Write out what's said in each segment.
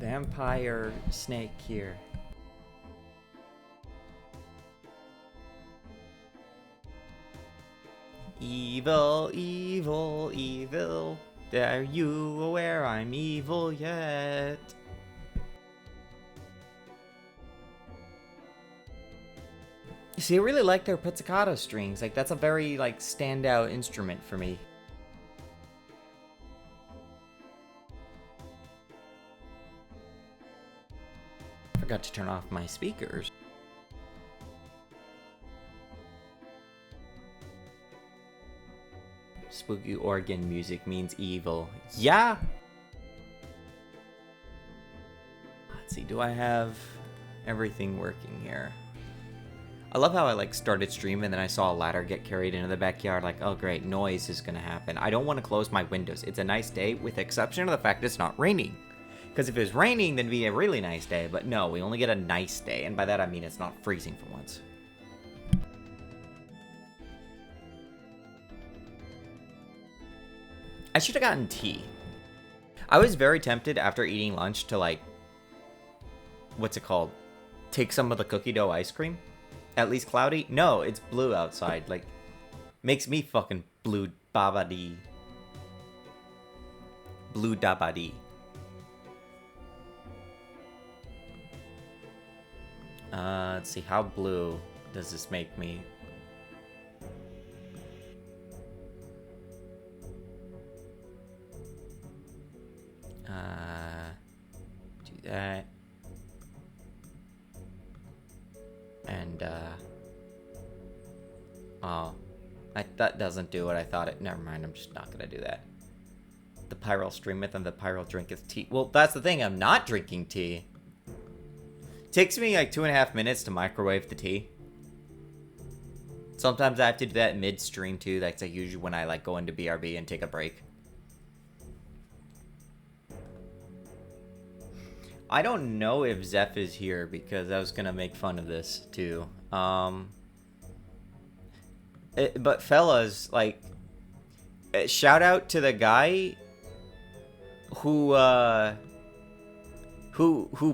vampire snake here. Evil, evil, evil. Are you aware I'm evil yet? See, I really like their pizzicato strings. Like, that's a very, like, standout instrument for me. Forgot to turn off my speakers. Spooky organ music means evil. Yeah! Let's see, do I have everything working here? I love how I like started stream and then I saw a ladder get carried into the backyard. Like, oh great, noise is gonna happen. I don't want to close my windows. It's a nice day with the exception of the fact it's not raining. Because if it was raining, then it'd be a really nice day. But no, we only get a nice day. And by that I mean it's not freezing for once. I should have gotten tea. I was very tempted after eating lunch to like, what's it called? Take some of the cookie dough ice cream. At least cloudy? No, it's blue outside. Like, makes me fucking blue babadi. Blue dabadi. Let's see, how blue does this make me? Do that. And, oh, that doesn't do what I thought it, never mind, I'm just not gonna do that. The Pyral streameth and the Pyral drinketh tea. Well, that's the thing, I'm not drinking tea. Takes me like 2.5 minutes to microwave the tea. Sometimes I have to do that mid-stream too. That's like usually when I like go into BRB and take a break. I don't know if Zeph is here because I was gonna make fun of this too. But fellas, like, shout out to the guy who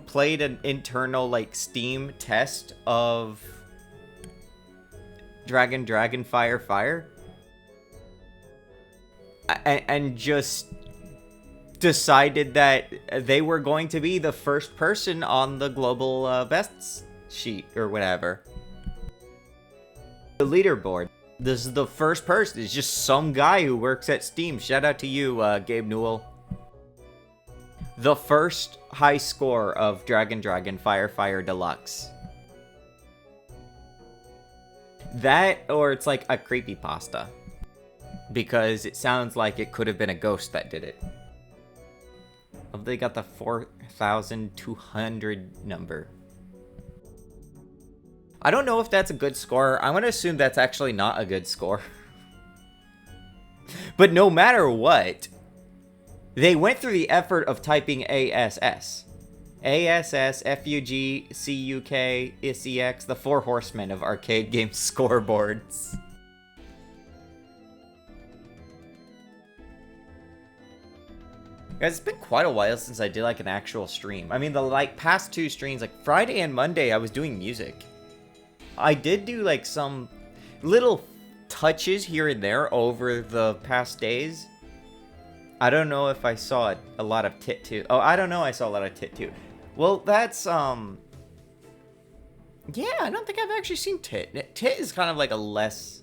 played an internal like Steam test of Dragon Fire Fire and just decided that they were going to be the first person on the global best sheet or whatever. The leaderboard. This is the first person. It's just some guy who works at Steam. Shout out to you, Gabe Newell. The first high score of Dragon Fire Fire Deluxe. That, or it's like a creepypasta. Because it sounds like it could have been a ghost that did it. They got the 4,200 number. I don't know if that's a good score. I'm gonna assume that's actually not a good score. But no matter what, they went through the effort of typing ASS. ASS, FUG, CUK, ISEX, the four horsemen of arcade game scoreboards. Guys, it's been quite a while since I did like an actual stream. I mean, the like past two streams, like Friday and Monday, I was doing music. I did do like some little touches here and there over the past days. I don't know if I saw a lot of Tit 2. Oh, I don't know I saw a lot of Tit 2. Well, that's, yeah, I don't think I've actually seen Tit. Tit is kind of like a less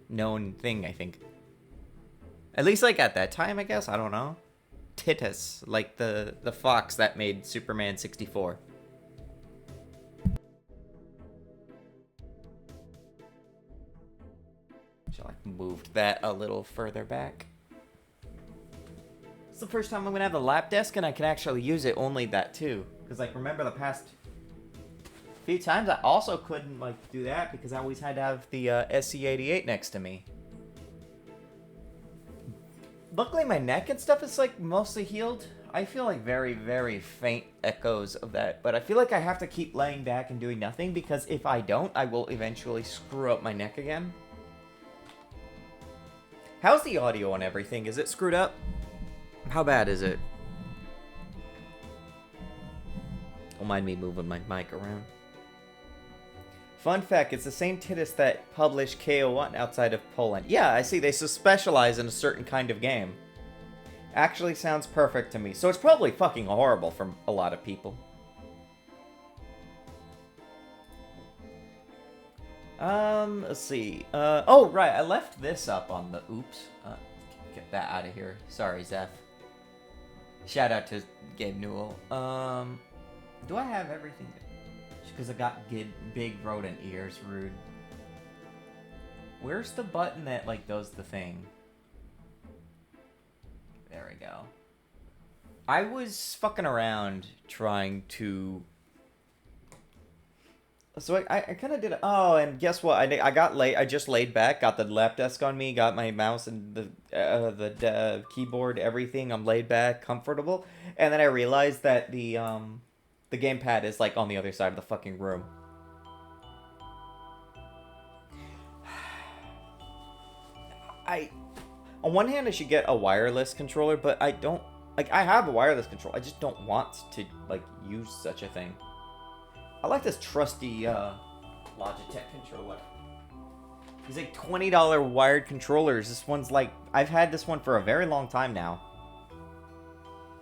known thing, I think. At least like at that time, I guess. I don't know. Titus, like the fox that made Superman 64. Shall I moved that a little further back? It's the first time I'm gonna have the lap desk and I can actually use it only that too. Because like remember the past few times I also couldn't like do that because I always had to have the SC88 next to me. Luckily my neck and stuff is like mostly healed. I feel like very, very faint echoes of that. But I feel like I have to keep laying back and doing nothing because if I don't, I will eventually screw up my neck again. How's the audio on everything? Is it screwed up? How bad is it? Don't mind me moving my mic around. Fun fact, it's the same Titus that published KO1 outside of Poland. Yeah, I see. They specialize in a certain kind of game. Actually sounds perfect to me. So it's probably fucking horrible for a lot of people. Let's see. Oh, right. I left this up on the... Oops. Get that out of here. Sorry, Zeph. Shout out to Gabe Newell. Do I have everything? Because I got big rodent ears, rude. Where's the button that, like, does the thing? There we go. I was fucking around trying to... So I kind of did... Oh, and guess what? I got late. I just laid back, got the lap desk on me, got my mouse and the keyboard, everything. I'm laid back, comfortable. And then I realized that the gamepad is, like, on the other side of the fucking room. On one hand, I should get a wireless controller, but I don't... Like, I have a wireless controller. I just don't want to, like, use such a thing. I like this trusty, Logitech controller. These, like, $20 wired controllers. This one's, like... I've had this one for a very long time now.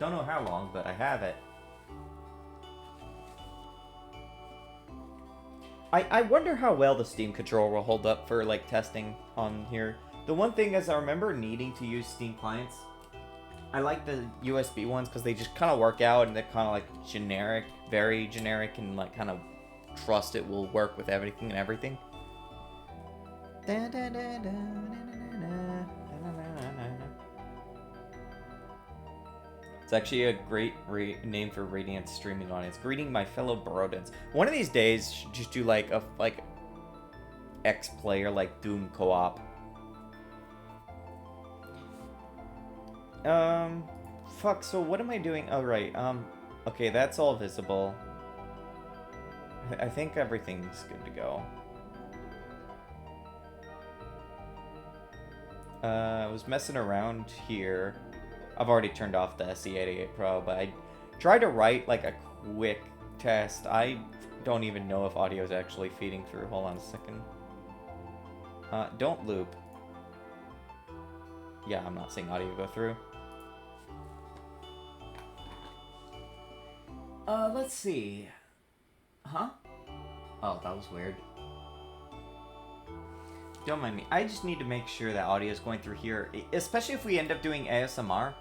Don't know how long, but I have it. I wonder how well the Steam controller will hold up for, like, testing on here. The one thing is I remember needing to use Steam clients. I like the USB ones because they just kind of work out and they're kind of, like, generic, very generic, and, like, kind of trust it will work with everything and everything. It's actually a great name for Radiant's streaming audience. Greeting my fellow Borodins. One of these days, just do like a X-player like Doom co-op. Fuck. So what am I doing? Oh right. Okay, that's all visible. I think everything's good to go. I was messing around here. I've already turned off the SE88 Pro, but I tried to write, like, a quick test. I don't even know if audio is actually feeding through. Hold on a second. Don't loop. Yeah, I'm not seeing audio go through. Let's see. Huh? Oh, that was weird. Don't mind me. I just need to make sure that audio is going through here, especially if we end up doing ASMR.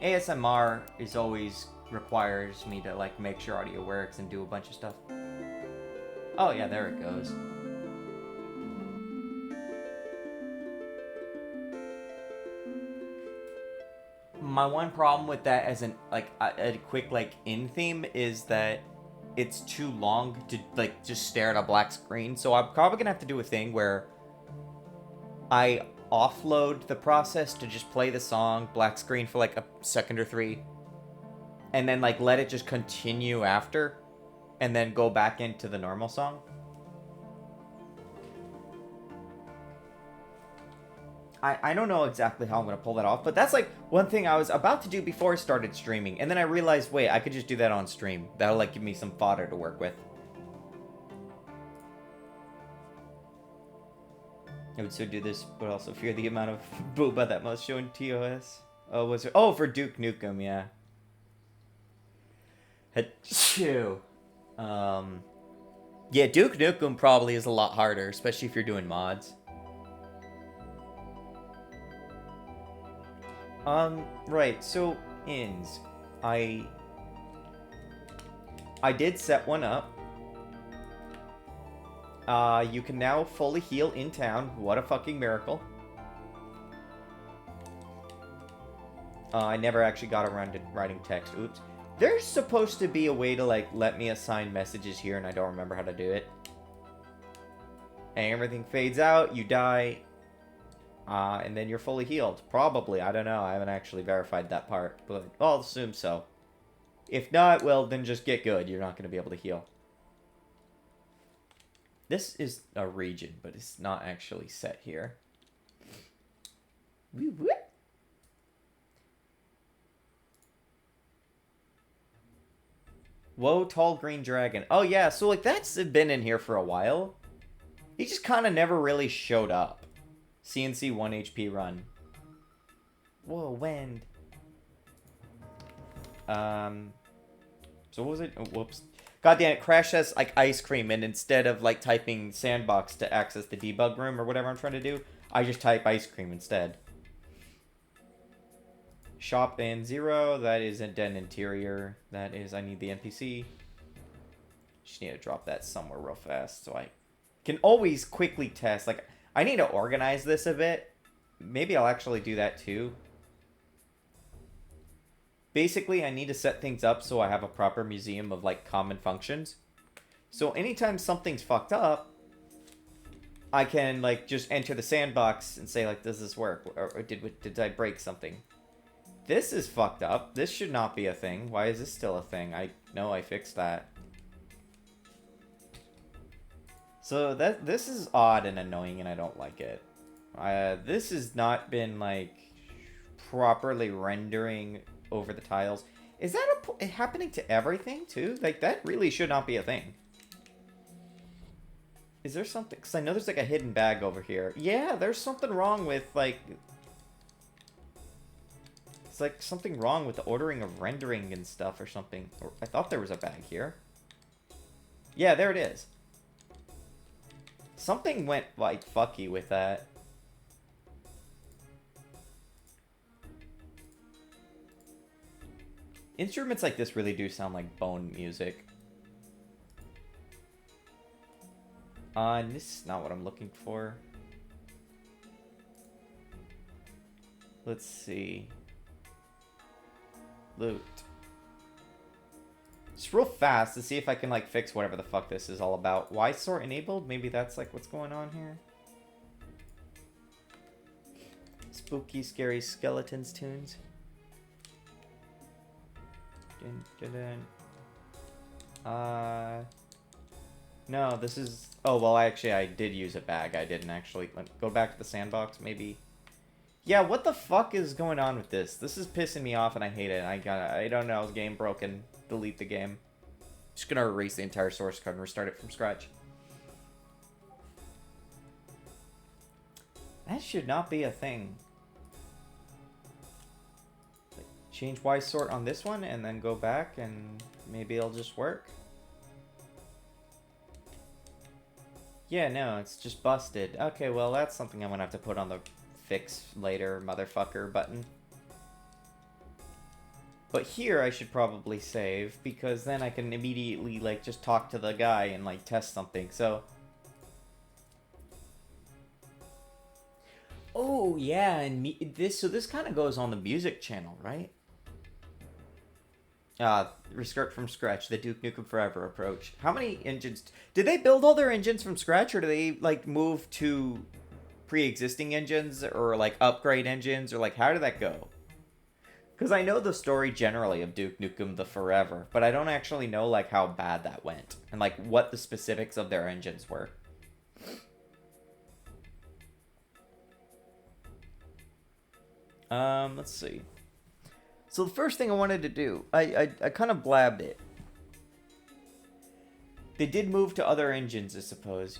ASMR is always requires me to, like, make sure audio works and do a bunch of stuff. Oh yeah, there it goes. My one problem with that as an, like, a quick, like, in theme is that it's too long to, like, just stare at a black screen. So I'm probably gonna have to do a thing where I offload the process to just play the song, black screen for like a second or three, and then, like, let it just continue after, and then go back into the normal song. I don't know exactly how I'm going to pull that off, but that's, like, one thing I was about to do before I started streaming, and then I realized, wait, I could just do that on stream. That'll, like, give me some fodder to work with. I would so do this, but also fear the amount of booba that must show in TOS. Oh, was there? Oh, for Duke Nukem, yeah. Achoo. Yeah, Duke Nukem probably is a lot harder, especially if you're doing mods. Right, so, ins. I did set one up. You can now fully heal in town. What a fucking miracle. I never actually got around to writing text. Oops. There's supposed to be a way to, like, let me assign messages here, and I don't remember how to do it. And everything fades out, you die, and then you're fully healed. Probably, I don't know. I haven't actually verified that part, but I'll assume so. If not, well, then just get good. You're not going to be able to heal. This is a region, but it's not actually set here. Whoa, tall green dragon. Oh yeah, so like that's been in here for a while. He just kind of never really showed up. CNC 1 HP run. Whoa, wind. So what was it? Oh, whoops. God damn it, Crash says like ice cream, and instead of like typing sandbox to access the debug room or whatever I'm trying to do, I just type ice cream instead. Shop in 0, that is a den interior. That is, I need the NPC. Just need to drop that somewhere real fast so I can always quickly test. Like, I need to organize this a bit. Maybe I'll actually do that too. Basically, I need to set things up so I have a proper museum of, like, common functions. So anytime something's fucked up, I can, like, just enter the sandbox and say, like, does this work? Or did I break something? This is fucked up. This should not be a thing. Why is this still a thing? I know I fixed that. So this is odd and annoying, and I don't like it. This has not been, like, properly rendering over the tiles. Is that happening to everything, too? Like, that really should not be a thing. Is there something? Because I know there's, like, a hidden bag over here. Yeah, there's something wrong with, like... It's, like, something wrong with the ordering of rendering and stuff or something. Or, I thought there was a bag here. Yeah, there it is. Something went, like, fucky with that. Instruments like this really do sound like bone music. And this is not what I'm looking for. Let's see. Loot. Just real fast to see if I can, like, fix whatever the fuck this is all about. Why sort enabled? Maybe that's, like, what's going on here. Spooky, scary skeletons tunes. Dun, dun, dun. No, this is... Oh, well, actually, I did use a bag. I didn't actually... Go back to the sandbox, maybe. Yeah, what the fuck is going on with this? This is pissing me off, and I hate it. I don't know. Is game broken? Delete the game. Just gonna erase the entire source code and restart it from scratch. That should not be a thing. Change Y sort on this one, and then go back, and maybe it'll just work. Yeah, no, it's just busted. Okay, well, that's something I'm gonna have to put on the fix later, motherfucker button. But here I should probably save, because then I can immediately, like, just talk to the guy and, like, test something, so... Oh, yeah, and so this kind of goes on the music channel, right? Restart from scratch, the Duke Nukem Forever approach. How many engines... Did they build all their engines from scratch, or do they, like, move to pre-existing engines, or, like, upgrade engines, or, like, how did that go? Because I know the story generally of Duke Nukem the Forever, but I don't actually know, like, how bad that went, and, like, what the specifics of their engines were. Let's see. So the first thing I wanted to do, I kind of blabbed it. They did move to other engines, I suppose.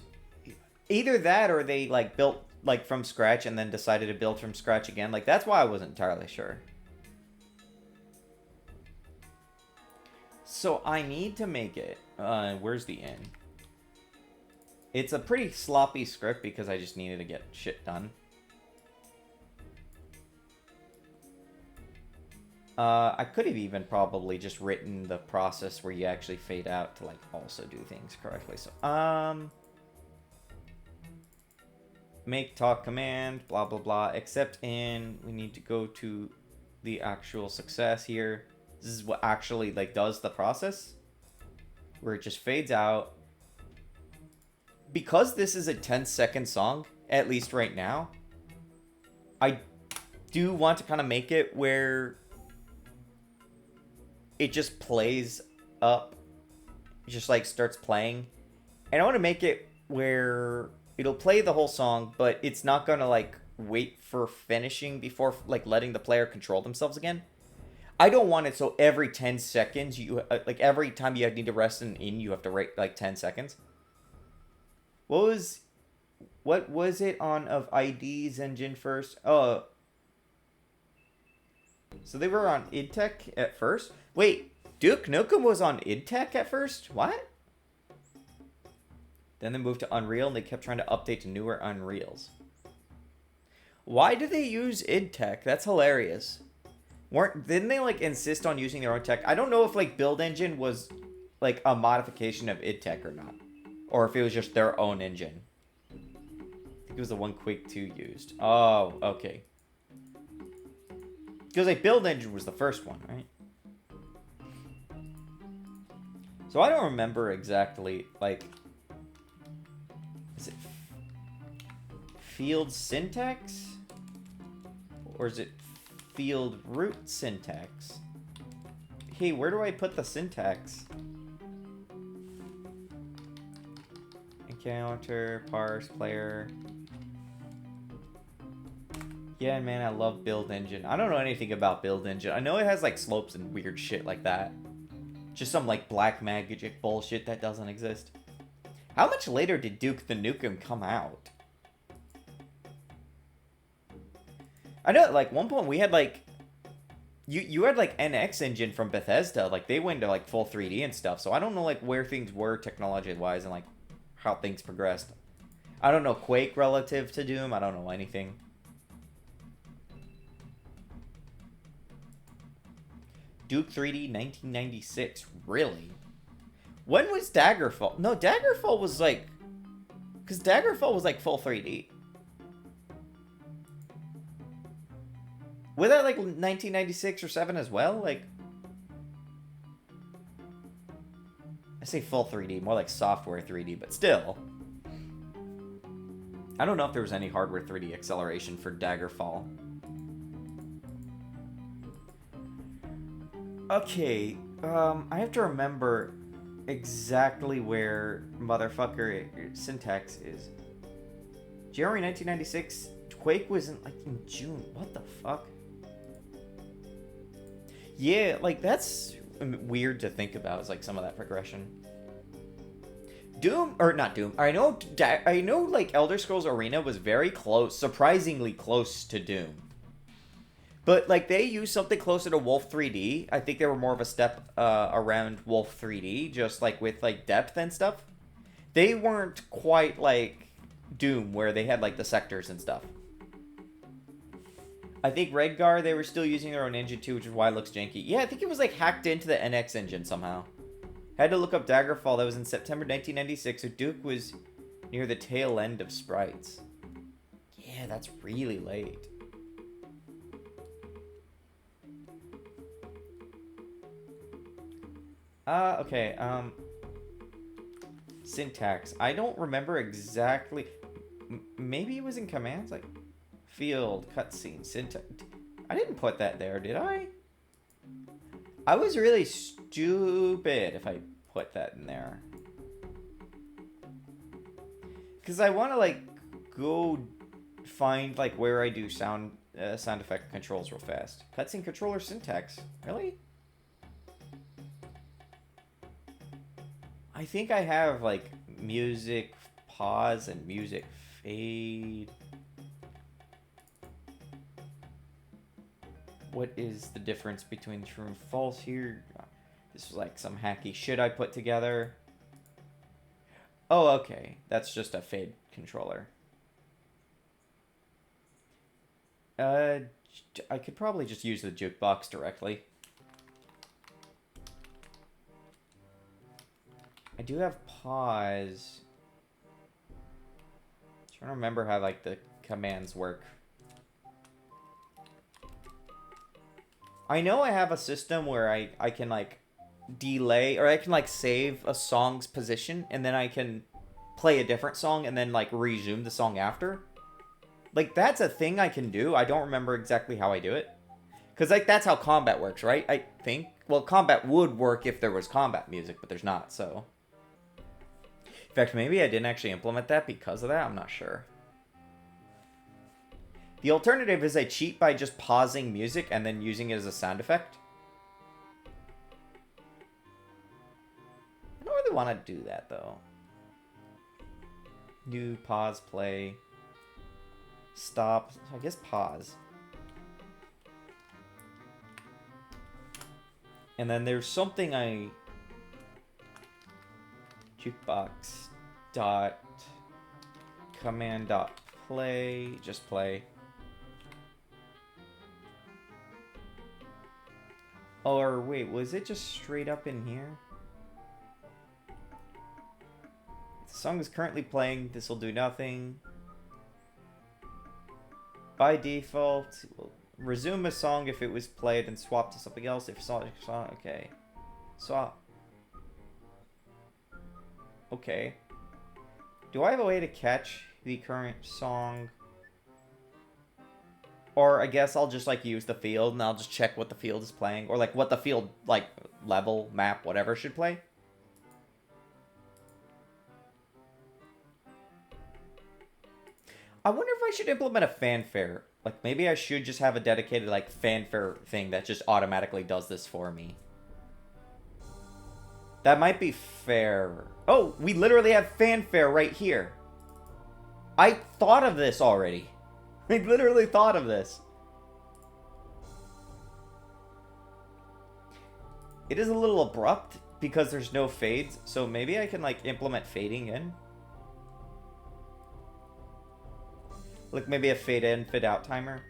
Either that, or they, like, built, like, from scratch and then decided to build from scratch again. Like, that's why I wasn't entirely sure. So I need to make it. Where's the end? It's a pretty sloppy script because I just needed to get shit done. I could have even probably just written the process where you actually fade out to, like, also do things correctly. So, make talk command, blah, blah, blah, except in, we need to go to the actual success here. This is what actually, like, does the process, where it just fades out. Because this is a 10-second song, at least right now, I do want to kind of make it where it just plays up, just, like, starts playing. And I want to make it where it'll play the whole song, but it's not going to, like, wait for finishing before, like, letting the player control themselves again. I don't want it so every 10 seconds, you like every time you need to rest an in, you have to wait like 10 seconds. What was it on of ID's engine first? Oh, so they were on IdTech at first? Wait, Duke Nukem was on IdTech at first? What? Then they moved to Unreal and they kept trying to update to newer Unreals. Why did they use IdTech? That's hilarious. Didn't they like insist on using their own tech? I don't know if like Build Engine was like a modification of IdTech or not. Or if it was just their own engine. I think it was the one Quake 2 used. Oh, okay. Because like Build Engine was the first one, right? So I don't remember exactly like, is it field syntax? Or is it field root syntax? Hey, where do I put the syntax? Encounter, parse, player. Yeah, man, I love Build Engine. I don't know anything about Build Engine. I know it has like slopes and weird shit like that. Just some like black magic bullshit that doesn't exist. How much later did Duke the Nukem come out? I know at like one point we had like you had like NX Engine from Bethesda, like they went to like full 3D and stuff. So I don't know like where things were technology wise and like how things progressed. I don't know Quake relative to Doom. I don't know anything. Duke 3D 1996. Really? When was Daggerfall? No, Daggerfall was like, because Daggerfall was like full 3D. Was that like 1996 or 7 as well? Like, I say full 3D, more like software 3D, but still. I don't know if there was any hardware 3D acceleration for Daggerfall. Okay, I have to remember exactly where motherfucker syntax is. January 1996, Quake was in like in June. What the fuck? Yeah, like that's weird to think about. It's like some of that progression. Doom or not Doom? I know. Like Elder Scrolls Arena was very close, surprisingly close to Doom. But like they used something closer to Wolf 3D. I think they were more of a step around Wolf 3D, just like with like depth and stuff. They weren't quite like Doom, where they had like the sectors and stuff. I think Redgar, they were still using their own engine too, which is why it looks janky. Yeah, I think it was like hacked into the NX engine somehow. Had to look up Daggerfall. That was in September 1996, so Duke was near the tail end of sprites. Yeah, that's really late. Okay, syntax. I don't remember exactly. Maybe it was in commands, like field, cutscene, syntax. I didn't put that there, did I? I was really stupid if I put that in there. Because I want to, like, go find, like, where I do sound effect controls real fast. Cutscene controller syntax. Really? I think I have, like, music pause and music fade. What is the difference between true and false here? This was like some hacky shit I put together. Oh, okay. That's just a fade controller. I could probably just use the jukebox directly. I do have pause. I'm trying to remember how like the commands work. I know I have a system where I can like delay, or I can like save a song's position and then I can play a different song and then like resume the song after. Like that's a thing I can do. I don't remember exactly how I do it. Because like that's how combat works, right? I think. Well, combat would work if there was combat music, but there's not, so. In fact, maybe I didn't actually implement that because of that. I'm not sure. The alternative is I cheat by just pausing music and then using it as a sound effect. want to do that, though. Do pause, play, stop. I guess pause. And then there's something jukebox dot command dot play, just play. Or wait, was it just straight up in here? The song is currently playing. This will do nothing. By default, we'll resume a song if it was played and swap to something else. If song, okay, swap. Okay. Do I have a way to catch the current song? Or I guess I'll just like use the field and I'll just check what the field is playing. Or like what the field, like level, map, whatever should play. I wonder if I should implement a fanfare. Like maybe I should just have a dedicated like fanfare thing that just automatically does this for me. That might be fair. Oh, we literally have fanfare right here. I thought of this already. I literally thought of this. It is a little abrupt because there's no fades, so maybe I can like implement fading in. Like maybe a fade in, fade out timer.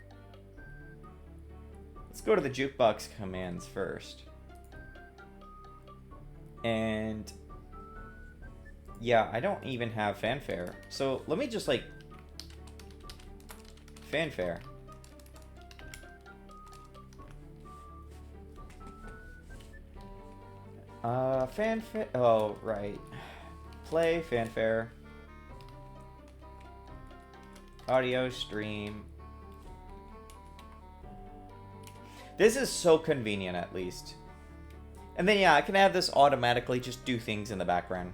Let's go to the jukebox commands first. And yeah, I don't even have fanfare. So let me just like fanfare. Fanfare. Oh, right. Play fanfare. Audio stream. This is so convenient, at least. And then, yeah, I can have this automatically just do things in the background.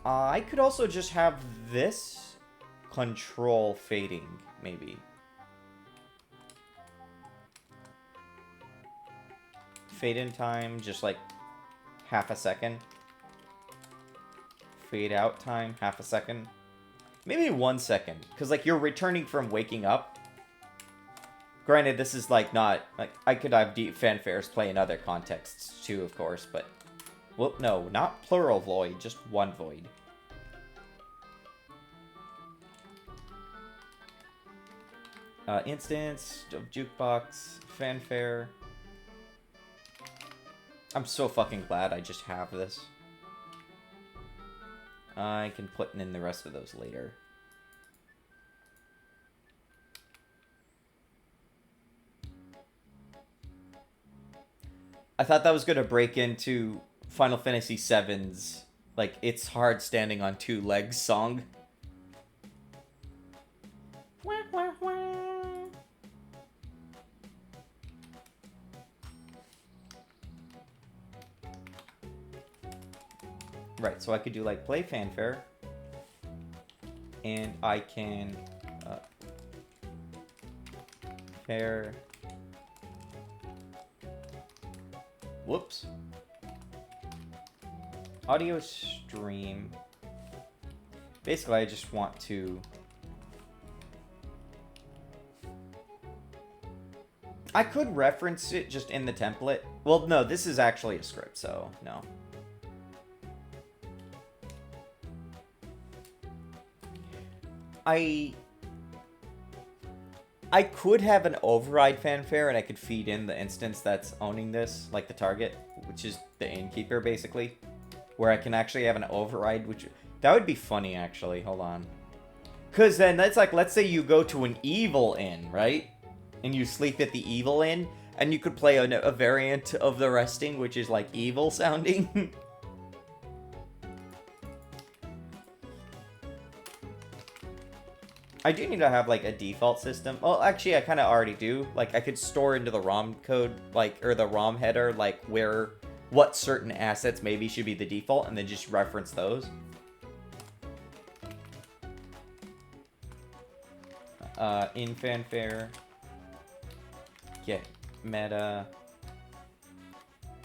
I could also just have this control fading, maybe. Fade in time, just like half a second. Fade out time, half a second. Maybe 1 second, because like you're returning from waking up. Granted, this is like not like I could have deep fanfares play in other contexts too, of course, but well, no, not plural void, just one void. Instance of jukebox fanfare. I'm so fucking glad I just have this. I can put in the rest of those later. I thought that was going to break into Final Fantasy VII's, like, It's Hard Standing on Two Legs song. Right, so I could do like play fanfare, and I can fair. Whoops. Audio stream. Basically, I just want to. I could reference it just in the template. Well, no, this is actually a script, so no. I could have an override fanfare and I could feed in the instance that's owning this, like the target, which is the innkeeper basically, where I can actually have an override, which that would be funny actually. Hold on. Cause then that's like, let's say you go to an evil inn, right? And you sleep at the evil inn, and you could play a variant of the resting, which is like evil sounding. I do need to have, like, a default system. Well, actually, I kind of already do. Like, I could store into the ROM code, like, or the ROM header, like, what certain assets maybe should be the default, and then just reference those. In fanfare. Get meta.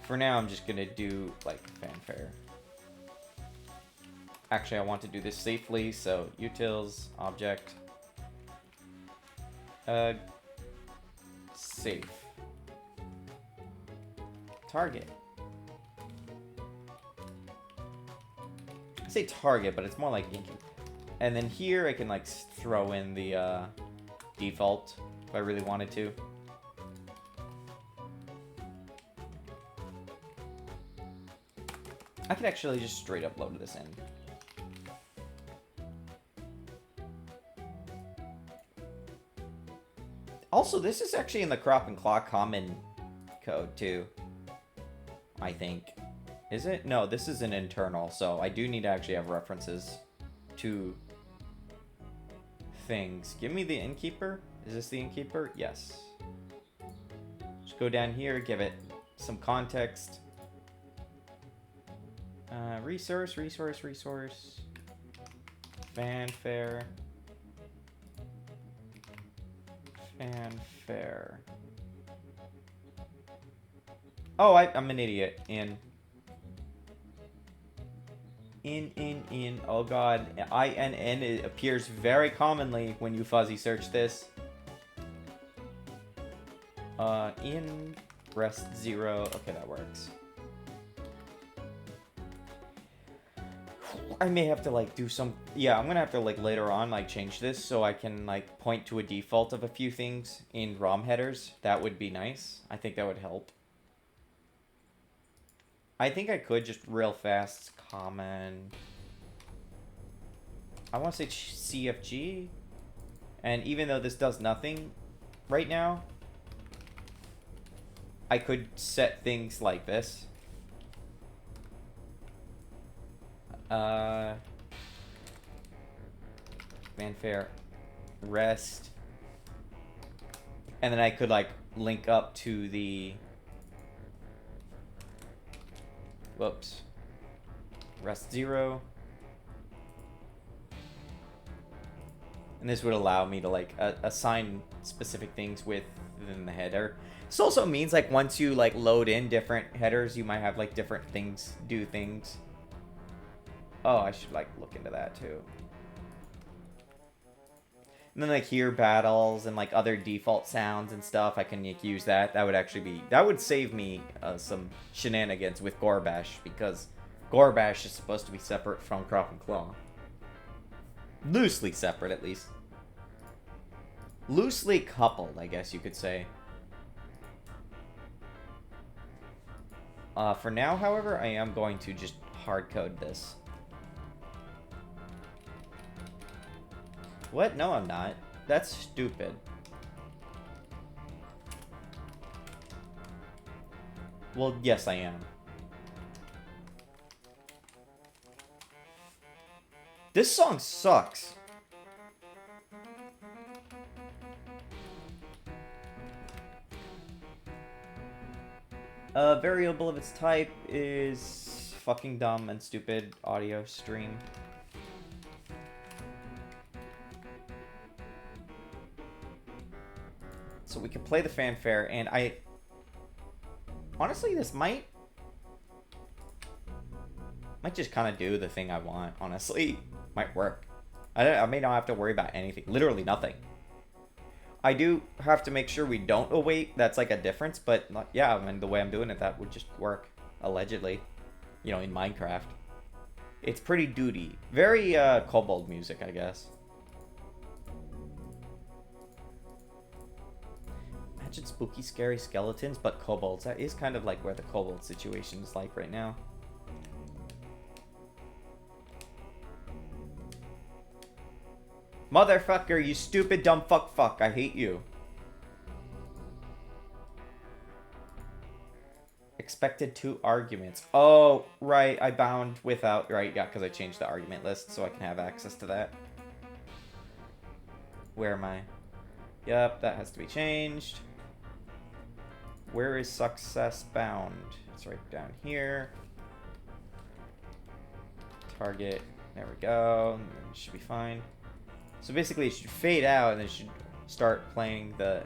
For now, I'm just gonna do, like, fanfare. Actually, I want to do this safely, so utils, object, safe. Target. I say target, but it's more like inking. And then here I can like throw in the default if I really wanted to. I could actually just straight up load this in. Also, this is actually in the crop and claw common code too, I think. Is it? No, this is an internal, so I do need to actually have references to things. Give me the innkeeper. Is this the innkeeper? Yes. Just go down here, give it some context. Resource. Fanfare. Oh, I'm an idiot. In. Oh god. INN, it appears very commonly when you fuzzy search this. In rest 0. Okay, that works. I may have to like do some, yeah, I'm gonna have to like later on like change this so I can like point to a default of a few things in ROM headers. That would be nice. I think that would help. I think I could just real fast common. I want to say CFG. And even though this does nothing right now, I could set things like this. Fanfare rest. And then I could like link up to the whoops. Rest 0. And this would allow me to like assign specific things within the header. This also means like once you like load in different headers, you might have like different things do things. Oh, I should like look into that too. And then like here battles and like other default sounds and stuff, I can like, use that. That would actually be, that would save me some shenanigans with Gorbash, because Gorbash is supposed to be separate from Crop and Claw. Loosely separate, at least. Loosely coupled, I guess you could say. For now, however, I am going to just hard code this. What? No, I'm not. That's stupid. Well, yes, I am. This song sucks. Variable of its type is fucking dumb and stupid audio stream. So we can play the fanfare, and honestly, this might just kind of do the thing I want, honestly. Might work. I may not have to worry about anything. Literally nothing. I do have to make sure we don't await. That's like a difference, but yeah, I mean, the way I'm doing it, that would just work, allegedly. You know, in Minecraft. It's pretty duty. Very kobold music, I guess. Imagine spooky, scary skeletons, but kobolds. That is kind of like where the kobold situation is like right now. Motherfucker, you stupid dumb fuck. I hate you. Expected 2 arguments. Oh, right. I bound without... Right, yeah, because I changed the argument list so I can have access to that. Where am I? Yep, that has to be changed. Where is success bound? It's right down here. Target. There we go. It should be fine. So basically, it should fade out, and then it should start playing the...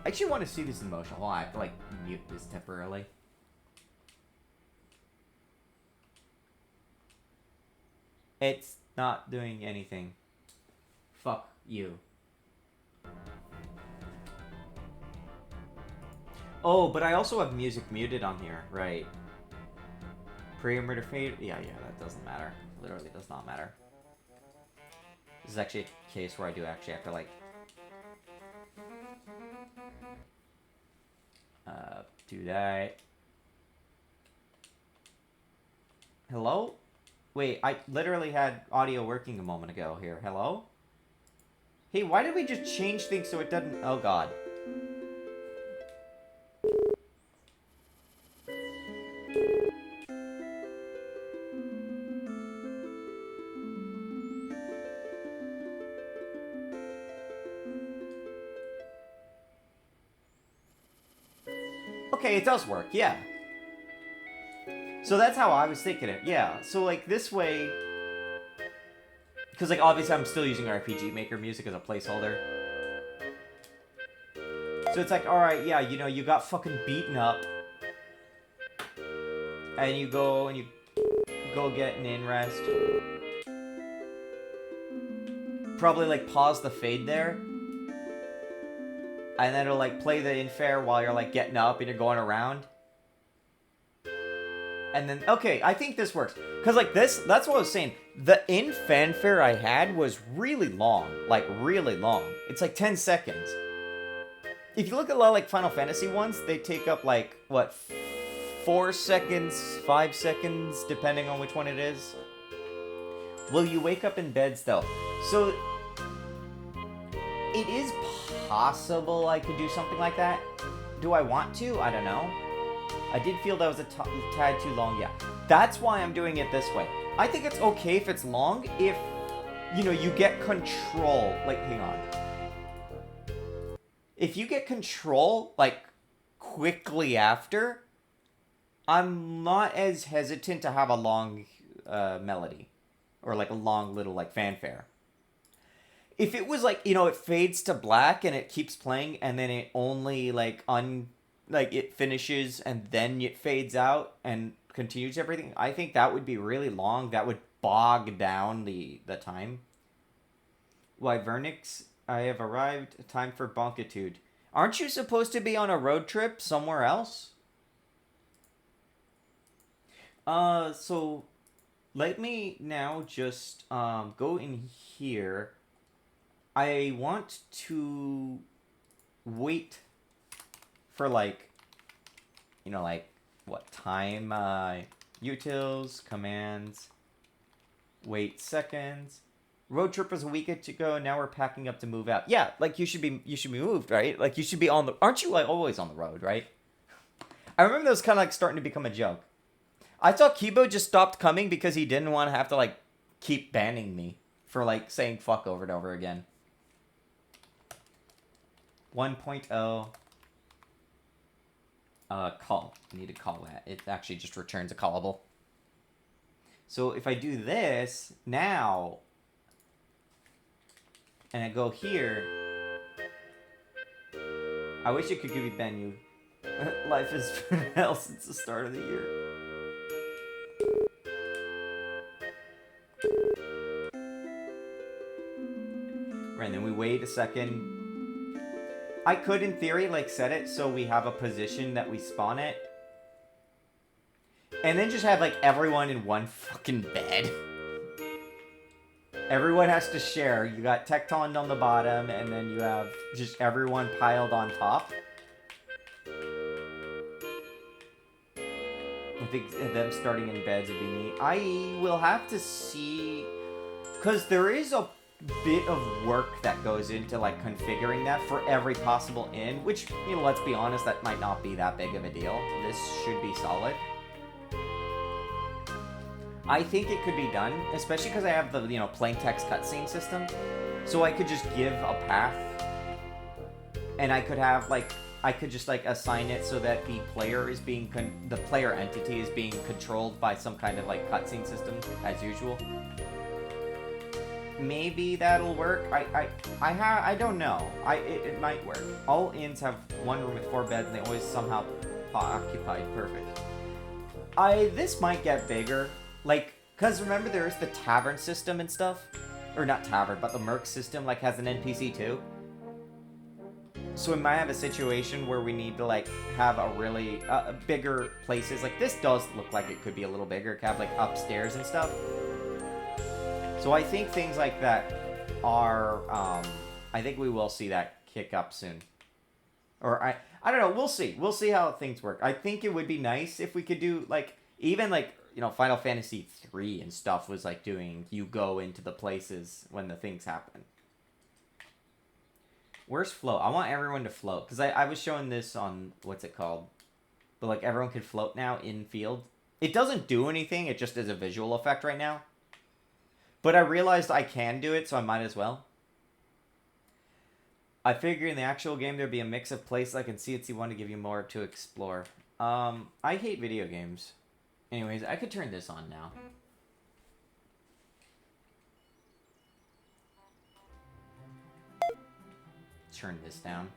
I actually want to see this in motion. Hold on, I have to, like, mute this temporarily. It's not doing anything. Fuck you. Oh, but I also have music muted on here, right? Pre-murder fade? Yeah, that doesn't matter. Literally does not matter. This is actually a case where I do actually have to, like... do that. Hello? Wait, I literally had audio working a moment ago here. Hello? Hey, why did we just change things so it doesn't... Oh, God. Okay, it does work, yeah. So that's how I was thinking it, yeah. So, like, this way... Because, like, obviously I'm still using RPG Maker music as a placeholder. So it's like, alright, yeah, you know, you got fucking beaten up. And you go get an in rest. Probably, like, pause the fade there. And then it'll, like, play the infair while you're, like, getting up and you're going around. And then, okay, I think this works. Because, like, that's what I was saying. The in fanfare I had was really long. Like, really long. It's, like, 10 seconds. If you look at a lot of, like, Final Fantasy ones, they take up, like, what, 4 seconds, 5 seconds, depending on which one it is. Will you wake up in beds, though? So, it is possible I could do something like that. Do I want to? I don't know. I did feel that was a tad too long, yeah. That's why I'm doing it this way. I think it's okay if it's long, if, you know, you get control. Like, hang on. If you get control, like, quickly after, I'm not as hesitant to have a long melody. Or, like, a long little, like, fanfare. If it was, like, you know, it fades to black and it keeps playing and then it only, like, it finishes and then it fades out and continues everything, I think that would be really long. That would bog down the time. Why, Vernix, I have arrived. Time for Bonkitude. Aren't you supposed to be on a road trip somewhere else? So let me now just go in here. I want to wait for, like, you know, like, what, time, utils, commands, wait seconds. Road trip was a week ago, now we're packing up to move out. Yeah, like, you should be moved, right? Like, you should be on the, aren't you, like, always on the road, right? I remember that was kind of, like, starting to become a joke. I thought Kibo just stopped coming because he didn't want to have to, like, keep banning me for, like, saying fuck over and over again. 1.0. Call. I need to call that. It actually just returns a callable. So if I do this now, and I go here, I wish it could give you menu. Life has been hell since the start of the year. Right, and then we wait a second. I could, in theory, like, set it so we have a position that we spawn it. And then just have, like, everyone in one fucking bed. Everyone has to share. You got Tecton on the bottom, and then you have just everyone piled on top. I think them starting in beds would be neat. I will have to see... Because there is a bit of work that goes into, like, configuring that for every possible in, which, you know, let's be honest, that might not be that big of a deal. This should be solid. I think it could be done, especially because I have the, you know, plain text cutscene system. So I could just give a path, and I could have, like, I could just, like, assign it so that the player is being, the player entity is being controlled by some kind of, like, cutscene system, as usual. Maybe that'll work. I don't know. It might work. All inns have one room with 4 beds, and they always somehow occupied. Perfect. This might get bigger. Like, Because remember, there is the tavern system and stuff? Or not tavern, but the Merc system, like, has an NPC too. So we might have a situation where we need to, like, have a really bigger places. Like, this does look like it could be a little bigger. It could have, like, upstairs and stuff. So I think things like that are, I think we will see that kick up soon. Or, I don't know, we'll see. We'll see how things work. I think it would be nice if we could do, like, even, like, you know, Final Fantasy 3 and stuff was, like, doing, you go into the places when the things happen. Where's float? I want everyone to float. Because I was showing this on, what's it called? But, like, everyone can float now in field. It doesn't do anything. It just is a visual effect right now. But I realized I can do it, so I might as well. I figure in the actual game there'd be a mix of places I can see at C1 to give you more to explore. I hate video games. Anyways, I could turn this on now. Turn this down.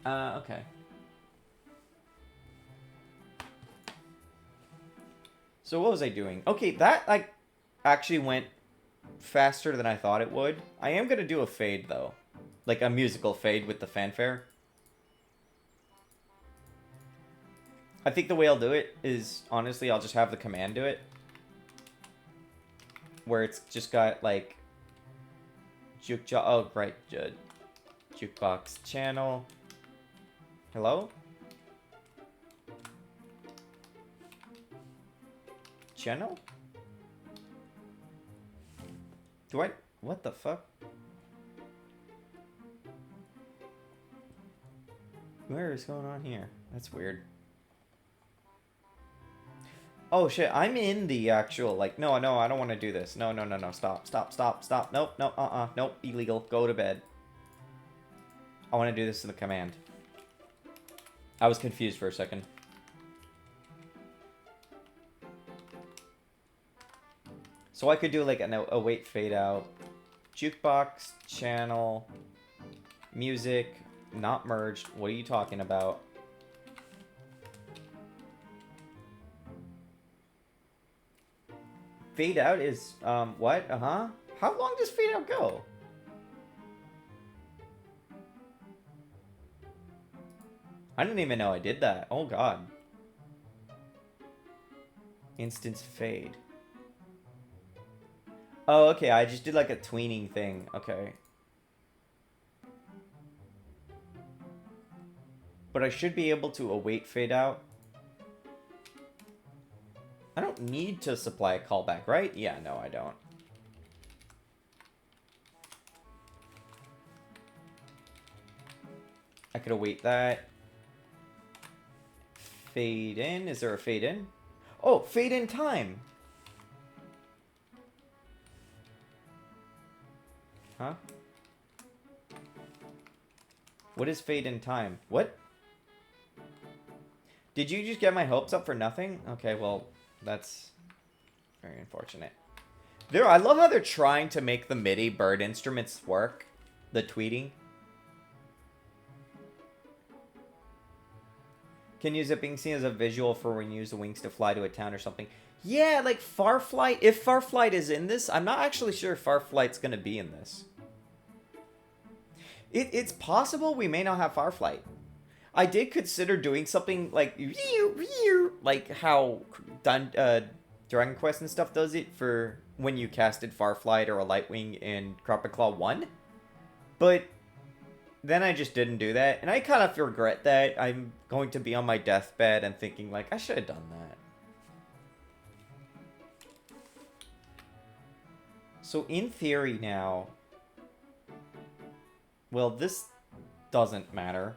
Okay. So what was I doing? Okay, that, like, actually went faster than I thought it would. I am gonna do a fade, though. Like, a musical fade with the fanfare. I think the way I'll do it is, honestly, I'll just have the command do it. Where it's just got, like, jukebox channel. Hello? Channel? What the fuck? Where is going on here? That's weird. Oh shit, I'm in the actual, like, no, I don't want to do this. No, stop. Nope, illegal. Go to bed. I want to do this in the command. I was confused for a second. So I could do, like, a wait fade out. Jukebox, channel, music, not merged. What are you talking about? Fade out is, what? Uh-huh. How long does fade out go? I didn't even know I did that. Oh, God. Instance fade. Oh, okay. I just did, like, a tweening thing. Okay. But I should be able to await fade out. I don't need to supply a callback, right? Yeah, no, I don't. I could await that. Fade in. Is there a fade in? Oh, fade in time. Huh? What is fade in time? What? Did you just get my hopes up for nothing? Okay, well, that's very unfortunate. I love how they're trying to make the MIDI bird instruments work. The tweeting. Can use it being seen as a visual for when you use the wings to fly to a town or something. Yeah, like Farflight. If Farflight is in this, I'm not actually sure if Farflight's going to be in this. It's possible we may not have Farflight. I did consider doing something like how Dragon Quest and stuff does it for when you casted Farflight or a Lightwing in Cropped Claw 1. But then I just didn't do that. And I kind of regret that. I'm going to be on my deathbed and thinking, like, I should have done that. So in theory now... Well, this doesn't matter.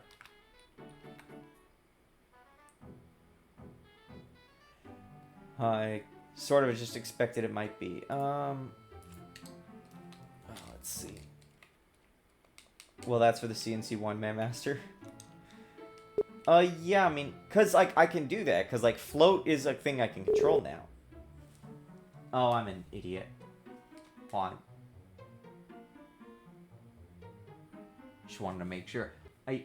I sort of just expected it might be. Let's see. Well, that's for the CNC One-Man Master. Yeah, I mean, because, like, I can do that. Because, like, float is a thing I can control now. Oh, I'm an idiot. Hold on. Just wanted to make sure.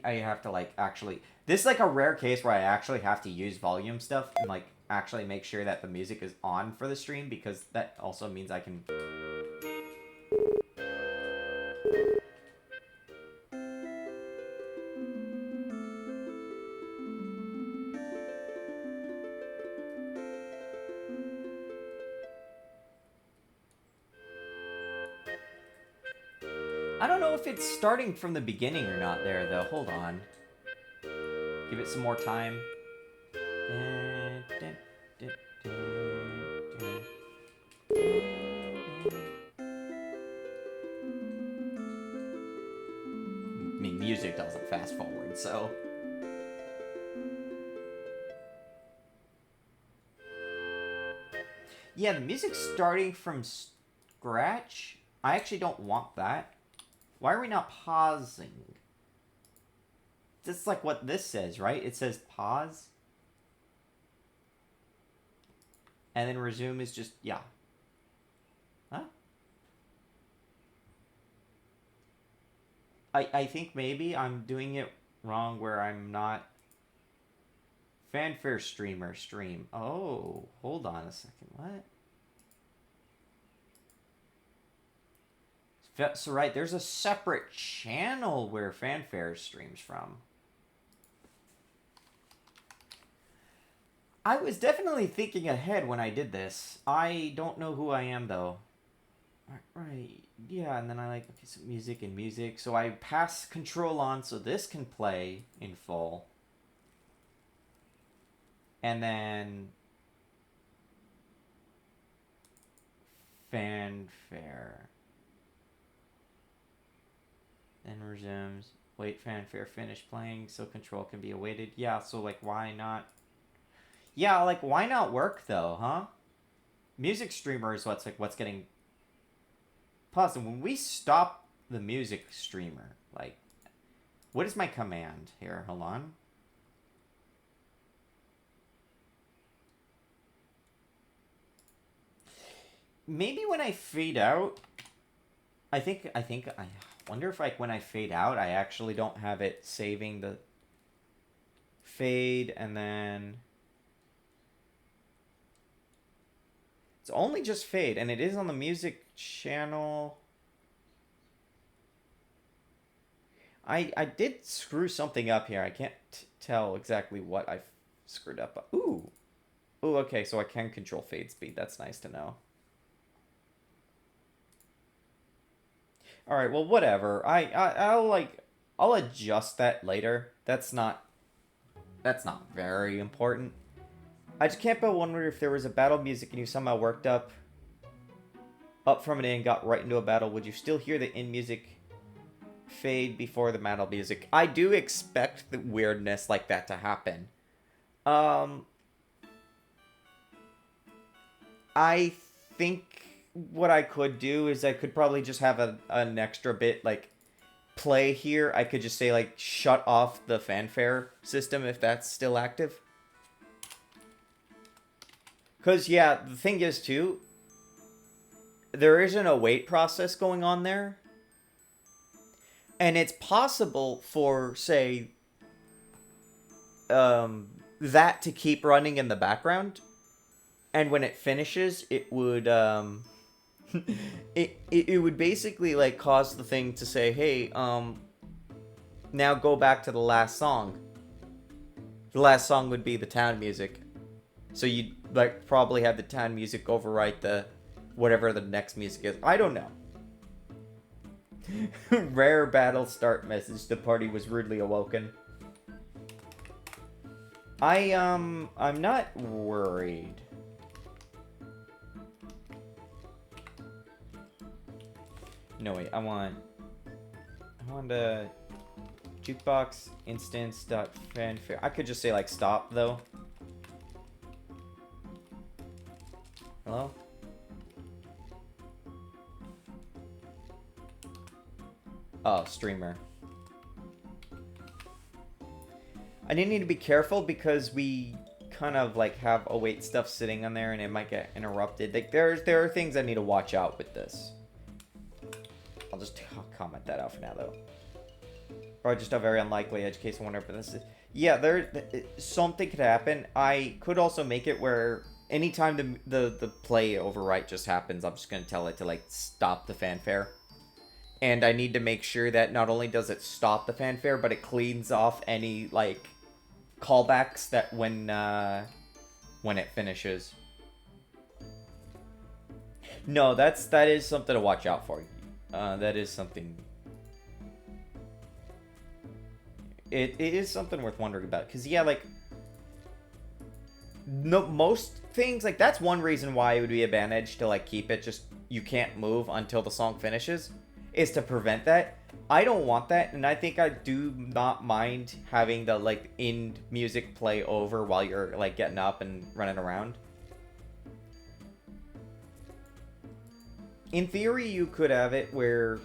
I have to like actually. This is like a rare case where I actually have to use volume stuff and like actually make sure that the music is on for the stream, because that also means I can. I don't know if it's starting from the beginning or not there though. Hold on. Give it some more time. I mean, music doesn't fast forward, so. Yeah, the music's starting from scratch. I actually don't want that. Why are we not pausing? That's like what this says, right? It says pause. And then resume is just, yeah. Huh? I think maybe I'm doing it wrong where I'm not. Fanfare streamer stream. Oh, hold on a second. What? So right, there's a separate channel where Fanfare streams from. I was definitely thinking ahead when I did this. I don't know who I am though. Right, yeah, and then I like, okay, so music and music. So I pass control on so this can play in full. And then Fanfare. Then resumes. Wait, Fanfare finish playing so control can be awaited. Yeah, so like why not? Yeah, like why not work though, huh? Music streamer is what's getting paused. And when we stop the music streamer, like what is my command here? Hold on. Maybe when I fade out, I wonder if like when I fade out, I actually don't have it saving the fade, and then it's only just fade, and it is on the music channel. I did screw something up here. I can't tell exactly what I screwed up. Ooh, okay, so I can control fade speed. That's nice to know. All right, well, whatever. I'll adjust that later. That's not very important. I just can't but wonder if there was a battle music and you somehow worked up from it and got right into a battle, would you still hear the in music fade before the battle music? I do expect the weirdness like that to happen. I think what I could do is I could probably just have an extra bit like play here. I could just say like shut off the fanfare system if that's still active. Because yeah, the thing is too, there isn't a wait process going on there. And it's possible for, say, that to keep running in the background. And when it finishes, it would it would basically like cause the thing to say, hey, now go back to the last song. The last song would be the town music. So you'd like probably have the town music overwrite the whatever the next music is. I don't know. Rare battle start message. The party was rudely awoken. I'm not worried. No, wait, I want a jukebox instance dot fanfare. I could just say like stop though. Hello? Oh, streamer. I do need to be careful because we kind of like have await stuff sitting on there and it might get interrupted. Like there are things I need to watch out with this. I'll just comment that out for now though. Probably just a very unlikely edge case. I wonder if this is... Yeah, something could happen. I could also make it where anytime the play overwrite just happens, I'm just going to tell it to, like, stop the fanfare. And I need to make sure that not only does it stop the fanfare, but it cleans off any, like, callbacks that when it finishes. No, that is something to watch out for. That is something... It is something worth wondering about. Because, yeah, like... No, most things, like, that's one reason why it would be advantage to, like, keep it just... You can't move until the song finishes. Is to prevent that. I don't want that, and I think I do not mind having the, like, end music play over while you're, like, getting up and running around. In theory, you could have it where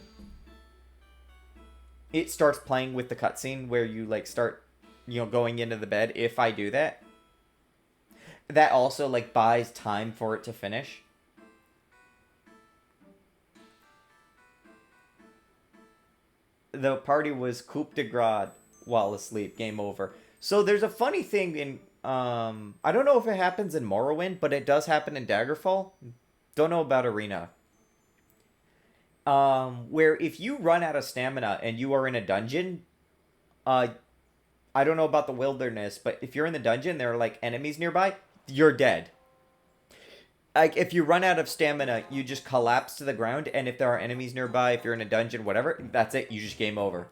it starts playing with the cutscene, where you, like, start, you know, going into the bed. If I do that, that also, like, buys time for it to finish. The party was coup de grace while asleep. Game over. So there's a funny thing in... I don't know if it happens in Morrowind, but it does happen in Daggerfall. Don't know about Arena. Where if you run out of stamina and you are in a dungeon... I don't know about the wilderness, but if you're in the dungeon, there are, like, enemies nearby, you're dead. Like, if you run out of stamina, you just collapse to the ground, and if there are enemies nearby, if you're in a dungeon, whatever, that's it, you just game over.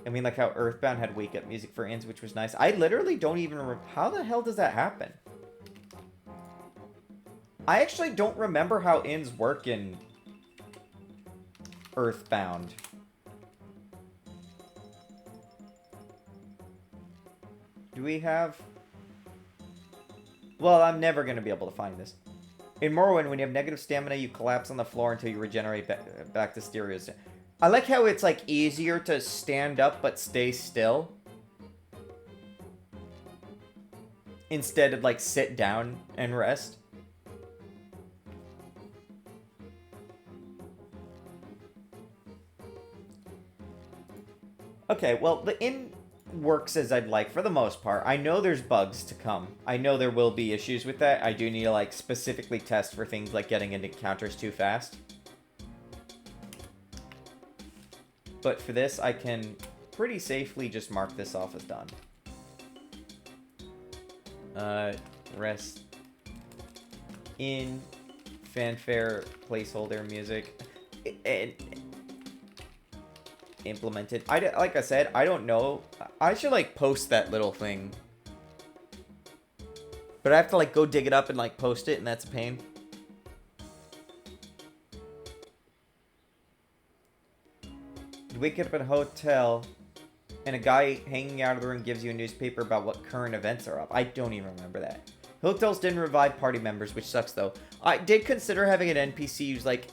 I mean, like how Earthbound had wake-up music for inns, which was nice. I literally don't even remember... How the hell does that happen? I actually don't remember how inns work in Earthbound. Do we have... Well, I'm never going to be able to find this. In Morrowind, when you have negative stamina, you collapse on the floor until you regenerate back to stereo. I like how it's, like, easier to stand up but stay still. Instead of, like, sit down and rest. Okay, well, the inn works as I'd like for the most part. I know there's bugs to come. I know there will be issues with that. I do need to, like, specifically test for things like getting into encounters too fast. But for this, I can pretty safely just mark this off as done. Rest in fanfare placeholder music. Implemented. Like I said, I don't know. I should, like, post that little thing. But I have to, like, go dig it up and, like, post it, and that's a pain. You wake up at a hotel, and a guy hanging out of the room gives you a newspaper about what current events are up. I don't even remember that. Hotels didn't revive party members, which sucks, though. I did consider having an NPC who's, like,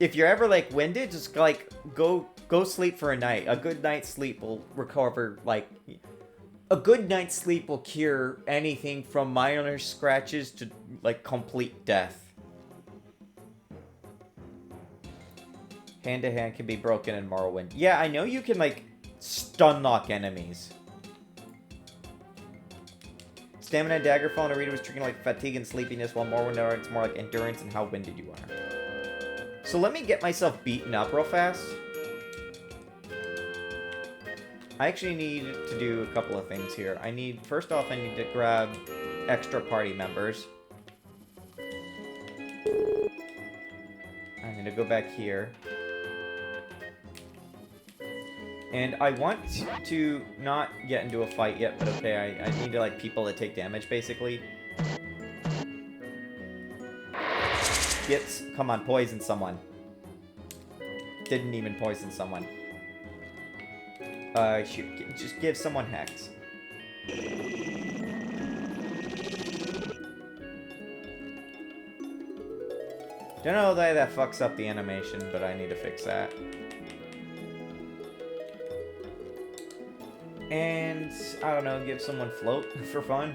if you're ever, like, winded, just, like, go sleep for a night. A good night's sleep will recover, like... A good night's sleep will cure anything from minor scratches to, like, complete death. Hand-to-hand can be broken in Morrowind. Yeah, I know you can, like, stun-lock enemies. Stamina and Daggerfall and Arena was treating like fatigue and sleepiness, while Morrowind it's more like endurance and how winded you are. So let me get myself beaten up real fast. I actually need to do a couple of things here. First off, I need to grab extra party members. I need to go back here. And I want to not get into a fight yet, but okay, I need to, like, people that take damage, basically. Come on, poison someone. Didn't even poison someone. Shoot, just give someone Hex. Don't know that fucks up the animation, but I need to fix that. And, I don't know, give someone Float for fun.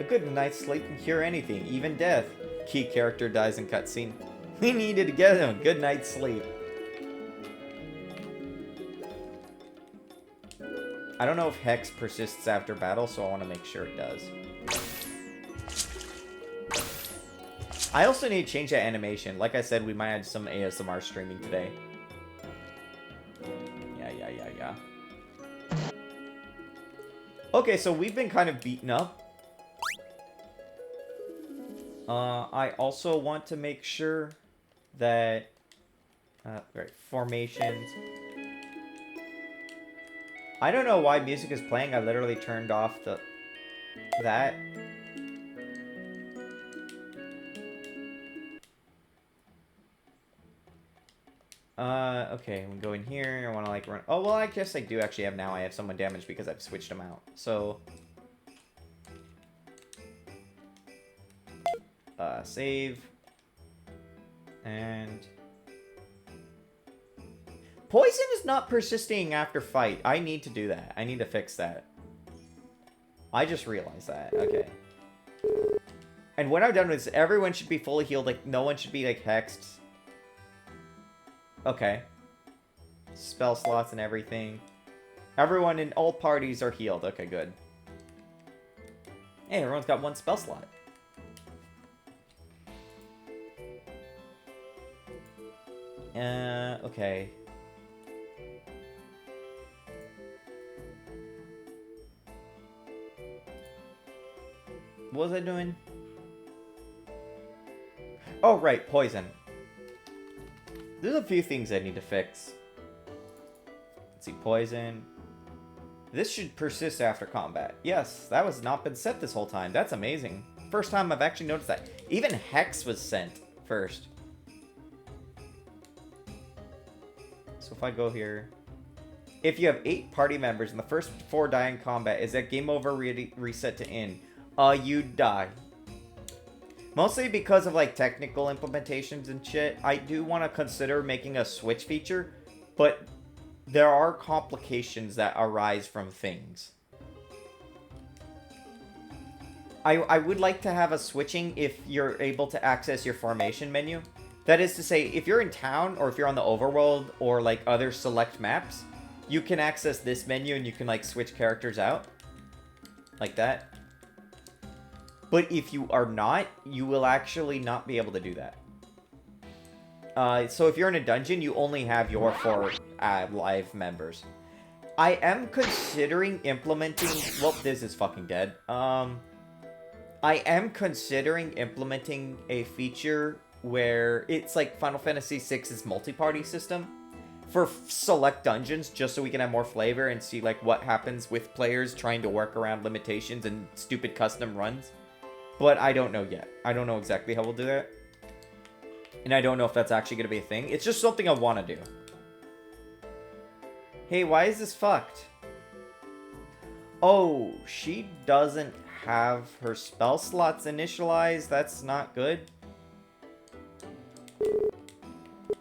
A good night's sleep can cure anything, even death. Key character dies in cutscene. We needed to get him a good night's sleep. I don't know if Hex persists after battle, so I want to make sure it does. I also need to change that animation. Like I said, we might have some ASMR streaming today. Yeah. Okay, so we've been kind of beaten up. I also want to make sure that... right, formations. I don't know why music is playing. I literally turned off that. Okay, we go in here. I want to, like, run... Oh, well, I guess I do actually have now. I have someone damaged because I've switched them out. So... save. And... Poison is not persisting after fight. I need to do that. I need to fix that. I just realized that. Okay. And when I'm done with this, everyone should be fully healed. Like, no one should be, like, hexed. Okay. Spell slots and everything. Everyone in all parties are healed. Okay, good. Hey, everyone's got one spell slot. Okay. What was I doing? Oh, right, poison. There's a few things I need to fix. Let's see, poison. This should persist after combat. Yes, that was not been set this whole time. That's amazing. First time I've actually noticed that. Even Hex was sent first. So if I go here... If you have 8 party members and the first 4 die in combat, is that game over reset to end? You die. Mostly because of, like, technical implementations and shit. I do want to consider making a switch feature, but there are complications that arise from things. I would like to have a switching if you're able to access your formation menu. That is to say, if you're in town, or if you're on the overworld, or, like, other select maps, you can access this menu and you can, like, switch characters out. Like that. But if you are not, you will actually not be able to do that. So if you're in a dungeon, you only have your 4 live members. I am considering implementing... Well, this is fucking dead. I am considering implementing a feature where it's like Final Fantasy VI's multi-party system for select dungeons, just so we can have more flavor and see, like, what happens with players trying to work around limitations and stupid custom runs. But I don't know yet. I don't know exactly how we'll do that. And I don't know if that's actually going to be a thing. It's just something I want to do. Hey, why is this fucked? Oh, she doesn't have her spell slots initialized. That's not good.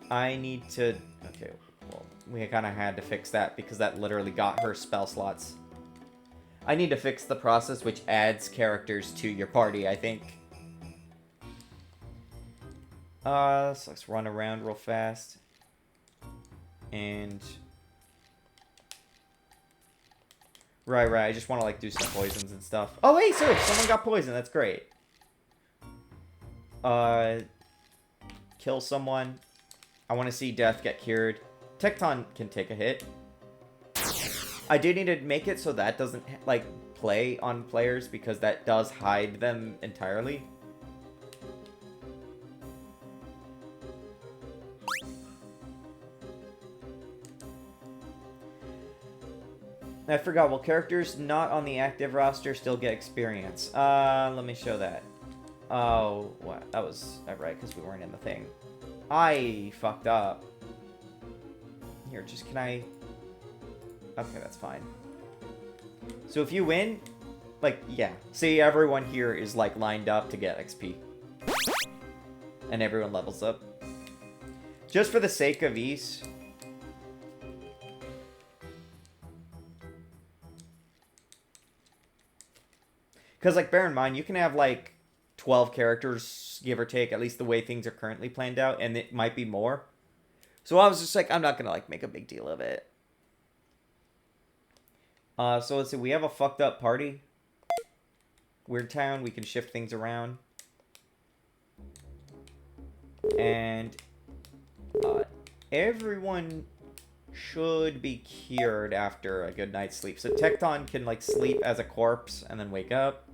I need to... Okay, well, we kind of had to fix that because that literally got her spell slots. I need to fix the process which adds characters to your party, I think. So let's run around real fast. And... Right, I just want to, like, do some poisons and stuff. Oh, hey, sir! Someone got poisoned. That's great. Kill someone. I want to see death get cured. Tecton can take a hit. I do need to make it so that doesn't, like, play on players, because that does hide them entirely. I forgot, will characters not on the active roster still get experience? Let me show that. Oh, what? That was right, because we weren't in the thing. I fucked up. Here, just can I... Okay, that's fine. So if you win, like, yeah. See, everyone here is, like, lined up to get XP. And everyone levels up. Just for the sake of ease. Because, like, bear in mind, you can have, like, 12 characters, give or take, at least the way things are currently planned out, and it might be more. So I was just like, I'm not gonna like make a big deal of it. So let's see, we have a fucked up party. Weird town, we can shift things around. And everyone should be cured after a good night's sleep. So Tecton can like sleep as a corpse and then wake up.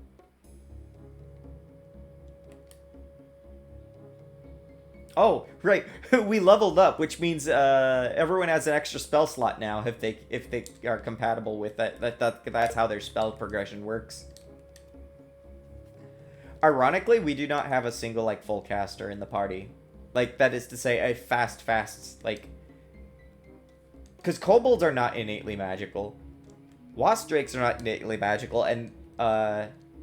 Oh, right. We leveled up, which means everyone has an extra spell slot now if they are compatible with that. That's how their spell progression works. Ironically, we do not have a single like full caster in the party. Like, that is to say, a fast like, because kobolds are not innately magical, wasp drakes are not innately magical, and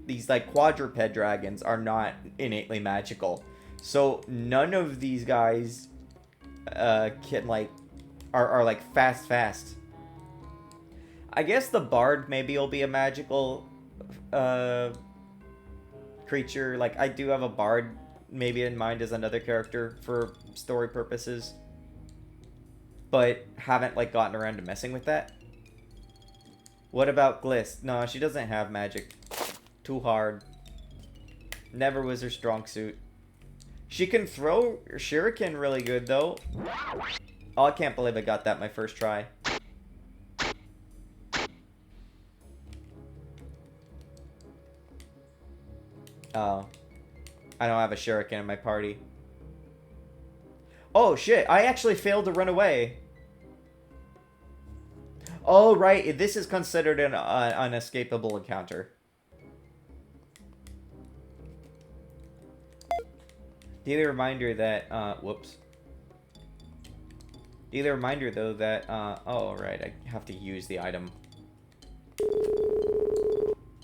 these like quadruped dragons are not innately magical. So none of these guys can like are like fast. I guess the bard maybe will be a magical creature. Like, I do have a bard maybe in mind as another character for story purposes, but haven't like gotten around to messing with that. What about Glist? No, she doesn't have magic. Too hard. Never was her strong suit. She can throw shuriken really good though. Oh, I can't believe I got that my first try. Oh. I don't have a shuriken in my party. Oh shit, I actually failed to run away. Oh right, this is considered an unescapable encounter. Daily reminder that, whoops. Daily reminder though that, oh right, I have to use the item.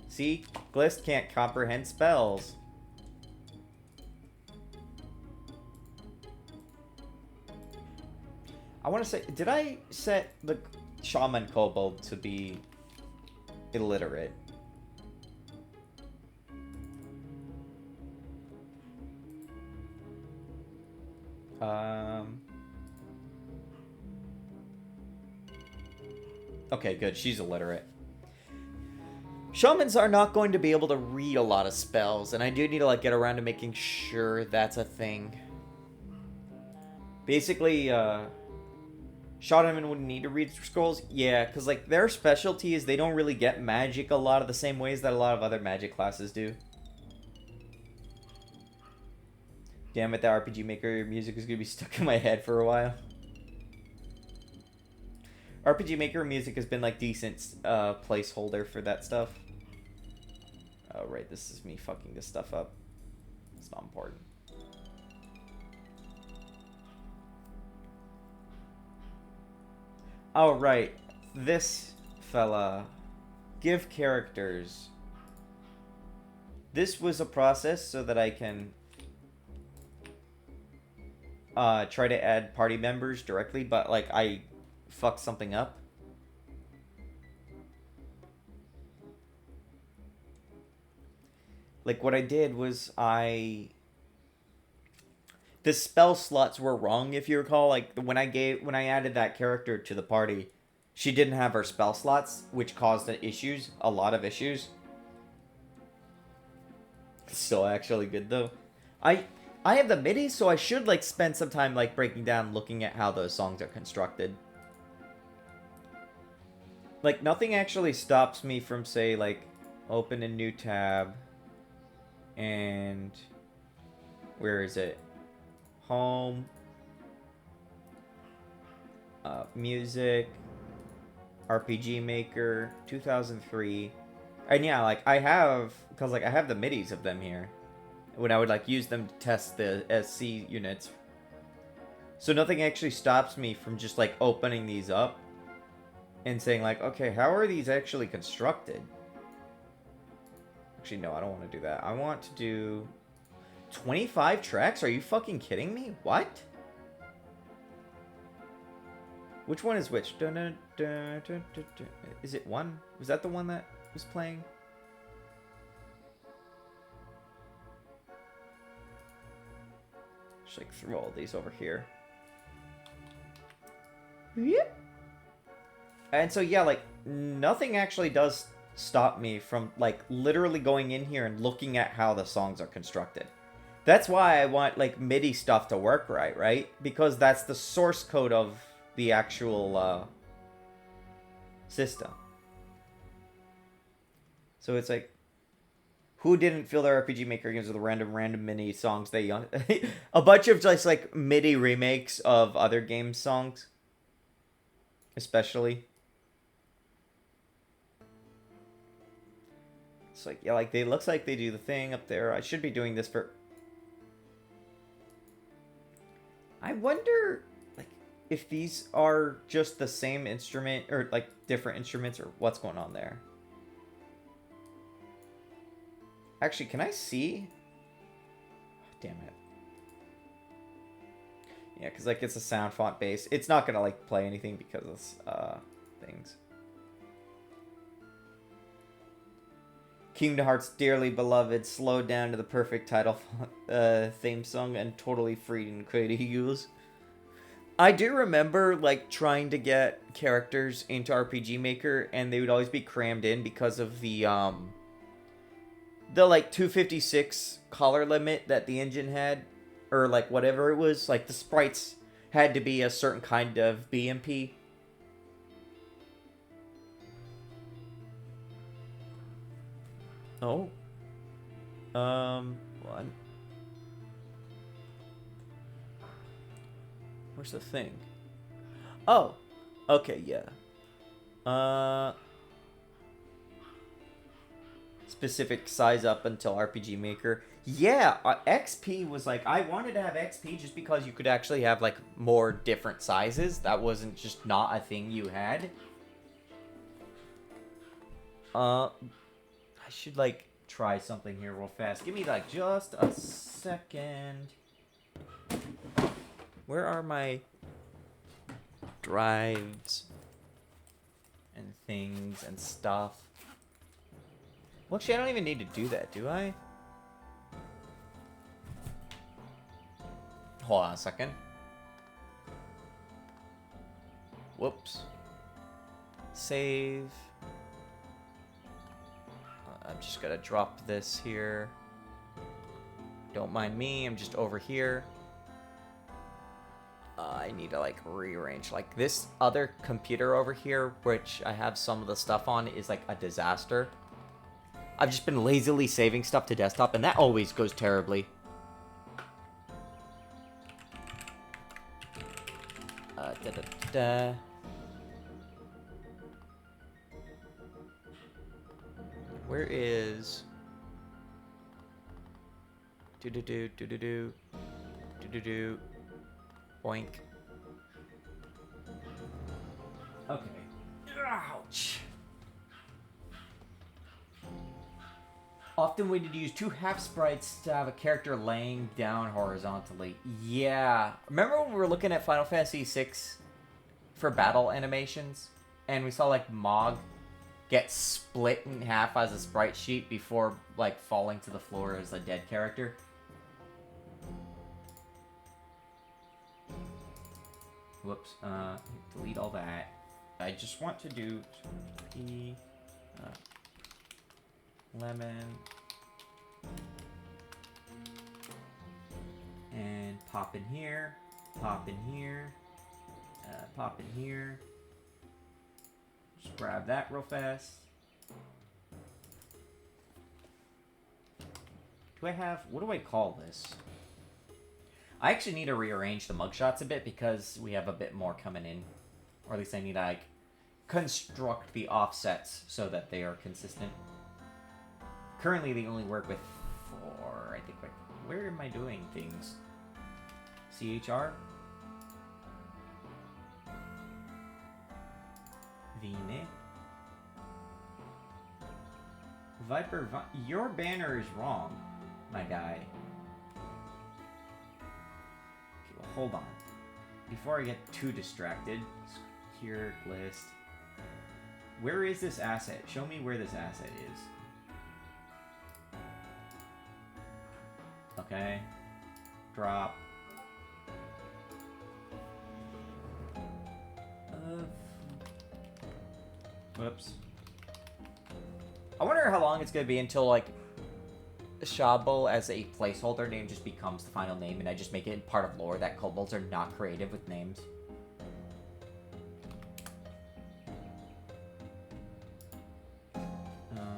See? Glist can't comprehend spells. I want to say, did I set the shaman kobold to be illiterate? Okay, good. She's illiterate. Shamans are not going to be able to read a lot of spells, and I do need to like get around to making sure that's a thing. Basically, Shaman wouldn't need to read scrolls. Yeah, because like their specialty is they don't really get magic a lot of the same ways that a lot of other magic classes do. Damn it, the RPG Maker music is going to be stuck in my head for a while. RPG Maker music has been like decent placeholder for that stuff. Oh right, this is me fucking this stuff up. It's not important. Oh right, this fella. Give characters. This was a process so that I can try to add party members directly, but like I fucked something up. Like what I did was the spell slots were wrong, if you recall. Like when I added that character to the party, she didn't have her spell slots, which caused a lot of issues. So actually good though. I have the MIDI, so I should like spend some time like breaking down, looking at how those songs are constructed. Like nothing actually stops me from say like open a new tab and where is it? Home, music, RPG Maker, 2003, and yeah, like I have, because like I have the MIDIs of them here, when I would like use them to test the SC units. So nothing actually stops me from just like opening these up and saying like, okay, how are these actually constructed? Actually, no, I don't want to do that. I want to do 25 tracks? Are you fucking kidding me? What? Which one is which? Is it one? Was that the one that was playing? Just like throw all these over here. Yep. And so yeah, like nothing actually does stop me from like literally going in here and looking at how the songs are constructed. That's why I want like MIDI stuff to work right? Because that's the source code of the actual system. So it's like, who didn't fill their RPG Maker games with random MIDI songs? A bunch of just like MIDI remakes of other game songs, especially. It's like, yeah, like, it looks like they do the thing up there. I should be doing this for... I wonder, like, if these are just the same instrument, or, like, different instruments, or what's going on there. Actually, can I see? Oh, damn it. Yeah, because, like, it's a sound font base. It's not going to, like, play anything because of, things. Kingdom Hearts dearly beloved, slowed down to the perfect title theme song and totally free and creative use. I do remember like trying to get characters into RPG Maker and they would always be crammed in because of the like 256 color limit that the engine had, or like whatever it was, like the sprites had to be a certain kind of BMP. Oh. One. Where's the thing? Oh. Okay, yeah. Specific size up until RPG Maker. Yeah, XP was like, I wanted to have XP just because you could actually have like more different sizes. That wasn't just not a thing you had. I should like try something here real fast. Give me like just a second. Where are my drives and things and stuff? Well, actually, I don't even need to do that, do I? Hold on a second. Whoops. Save. I'm just gonna drop this here. Don't mind me, I'm just over here. I need to like rearrange. Like this other computer over here, which I have some of the stuff on, is like a disaster. I've just been lazily saving stuff to desktop, and that always goes terribly. Where is... Do-do-do. Boink. Okay. Ouch. Often we need to use two half sprites to have a character laying down horizontally. Yeah. Remember when we were looking at Final Fantasy VI for battle animations? And we saw like Mog get split in half as a sprite sheet before like falling to the floor as a dead character? Whoops. Delete all that. I just want to do lemon and pop in here, pop in here, pop in here. Just grab that real fast. Do I have, what do I call this? I actually need to rearrange the mugshots a bit because we have a bit more coming in. Or at least I need to like construct the offsets so that they are consistent. Currently they only work with 4, I think. Like, where am I doing things? CHR? Vine? Viper, your banner is wrong, my guy. Okay, well, hold on. Before I get too distracted, secure list. Where is this asset? Show me where this asset is. Okay. Drop. Whoops. I wonder how long it's gonna be until, like, Shabo as a placeholder name just becomes the final name, and I just make it part of lore that kobolds are not creative with names.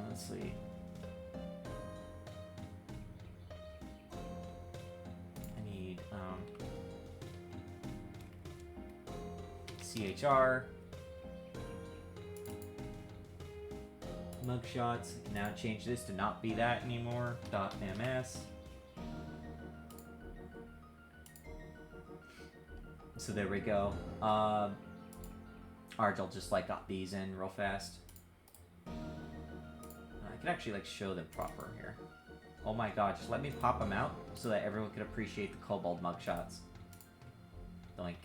Let's see. I need CHR. Mugshots. Now change this to not be that anymore. .ms. So there we go. Argel just like got these in real fast. I can actually like show them proper here. Oh my god, just let me pop them out so that everyone can appreciate the kobold mugshots. Like,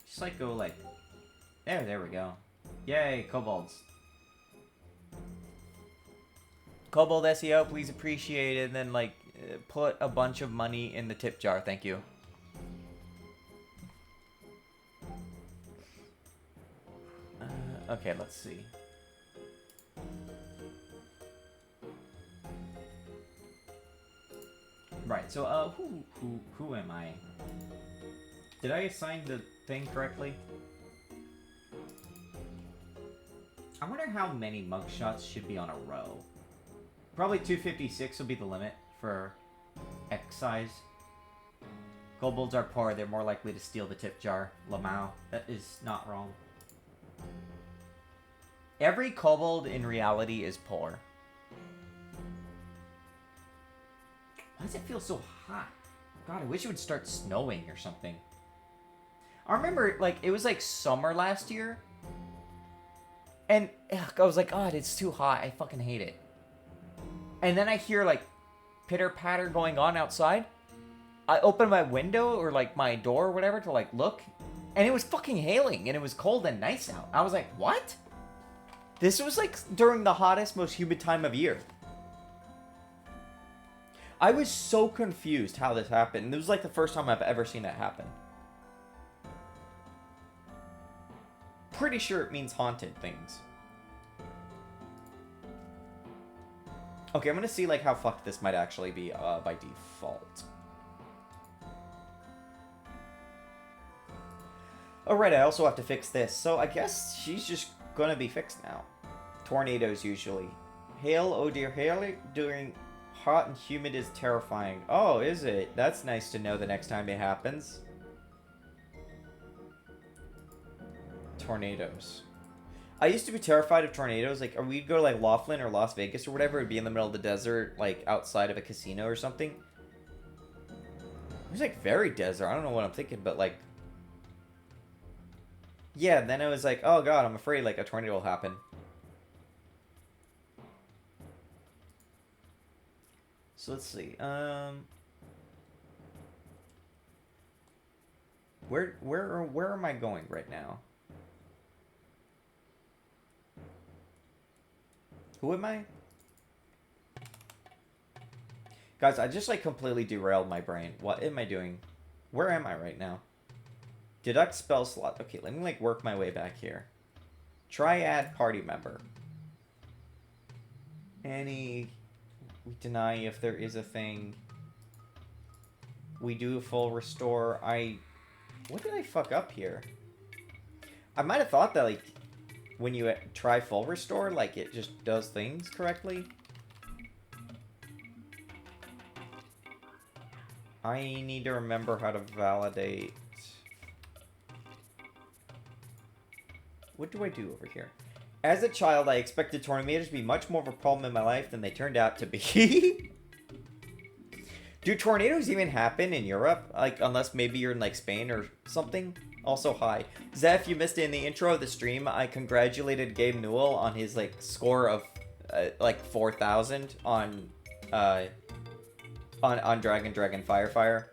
just like go like, there we go. Yay, kobolds. Kobold SEO, please appreciate it, and then like put a bunch of money in the tip jar, thank you. Okay, let's see. Right, so who am I? Did I assign the thing correctly? I wonder how many mugshots should be on a row. Probably 256 will be the limit for X size. Kobolds are poor, they're more likely to steal the tip jar. Lamau, that is not wrong. Every kobold in reality is poor. Why does it feel so hot? God, I wish it would start snowing or something. I remember, like, it was like summer last year. And ugh, I was like, God, it's too hot. I fucking hate it. And then I hear, like, pitter-patter going on outside. I open my window or, like, my door or whatever to, like, look. And it was fucking hailing. And it was cold and nice out. I was like, what? This was, like, during the hottest, most humid time of year. I was so confused how this happened. And it was, like, the first time I've ever seen that happen. Pretty sure it means haunted things. Okay, I'm gonna see like how fucked this might actually be by default. Alright, I also have to fix this. So I guess she's just gonna be fixed now. Tornadoes usually. Hail, oh dear, hail during hot and humid is terrifying. Oh, is it? That's nice to know the next time it happens. Tornadoes. I used to be terrified of tornadoes. Like, we'd go to like Laughlin or Las Vegas or whatever. It'd be in the middle of the desert, like outside of a casino or something. It was like very desert. I don't know what I'm thinking, but like, yeah. Then it was like, oh god, I'm afraid like a tornado will happen. So let's see. Where am I going right now? Who am I? Guys, I just like completely derailed my brain. What am I doing? Where am I right now? Deduct spell slot. Okay, let me like work my way back here. Try add party member. Any... We deny if there is a thing. We do a full restore. What did I fuck up here? I might have thought that like when you try full restore, like it just does things correctly. I need to remember how to validate. What do I do over here? As a child, I expected tornadoes to be much more of a problem in my life than they turned out to be. Do tornadoes even happen in Europe? Like, unless maybe you're in, like, Spain or something? Also, hi. Zeph, you missed it in the intro of the stream. I congratulated Gabe Newell on his, like, score of, like, 4,000 on Dragon Fire.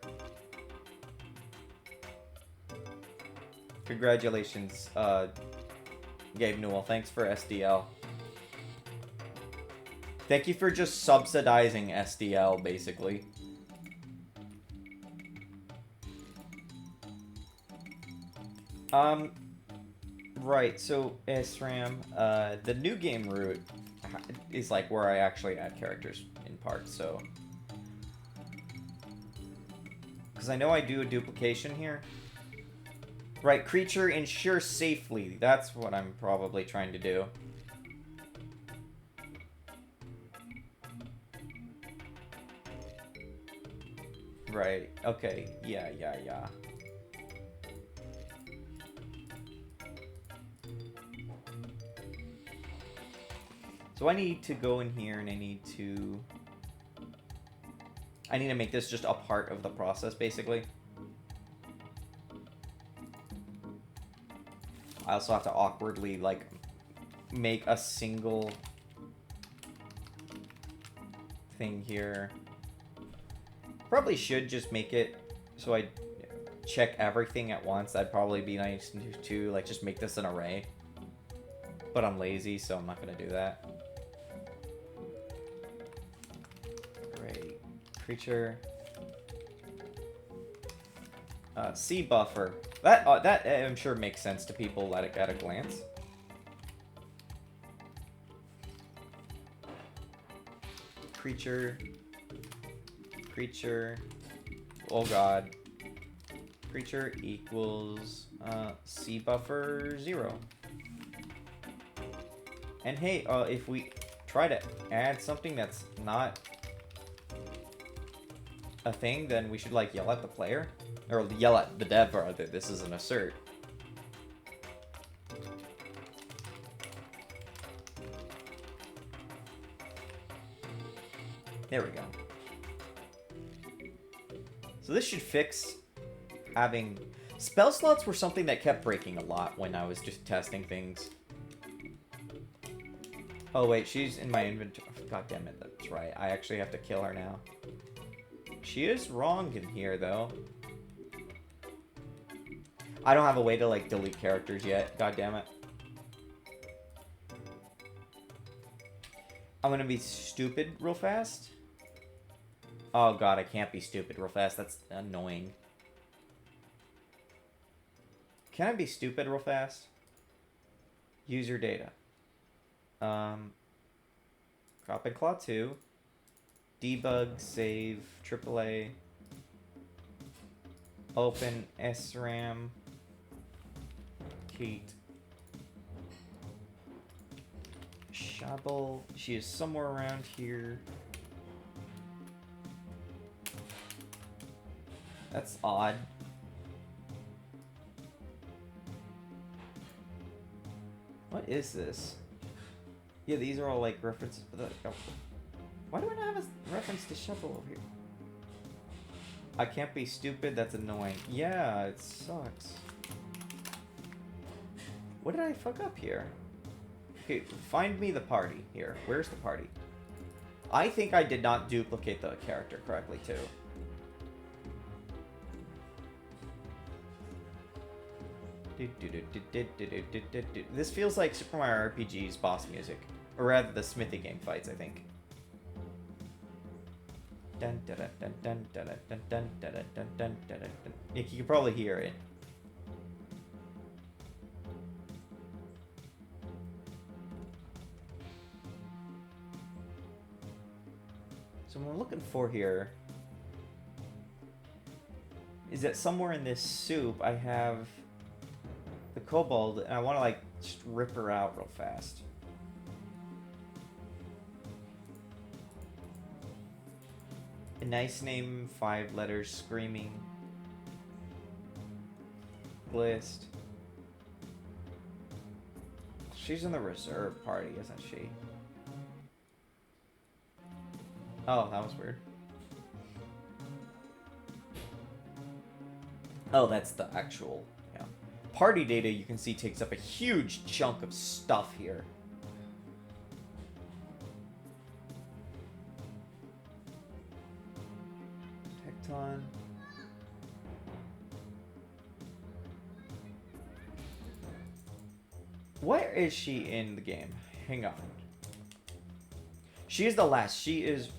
Congratulations, Gabe Newell. Thanks for SDL. Thank you for just subsidizing SDL, basically. Right, so SRAM, the new game route is like where I actually add characters in part, so. Because I know I do a duplication here. Right, creature ensure safely. That's what I'm probably trying to do. Right, okay, yeah. So I need to go in here and I need to make this just a part of the process, basically. I also have to awkwardly, like, make a single thing here. Probably should just make it so I check everything at once. That'd probably be nice to, like, just make this an array. But I'm lazy, so I'm not going to do that. Great. Creature. C buffer. That I'm sure makes sense to people at a glance. Creature. Oh god. Creature equals C buffer 0. And hey, if we try to add something that's not a thing, then we should like yell at the player. Or yell at the dev rather. This is an assert. There we go. So this should fix having... Spell slots were something that kept breaking a lot when I was just testing things. Oh wait, she's in my inventory. God damn it, that's right. I actually have to kill her now. She is wrong in here, though. I don't have a way to, like, delete characters yet. God damn it. I'm gonna be stupid real fast. Oh god, I can't be stupid real fast. That's annoying. Can I be stupid real fast? User data. Crop and Claw 2. Debug, save, AAA. Open, SRAM. Kate. Shabble. She is somewhere around here. That's odd. What is this? Yeah, these are all like references. Why do I not have a reference to Shabble over here? I can't be stupid. That's annoying. Yeah, it sucks. What did I fuck up here? Okay, find me the party here. Where's the party? I think I did not duplicate the character correctly, too. This feels like Super Mario RPG's boss music. Or rather, the Smithy game fights, I think. You can probably hear it. So what I'm looking for here is that somewhere in this soup I have the kobold, and I want to like just rip her out real fast. A nice name, 5 letters, screaming. List. She's in the reserve party, isn't she? Oh, that was weird. Oh, that's the actual, yeah. Party data, you can see, takes up a huge chunk of stuff here. Tecton. Where is she in the game? Hang on. She is the last. She is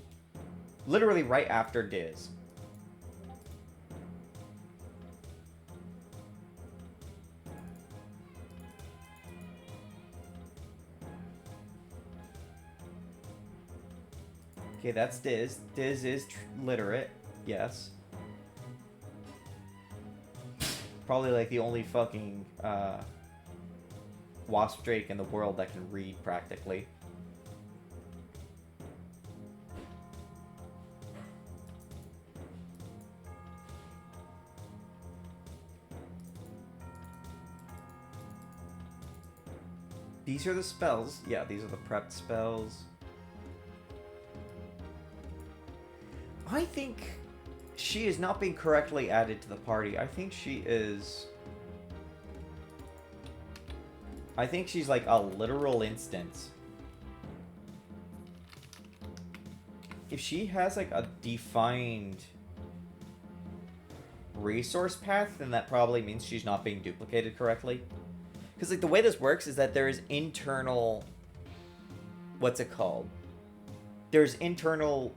literally right after Diz. Okay, that's Diz. Diz is literate. Yes. Probably like the only fucking wasp drake in the world that can read practically. These are the spells. Yeah, these are the prepped spells. I think she is not being correctly added to the party. I think she is... I think she's like a literal instance. If she has like a defined resource path, then that probably means she's not being duplicated correctly. Because like the way this works is that there is internal... What's it called? There's internal...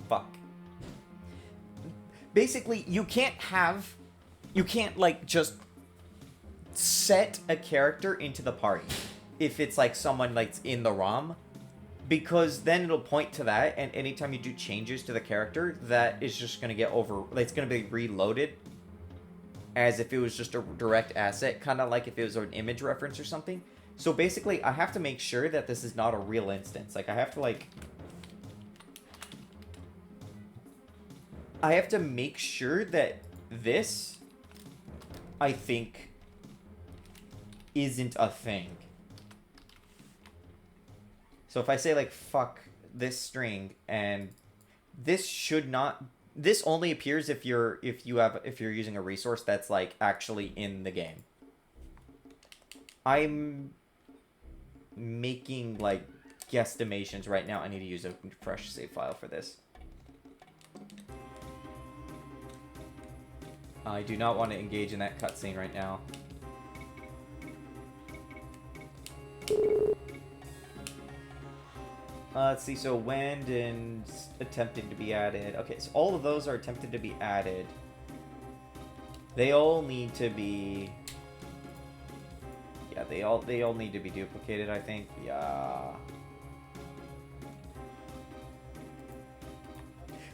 Fuck. Basically, you can't like just set a character into the party if it's like someone like in the ROM, because then it'll point to that, and anytime you do changes to the character, that is just gonna get it's gonna be reloaded as if it was just a direct asset, kind of like if it was an image reference or something. So basically, I have to make sure that this is not a real instance. Like, I have to make sure that this, I think, isn't a thing. So if I say, like, fuck this string, and this should not... This only appears if you're using a resource that's, like, actually in the game. I'm making, like, guesstimations right now. I need to use a fresh save file for this. I do not want to engage in that cutscene right now. Let's see, so Wandon's attempted to be added. Okay, so all of those are attempted to be added. They all need to be... Yeah, they all need to be duplicated, I think. Yeah.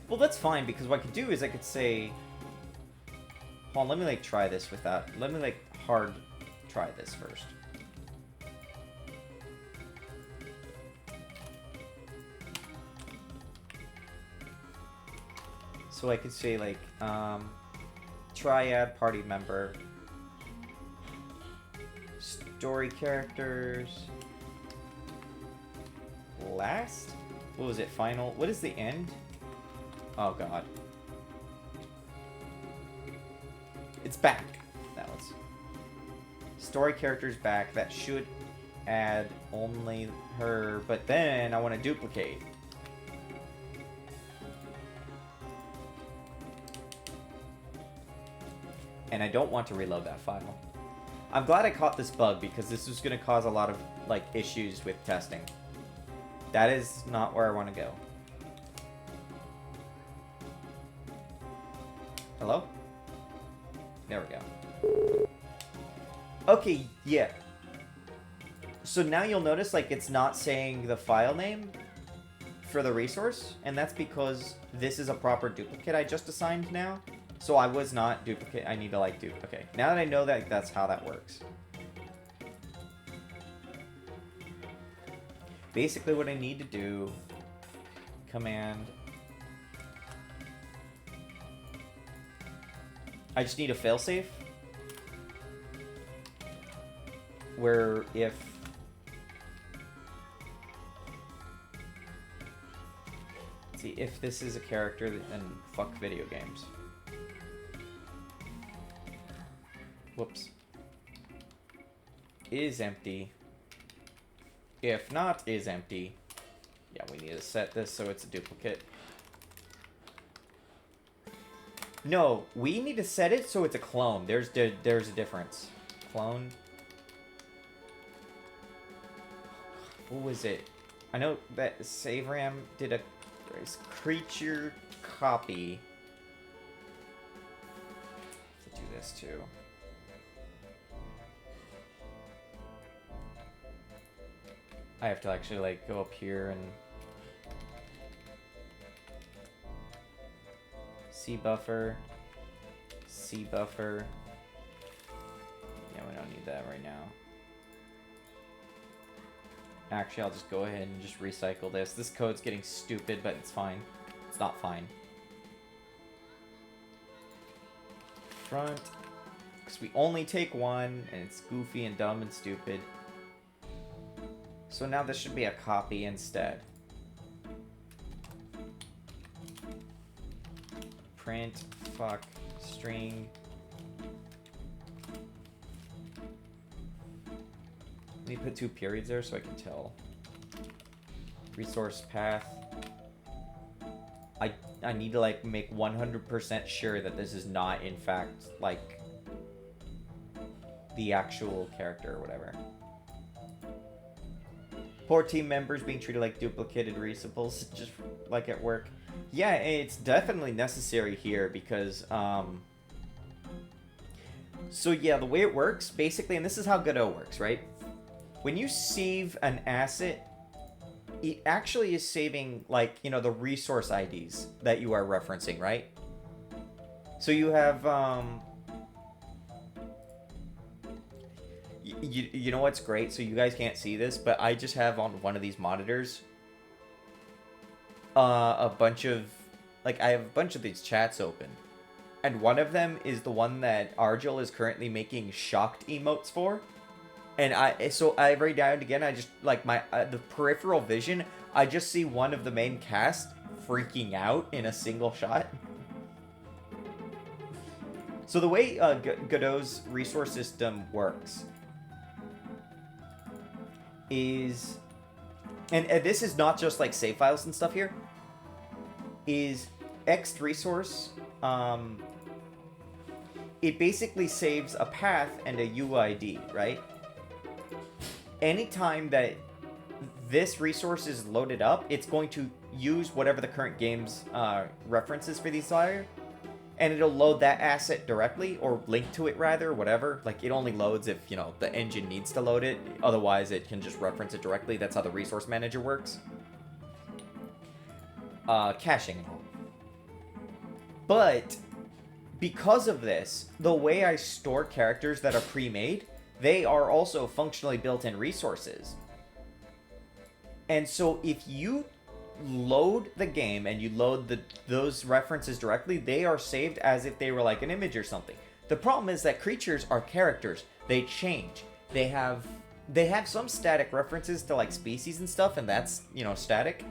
Well, that's fine, because what I could do is I could say... Hold on, let me, like, try this with that. Let me, like, hard try this first. So I could say, like, triad party member, story characters, last? What was it, final? What is the end? Oh, God. It's back. That was. Story characters back. That should add only her, but then I want to duplicate. And I don't want to reload that file. I'm glad I caught this bug, because this was going to cause a lot of, like, issues with testing. That is not where I want to go. Hello? There we go. Okay, yeah. So now you'll notice, like, it's not saying the file name for the resource, and that's because this is a proper duplicate I just assigned now. So I was not duplicate. I need to, like, do... Okay, now that I know that, that's how that works. Basically what I need to do... Command... I just need a failsafe. Where if... Let's see, if this is a character, then fuck video games. Whoops. Is empty. If not, is empty. Yeah, we need to set this so it's a duplicate. No, we need to set it so it's a clone. There's a difference. Clone. What was it? I know that SaveRam did a creature copy. Let's do this too. I have to actually like go up here and C buffer, C buffer. Yeah, we don't need that right now. Actually, I'll just go ahead and just recycle this. This code's getting stupid, but it's fine. It's not fine. Front, because we only take one, and it's goofy and dumb and stupid. So now this should be a copy instead. Print, fuck, string. Let me put 2 periods there so I can tell. Resource path. I need to like make 100% sure that this is not in fact like the actual character or whatever. Poor team members being treated like duplicated receptacles, just like at work. Yeah, it's definitely necessary here because, so yeah, the way it works, basically, and this is how Godot works, right? When you save an asset, it actually is saving, like, you know, the resource IDs that you are referencing, right? So you have, you know what's great? So you guys can't see this, but I just have on one of these monitors a bunch of, like, I have a bunch of these chats open. And one of them is the one that Argel is currently making shocked emotes for. And so every now and again, I just, like, the peripheral vision, I just see one of the main cast freaking out in a single shot. So the way Godot's resource system works is, and this is not just like save files and stuff here, is X resource, it basically saves a path and a UID, right? Anytime that this resource is loaded up, it's going to use whatever the current game's references for these are, and it'll load that asset directly, or link to it rather, whatever. Like, it only loads if, you know, the engine needs to load it. Otherwise, it can just reference it directly. That's how the resource manager works. Caching and all. But because of this, the way I store characters that are pre-made, they are also functionally built-in resources. And so if you load the game and you load those references directly, they are saved as if they were like an image or something. The problem is that creatures are characters. They change. They have some static references to like species and stuff, and that's, you know, static.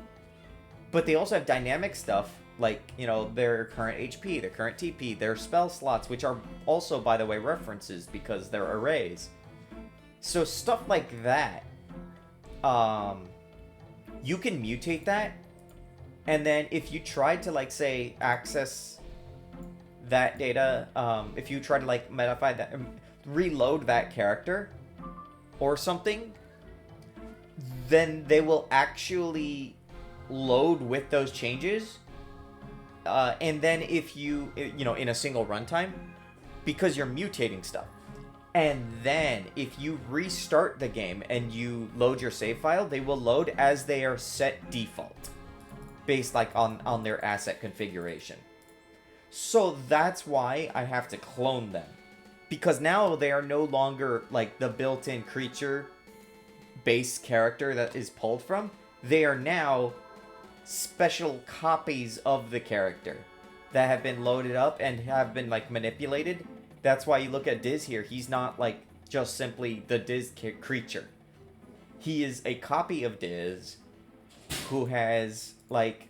But they also have dynamic stuff, like, you know, their current HP, their current TP, their spell slots, which are also, by the way, references because they're arrays. So stuff like that, you can mutate that, and then if you try to, like, say, access that data, if you try to, like, modify that, reload that character or something, then they will actually load with those changes, and then if you know, in a single runtime, because you're mutating stuff. And then, if you restart the game and you load your save file, they will load as they are set default, based like on their asset configuration. So that's why I have to clone them, because now they are no longer like the built-in creature base character that is pulled from. They are now special copies of the character that have been loaded up and have been like manipulated. That's why you look at Diz here. He's not, like, just simply the Diz creature. He is a copy of Diz who has, like,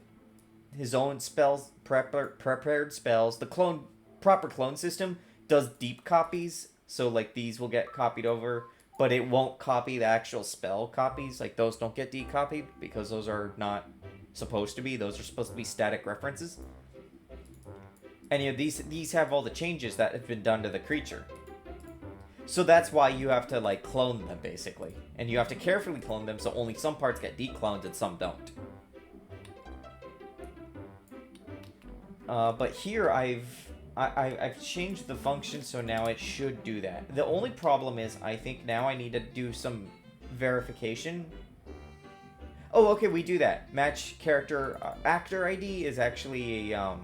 his own spells, prepared spells. The proper clone system does deep copies. So, like, these will get copied over, but it won't copy the actual spell copies. Like, those don't get decopied because those are not supposed to be. Those are supposed to be static references. And, you know, these have all the changes that have been done to the creature. So that's why you have to, like, clone them, basically. And you have to carefully clone them so only some parts get decloned and some don't. But here I've changed the function, so now it should do that. The only problem is I think now I need to do some verification Oh, okay, we do that. Match character actor ID is actually a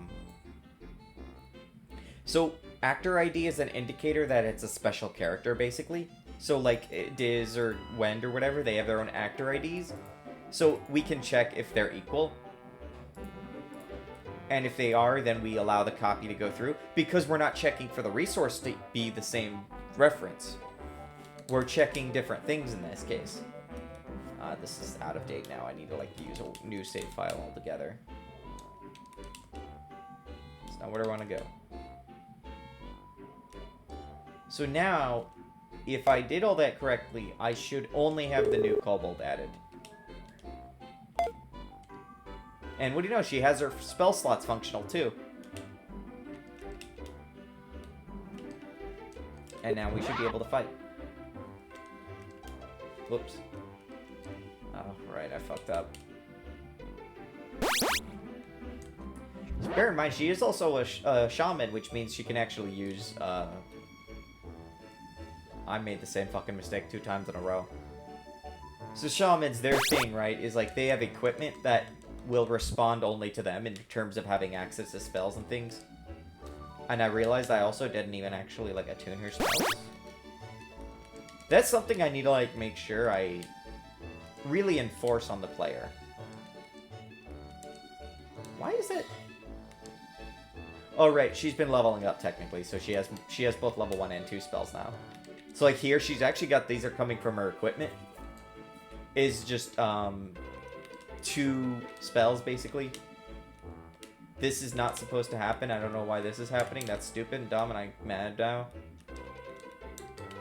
So actor ID is an indicator that it's a special character, basically. So like Diz or Wend or whatever, they have their own actor IDs. So we can check if they're equal. And if they are, then we allow the copy to go through. Because we're not checking for the resource to be the same reference. We're checking different things in this case. This is out of date now. I need to like use a new save file altogether. That's not where I want to go. So now, if I did all that correctly, I should only have the new Kobold added. And what do you know? She has her spell slots functional too. And now we should be able to fight. Whoops. Oh, right, I fucked up. So bear in mind, she is also a shaman, which means she can actually use, I made the same fucking mistake 2 times in a row. So shamans, their thing, right, is like they have equipment that will respond only to them in terms of having access to spells and things. And I realized I also didn't even actually, like, attune her spells. That's something I need to, like, make sure I really enforce on the player. Why is it? Oh, right, she's been leveling up, technically, so she has both level 1 and 2 spells now. So, like, here, she's actually got, these are coming from her equipment. Is just, 2 spells, basically. This is not supposed to happen. I don't know why this is happening. That's stupid and dumb, and I'm mad now.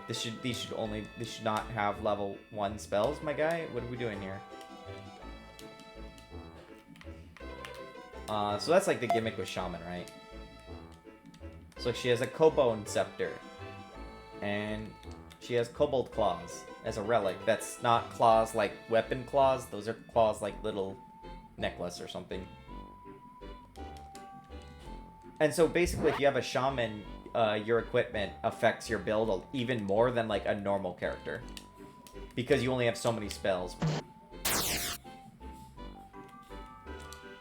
These should not have level 1 spells, my guy. What are we doing here? So that's like the gimmick with Shaman, right? So she has a Cobone Scepter. And she has Kobold Claws as a relic. That's not claws like weapon claws. Those are claws like little necklace or something. And so basically if you have a Shaman, your equipment affects your build even more than like a normal character. Because you only have so many spells.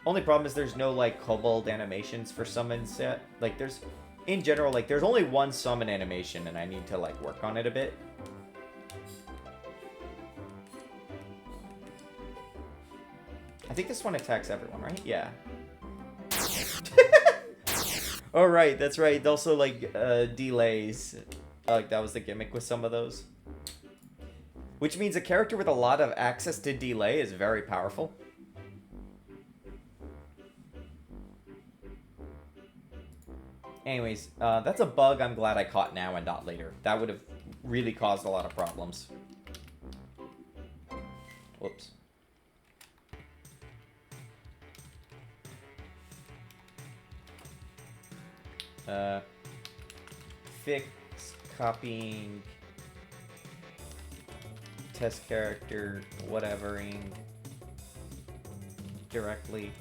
Only problem is there's no like kobold animations for summons yet. Like there's, in general, like there's only one summon animation and I need to like work on it a bit. I think this one attacks everyone, right? Yeah. Oh, right, that's right. Also, like, delays. Like, that was the gimmick with some of those. Which means a character with a lot of access to delay is very powerful. Anyways, that's a bug I'm glad I caught now and not later. That would have really caused a lot of problems. Whoops. Fix, copying, test character, whatevering, directly,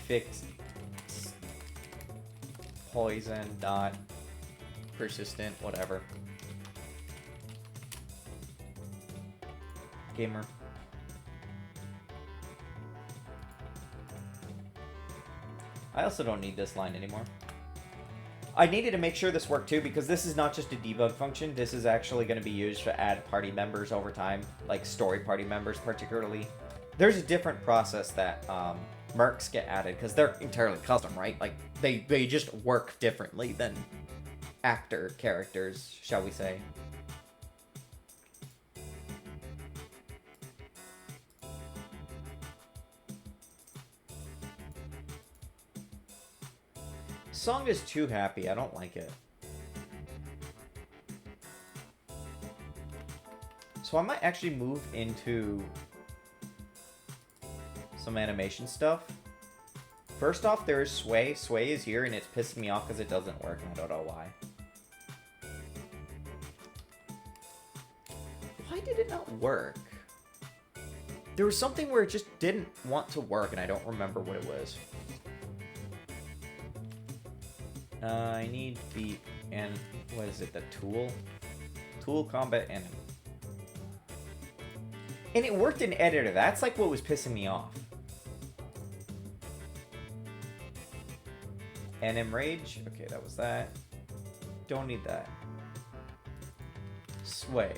fix, poison, dot, persistent, whatever. Gamer. I also don't need this line anymore. I needed to make sure this worked too, because this is not just a debug function. This is actually going to be used to add party members over time, like story party members particularly. There's a different process that mercs get added, because they're entirely custom, right? Like, they just work differently than actor characters, shall we say. Song is too happy. I don't like it. So I might actually move into some animation stuff. First off, there is Sway. Sway is here, and it's pissing me off because it doesn't work, and I don't know why. Why did it not work? There was something where it just didn't want to work, and I don't remember what it was. I need the, and what is it, the tool tool, combat, enemy. And it worked in editor. That's like what was pissing me off. NM Rage. Okay, that was that. Don't need that. Sway.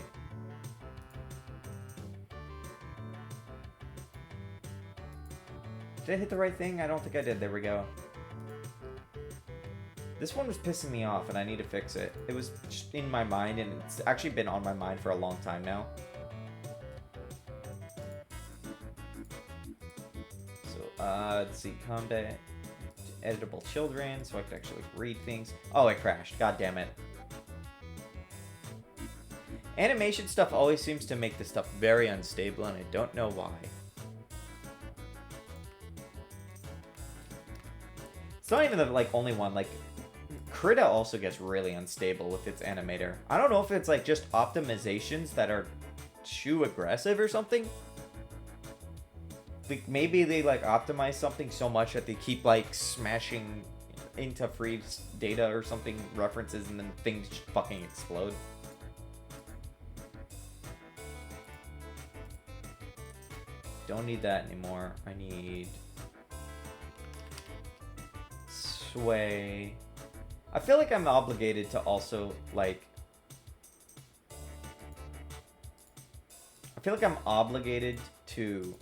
Did I hit the right thing? I don't think I did. There we go. This one was pissing me off, and I need to fix it. It was just in my mind, and it's actually been on my mind for a long time now. So, let's see. Combat. Editable children, so I can actually read things. Oh, it crashed. God damn it. Animation stuff always seems to make this stuff very unstable, and I don't know why. It's not even the, like, only one. Like, Krita also gets really unstable with its animator. I don't know if it's, like, just optimizations that are too aggressive or something. Like, maybe they, like, optimize something so much that they keep, like, smashing into free data or something, references, and then things just fucking explode. Don't need that anymore. I need... Sway. I feel like I'm obligated to also, like... I feel like I'm obligated to...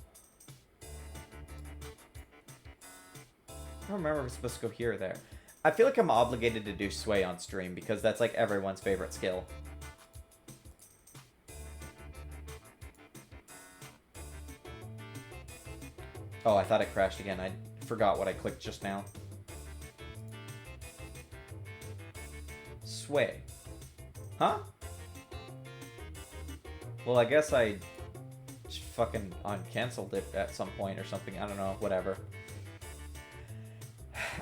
I don't remember if I'm supposed to go here or there. I feel like I'm obligated to do Sway on stream because that's like everyone's favorite skill. Oh, I thought it crashed again. I forgot what I clicked just now. Sway. Huh? Well, I guess I just fucking uncanceled it at some point or something. I don't know. Whatever.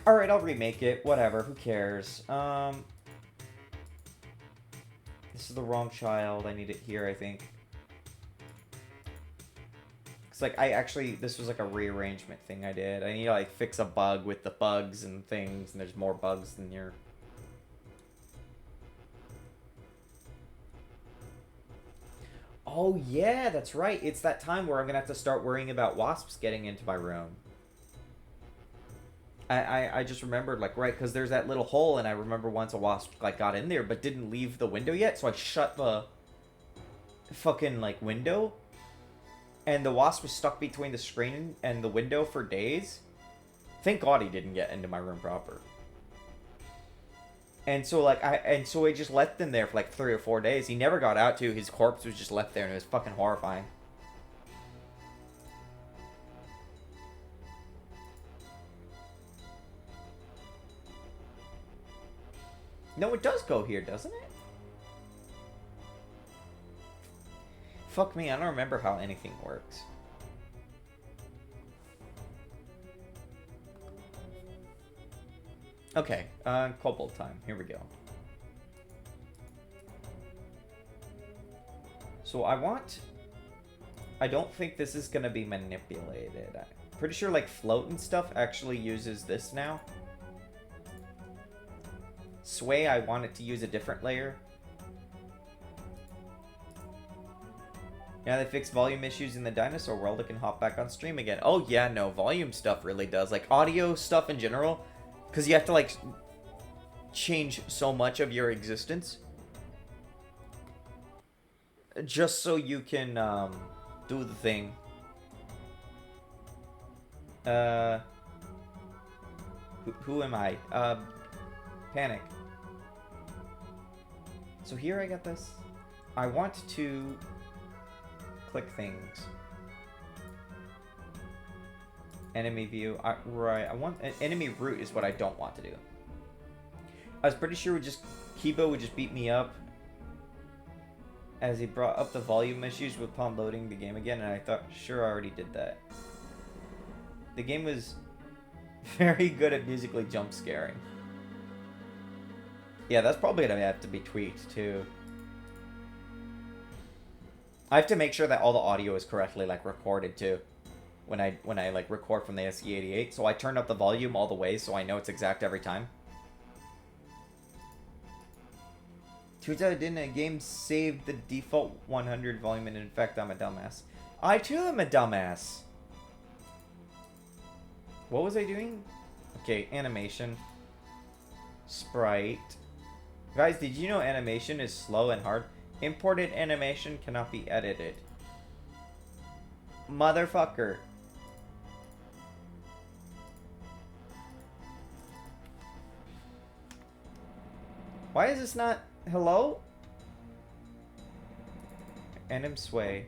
Alright, I'll remake it. Whatever. Who cares? This is the wrong child. I need it here, I think. It's like, this was like a rearrangement thing I did. I need to, like, fix a bug with the bugs and things, and there's more bugs than your... Oh, yeah, that's right. It's that time where I'm gonna have to start worrying about wasps getting into my room. I just remembered, like, right, because there's that little hole, and I remember once a wasp, like, got in there, but didn't leave the window yet, so I shut the fucking, like, window, and the wasp was stuck between the screen and the window for days. Thank God he didn't get into my room proper. And so, like, I just left him there for, like, 3 or 4 days. He never got out, too. His corpse was just left there, and it was fucking horrifying. No, it does go here, doesn't it? Fuck me, I don't remember how anything works. Okay, Kobold time. Here we go. So I don't think this is gonna be manipulated. I'm pretty sure, like, float and stuff actually uses this now. Sway, I want it to use a different layer. Yeah, they fixed volume issues in the dinosaur world. It can hop back on stream again. Oh, yeah, no. Volume stuff really does. Like, audio stuff in general. Because you have to, like, change so much of your existence. Just so you can, do the thing. Who am I? Panic. So here I got this. I want to click things. Enemy view. Right. I want enemy root is what I don't want to do. I was pretty sure Kibo would just beat me up as he brought up the volume issues upon loading the game again, and I thought, sure, I already did that. The game was very good at musically jump scaring. Yeah, that's probably gonna have to be tweaked too. I have to make sure that all the audio is correctly, like, recorded too. When I like record from the SE88, so I turn up the volume all the way so I know it's exact every time. Turns out it didn't. A game saved the default 100 volume, and in fact, I'm a dumbass. I too am a dumbass. What was I doing? Okay, animation. Sprite. Guys, did you know animation is slow and hard? Imported animation cannot be edited. Motherfucker. Why is this not... Hello? Anim sway.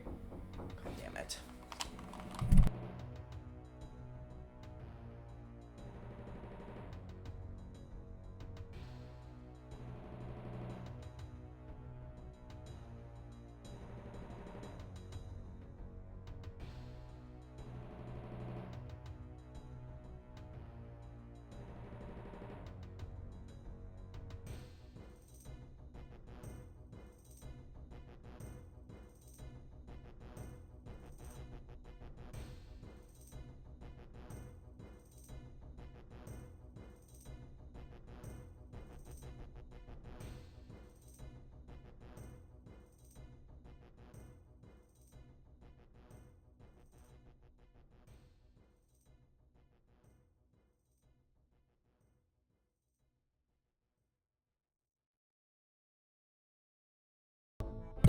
God damn it.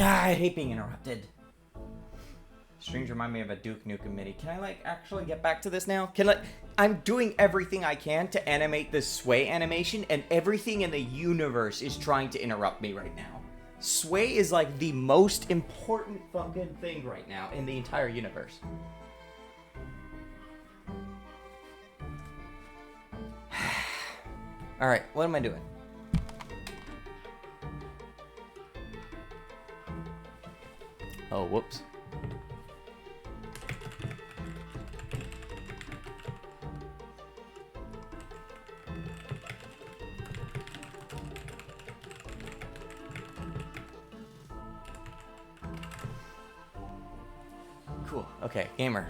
Ah, I hate being interrupted. Streams remind me of a Duke Nukem MIDI. Can I, like, actually get back to this now? I'm doing everything I can to animate this sway animation, and everything in the universe is trying to interrupt me right now. Sway is, like, the most important fucking thing right now in the entire universe. Alright, what am I doing? Oh, whoops. Cool. Okay, gamer.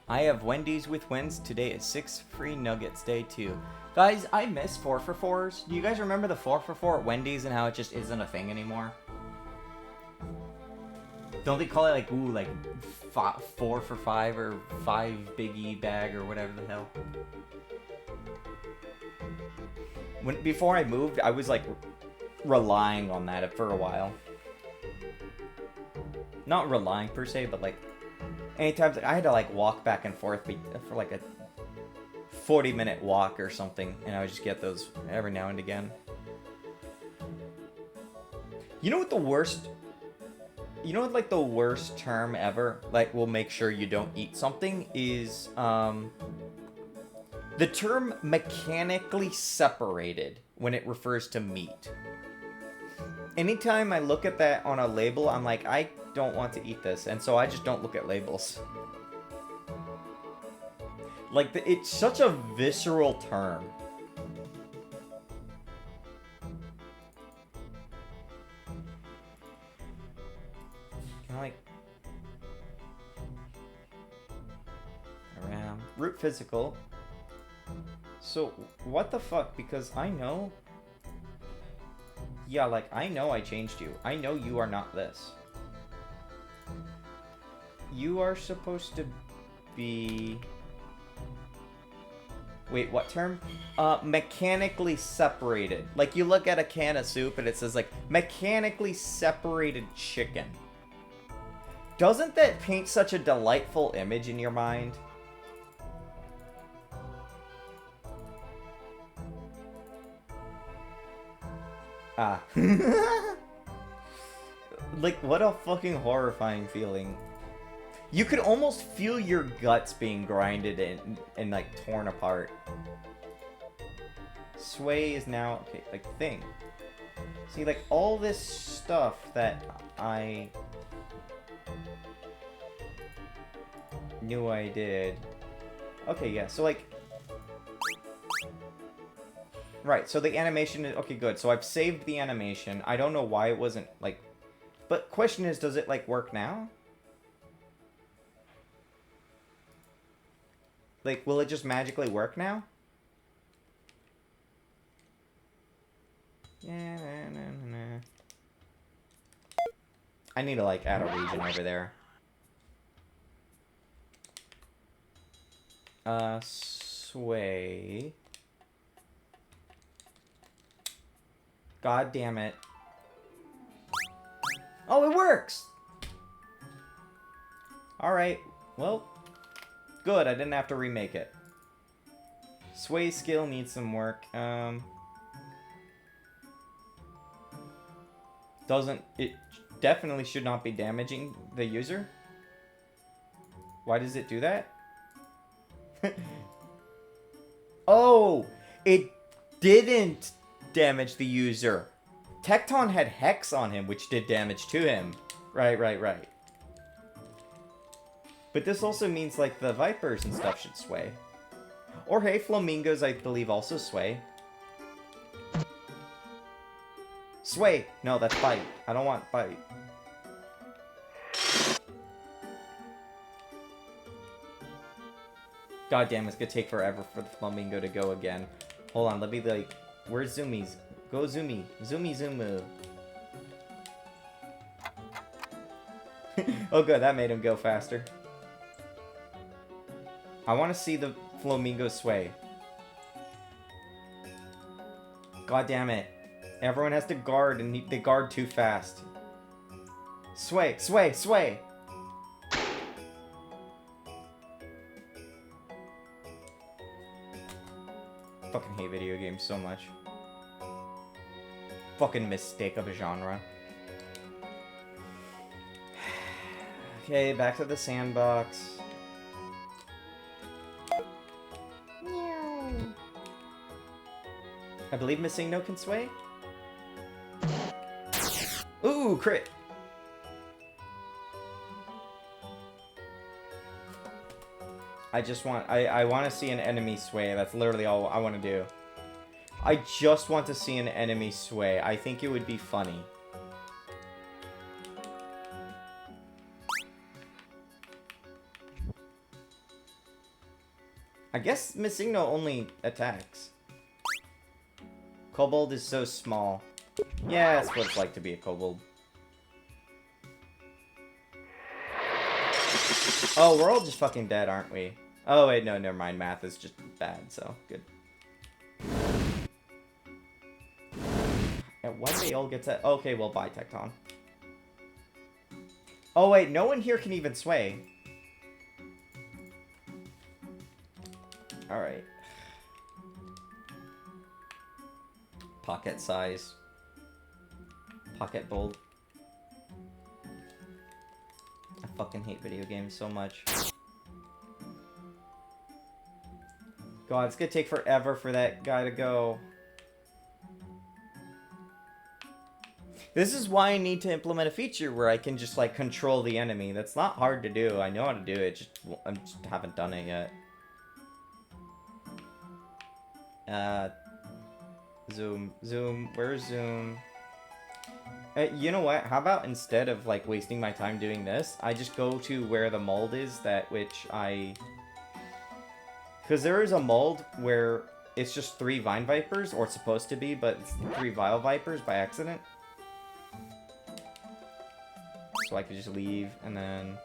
I have Wendy's with wins. Today is 6 free nuggets day 2. Guys, I miss 4 for 4s. Do you guys remember the 4 for 4 at Wendy's and how it just isn't a thing anymore? Don't they call it like, ooh, like 4 for 5 or 5 biggie bag or whatever the hell? Before I moved, I was like relying on that for a while. Not relying per se, but like anytime I had to like walk back and forth for like a 40-minute walk or something, and I would just get those every now and again. You know what the worst... You know what, like, the worst term ever, like, will make sure you don't eat something is, the term mechanically separated when it refers to meat. Anytime I look at that on a label, I'm like, I don't want to eat this, and so I just don't look at labels. Like, it's such a visceral term. Like around root physical. So what the fuck? Because I know. Yeah, like I know I changed you. I know you are not this. You are supposed to be. Wait, what term? Mechanically separated. Like you look at a can of soup and it says like mechanically separated chicken. Doesn't that paint such a delightful image in your mind? Ah. Like, what a fucking horrifying feeling. You could almost feel your guts being grinded and like, torn apart. Sway is now... Okay, like, thing. See, like, all this stuff that I... knew I did. Okay, yeah, so like... Right, so the animation is... Okay, good. So I've saved the animation. I don't know why it wasn't, like... But question is, does it, like, work now? Like, will it just magically work now? Yeah, nah. I need to, like, add a region over there. Sway. God damn it. Oh, it works! Alright, well, good, I didn't have to remake it. Sway skill needs some work. It definitely should not be damaging the user. Why does it do that? Oh, it didn't damage the user. Tecton had Hex on him, which did damage to him. Right. But this also means, like, the Vipers and stuff should sway. Or, hey, Flamingos, I believe, also sway. Sway! No, that's bite. I don't want bite. God damn, it's gonna take forever for the Flamingo to go again. Hold on, let me, like... Where's Zoomies? Go Zoomy. Zoomy Zoomoo. Oh good, that made him go faster. I want to see the Flamingo sway. God damn it. Everyone has to guard, and they guard too fast. Sway, sway, sway! Fucking hate video games so much. Fucking mistake of a genre. Okay, back to the sandbox. I believe Missingno can sway? Ooh, crit! I want to see an enemy sway. That's literally all I want to do. I just want to see an enemy sway. I think it would be funny. I guess Missingno only attacks. Kobold is so small. Yeah, that's what it's like to be a kobold. Oh, we're all just fucking dead, aren't we? Oh, wait, no, never mind. Math is just bad, so good. And why do they all get to... Okay, well, bye, Tecton. Oh, wait, no one here can even sway. Alright. Pocket size. Pocket bold. I fucking hate video games so much. God, it's gonna take forever for that guy to go. This is why I need to implement a feature where I can just, like, control the enemy. That's not hard to do. I know how to do it, I just haven't done it yet. Zoom, where's Zoom? You know what, how about instead of, like, wasting my time doing this, I just go to where the mold is, because there is a mold where it's just 3 Vine Vipers, or it's supposed to be, but it's 3 Vile Vipers by accident. So I could just leave, and then...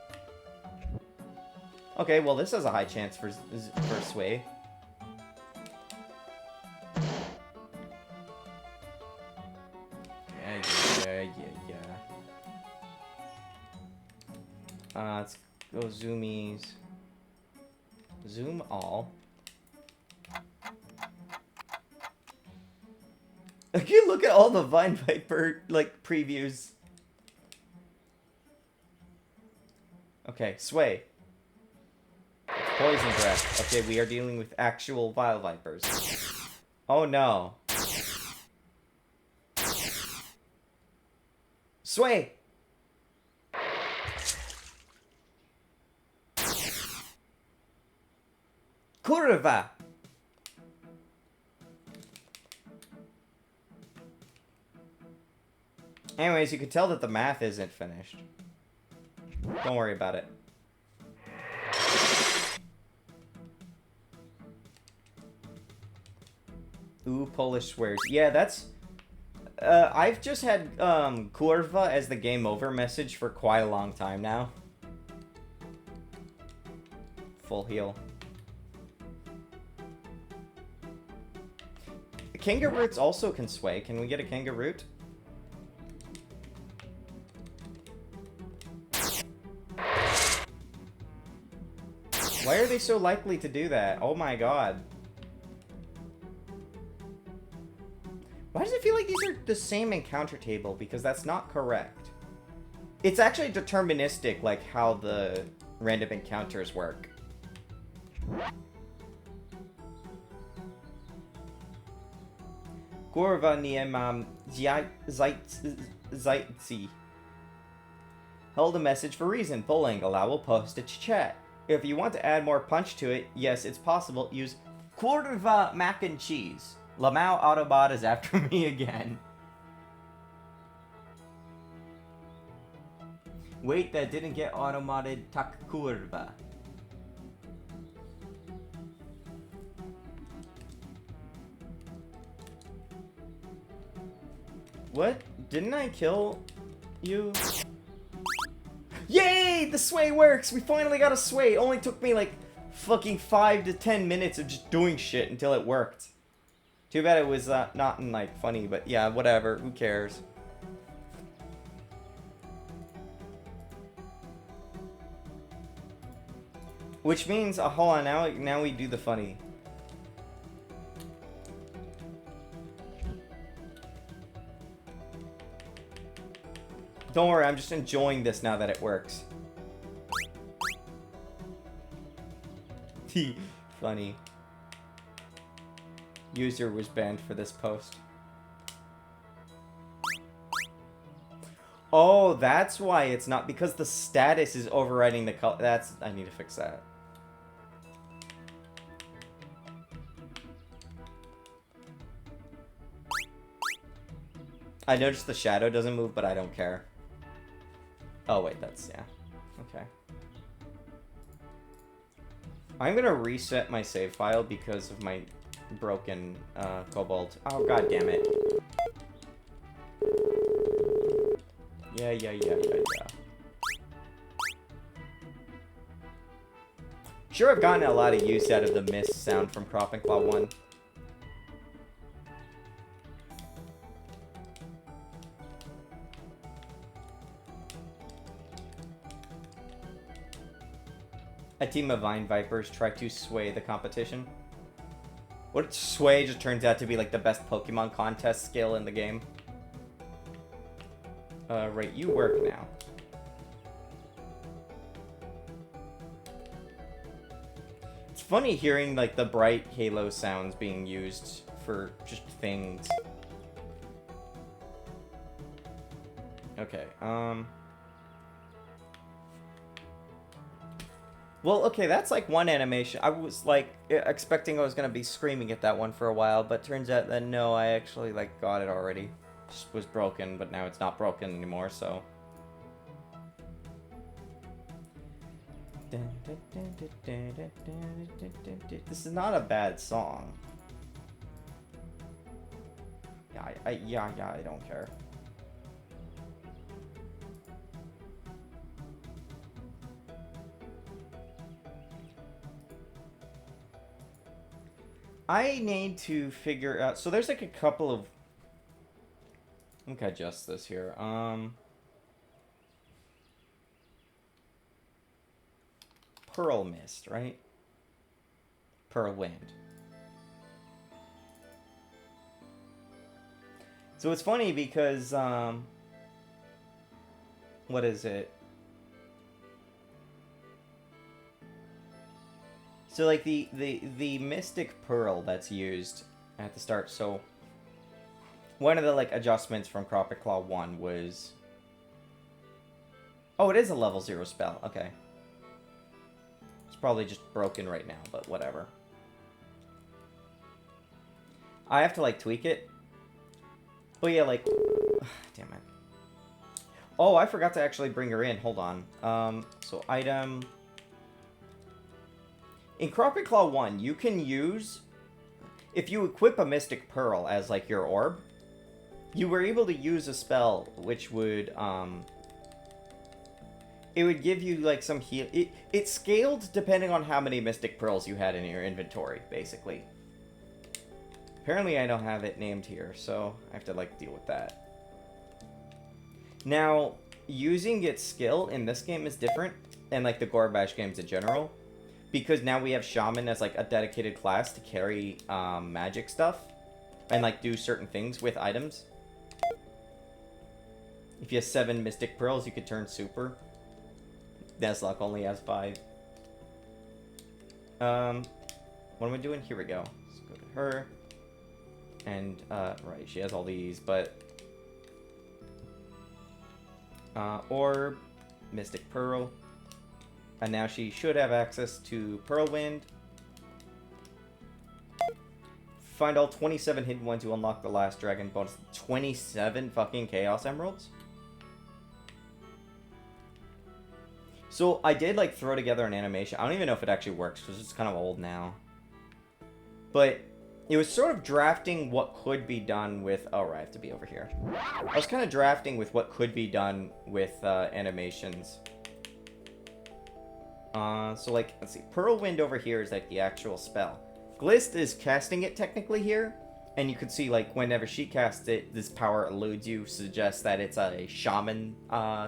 Okay, well this has a high chance for sway. Yeah. Let's go zoomies. Zoom all. Okay, look at all the Vine Viper, like, previews. Okay, sway. Poison breath. Okay, we are dealing with actual Vile Vipers. Oh no. Sway! Kurva! Anyways, you can tell that the math isn't finished. Don't worry about it. Ooh, Polish swears. Yeah, that's... I've just had Kurva as the game over message for quite a long time now. Full heal. Kangaroots also can sway. Can we get a Kangaroot? Why are they so likely to do that? Oh my god. Why does it feel like these are the same encounter table? Because that's not correct. It's actually deterministic, like how the random encounters work. Kurva niemam zaitzi. Held a message for reason. Pulling. Allow will post it to chat. If you want to add more punch to it, yes, it's possible. Use Kurva mac and cheese. Lamau Autobot is after me again. Wait, that didn't get automated. Tak Kurva. What? Didn't I kill you? Yay! The sway works! We finally got a sway! It only took me like fucking 5 to 10 minutes of just doing shit until it worked. Too bad it was not in like funny, but yeah, whatever. Who cares? Which means, hold on, now we do the funny. Don't worry, I'm just enjoying this now that it works. Funny. User was banned for this post. Oh, that's why it's not, because the status is overriding the color. I need to fix that. I noticed the shadow doesn't move, but I don't care. Oh, wait, yeah. Okay. I'm gonna reset my save file because of my broken Cobalt. Oh, god damn it. Yeah. Sure, I've gotten a lot of use out of the mist sound from Cropping Claw 1. A team of Vine Vipers try to sway the competition. What if sway just turns out to be like the best Pokemon contest skill in the game? Right, you work now. It's funny hearing like the bright Halo sounds being used for just things. Okay, well, okay, that's like one animation. I was like expecting I was gonna be screaming at that one for a while, but turns out that no, I actually like got it already. Just was broken, but now it's not broken anymore, so. This is not a bad song. Yeah, I don't care. I need to figure out, so there's like a couple of, I think I adjust this here. Pearl Mist, right? Pearl Wind. So it's funny because, what is it? So like the Mystic Pearl that's used at the start, so one of the like adjustments from Cropping Claw 1 was, oh, it is a level 0 spell, okay. It's probably just broken right now, but whatever. I have to like tweak it. Oh yeah, like, damn it. Oh, I forgot to actually bring her in, hold on. So item. In Cropping Claw 1, you can use, if you equip a Mystic Pearl as, like, your orb, you were able to use a spell which would, it would give you, like, some heal... It scaled depending on how many Mystic Pearls you had in your inventory, basically. Apparently I don't have it named here, so I have to, like, deal with that. Now, using its skill in this game is different, and, like, the Gorbash games in general, because now we have Shaman as, like, a dedicated class to carry, magic stuff, and, like, do certain things with items. If you have 7 Mystic Pearls, you could turn super. Nuzlocke only has 5. What am I doing? Here we go. Let's go to her. And, right, she has all these, but... Orb, Mystic Pearl. And now she should have access to Pearlwind. Find all 27 hidden ones to unlock the last dragon bonus. 27 fucking Chaos Emeralds? So, I did, like, throw together an animation. I don't even know if it actually works, because it's kind of old now. But, it was sort of drafting what could be done with... Oh, right, I have to be over here. I was kind of drafting with what could be done with, animations. So, like, let's see. Pearlwind over here is, like, the actual spell. Glist is casting it, technically, here. And you can see, like, whenever she casts it, this power eludes you, suggests that it's a shaman,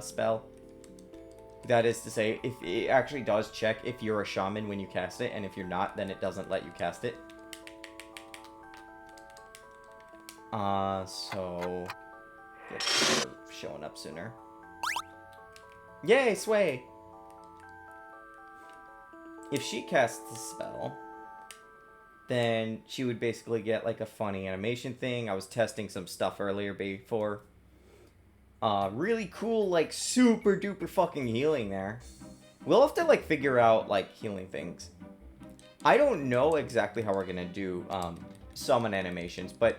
spell. That is to say, if it actually does check if you're a shaman when you cast it, and if you're not, then it doesn't let you cast it. So... Get her showing up sooner. Yay, Sway! If she casts the spell, then she would basically get, like, a funny animation thing. I was testing some stuff earlier before. Really cool, like, super duper fucking healing there. We'll have to, like, figure out, like, healing things. I don't know exactly how we're gonna do, summon animations, but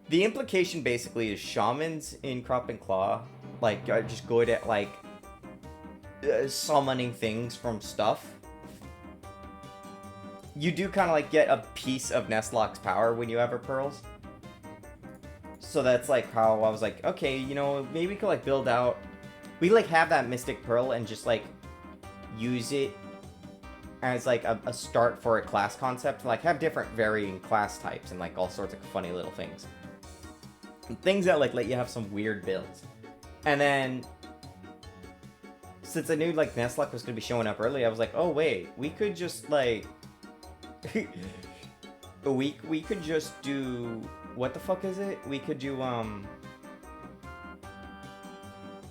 the implication basically is shamans in Crop and Claw, like, are just good at, like, summoning things from stuff. You do kind of, like, get a piece of Nuzlocke's power when you have her pearls. So that's, like, how I was like, okay, you know, maybe we could, like, build out... We, like, have that Mystic Pearl and just, like, use it as, like, a start for a class concept. Like, have different varying class types and, like, all sorts of funny little things. And things that, like, let you have some weird builds. And then... Since I knew, like, Nuzlocke was going to be showing up early, I was like, oh, wait, we could just, like... we could just do... What the fuck is it? We could do,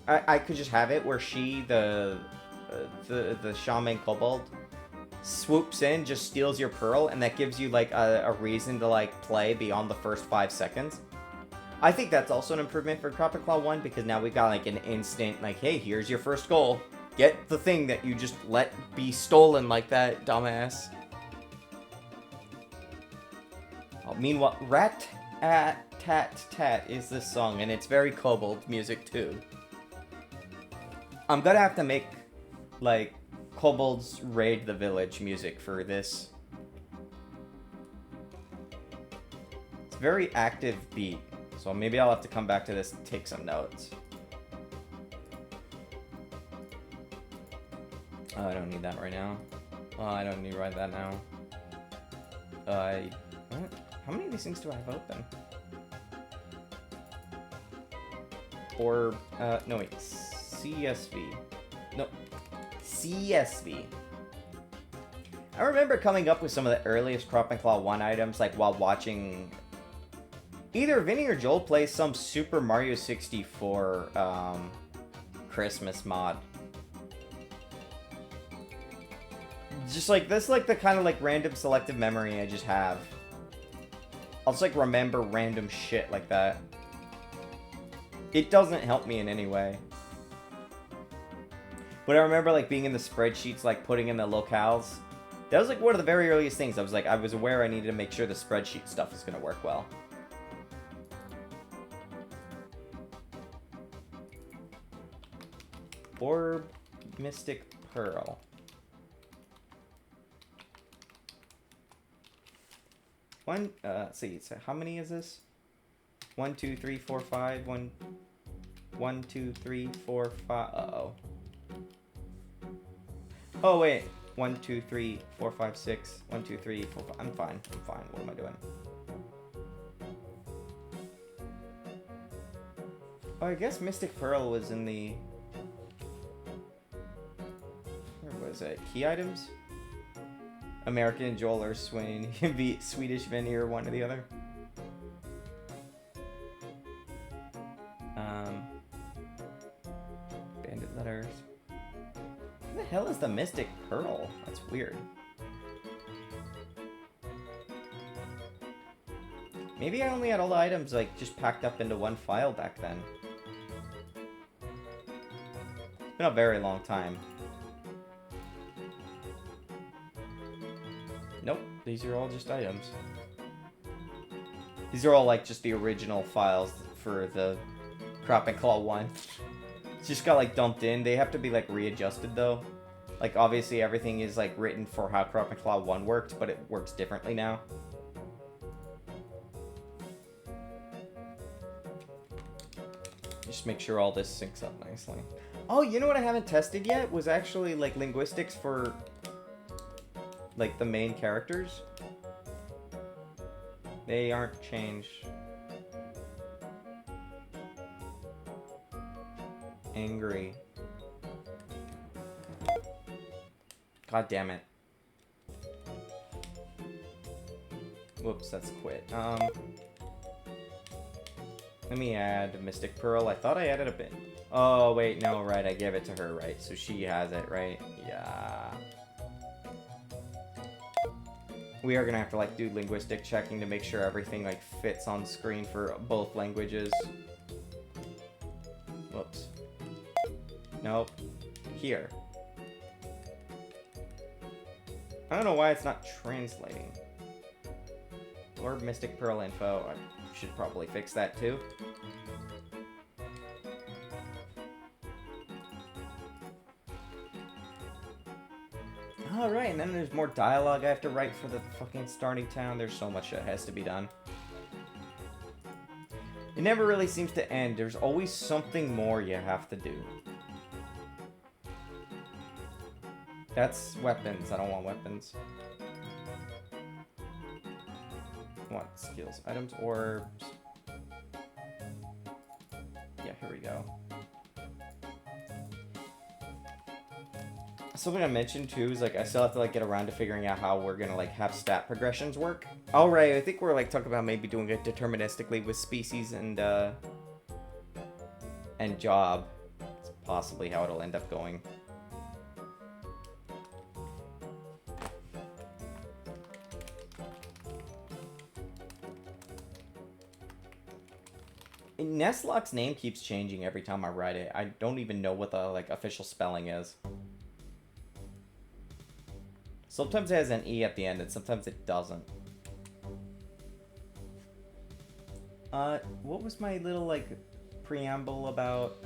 I could just have it where she, the shaman kobold, swoops in, just steals your pearl, and that gives you, like, a reason to, like, play beyond the first 5 seconds. I think that's also an improvement for Crop and Claw 1, because now we've got, like, an instant, like, hey, here's your first goal. Get the thing that you just let be stolen like that, dumbass. Oh, meanwhile, Rat-a-tat-tat is this song, and it's very kobold music, too. I'm gonna have to make, like, kobolds raid the village music for this. It's a very active beat, so maybe I'll have to come back to this and take some notes. Oh, I don't need that right now. Oh, I don't need to write that now. What? How many of these things do I have open? Or, no wait, CSV. No, CSV. I remember coming up with some of the earliest Crop and Claw 1 items, like, while watching either Vinny or Joel play some Super Mario 64, Christmas mod. Just, like, this, like, the kind of, like, random selective memory I just have. I'll just, like, remember random shit like that. It doesn't help me in any way. But I remember, like, being in the spreadsheets, like, putting in the locales. That was, like, one of the very earliest things. I was aware I needed to make sure the spreadsheet stuff was gonna work well. Orb, Mystic Pearl. One, let's see, so how many is this? 1, 2, 3, 4, 5. 1, 2, 3, 4, 5. Uh-oh. Oh, wait. 1, 2, 3, 4, 5, 6. 1, 2, 3, 4, 5. I'm fine. I'm fine. What am I doing? Oh, I guess Mystic Pearl was in the... Where was it? Key items? American and Joel or Swedish Veneer, one or the other. Bandit letters. What the hell is the Mystic Pearl? That's weird. Maybe I only had all the items like just packed up into one file back then. It's been a very long time. Nope, these are all just items. These are all like just the original files for the Crop and Claw 1. It's just got like dumped in. They have to be like readjusted though. Like obviously everything is like written for how Crop and Claw 1 worked, but it works differently now. Just make sure all this syncs up nicely. Oh, you know what I haven't tested yet? Was actually like linguistics for like the main characters. They aren't changed. Angry. God damn it. Whoops, that's quit. Let me add Mystic Pearl. I thought I added a bit. Oh, wait, no, right. I gave it to her, right? So she has it, right? Yeah. We are gonna have to, like, do linguistic checking to make sure everything, like, fits on screen for both languages. Whoops. Nope. Here. I don't know why it's not translating. Or Mystic Pearl info. I should probably fix that too. Alright, and then there's more dialogue I have to write for the fucking starting town. There's so much that has to be done. It never really seems to end. There's always something more you have to do. That's weapons. I don't want weapons. I want skills, items, orbs. Yeah, here we go. Something I mentioned too is like I still have to like get around to figuring out how we're gonna like have stat progressions work. Alright, I think we're like talking about maybe doing it deterministically with species and job. It's possibly how it'll end up going. Nestlock's name keeps changing every time I write it. I don't even know what the like official spelling is. Sometimes it has an E at the end and sometimes it doesn't. What was my little like preamble about?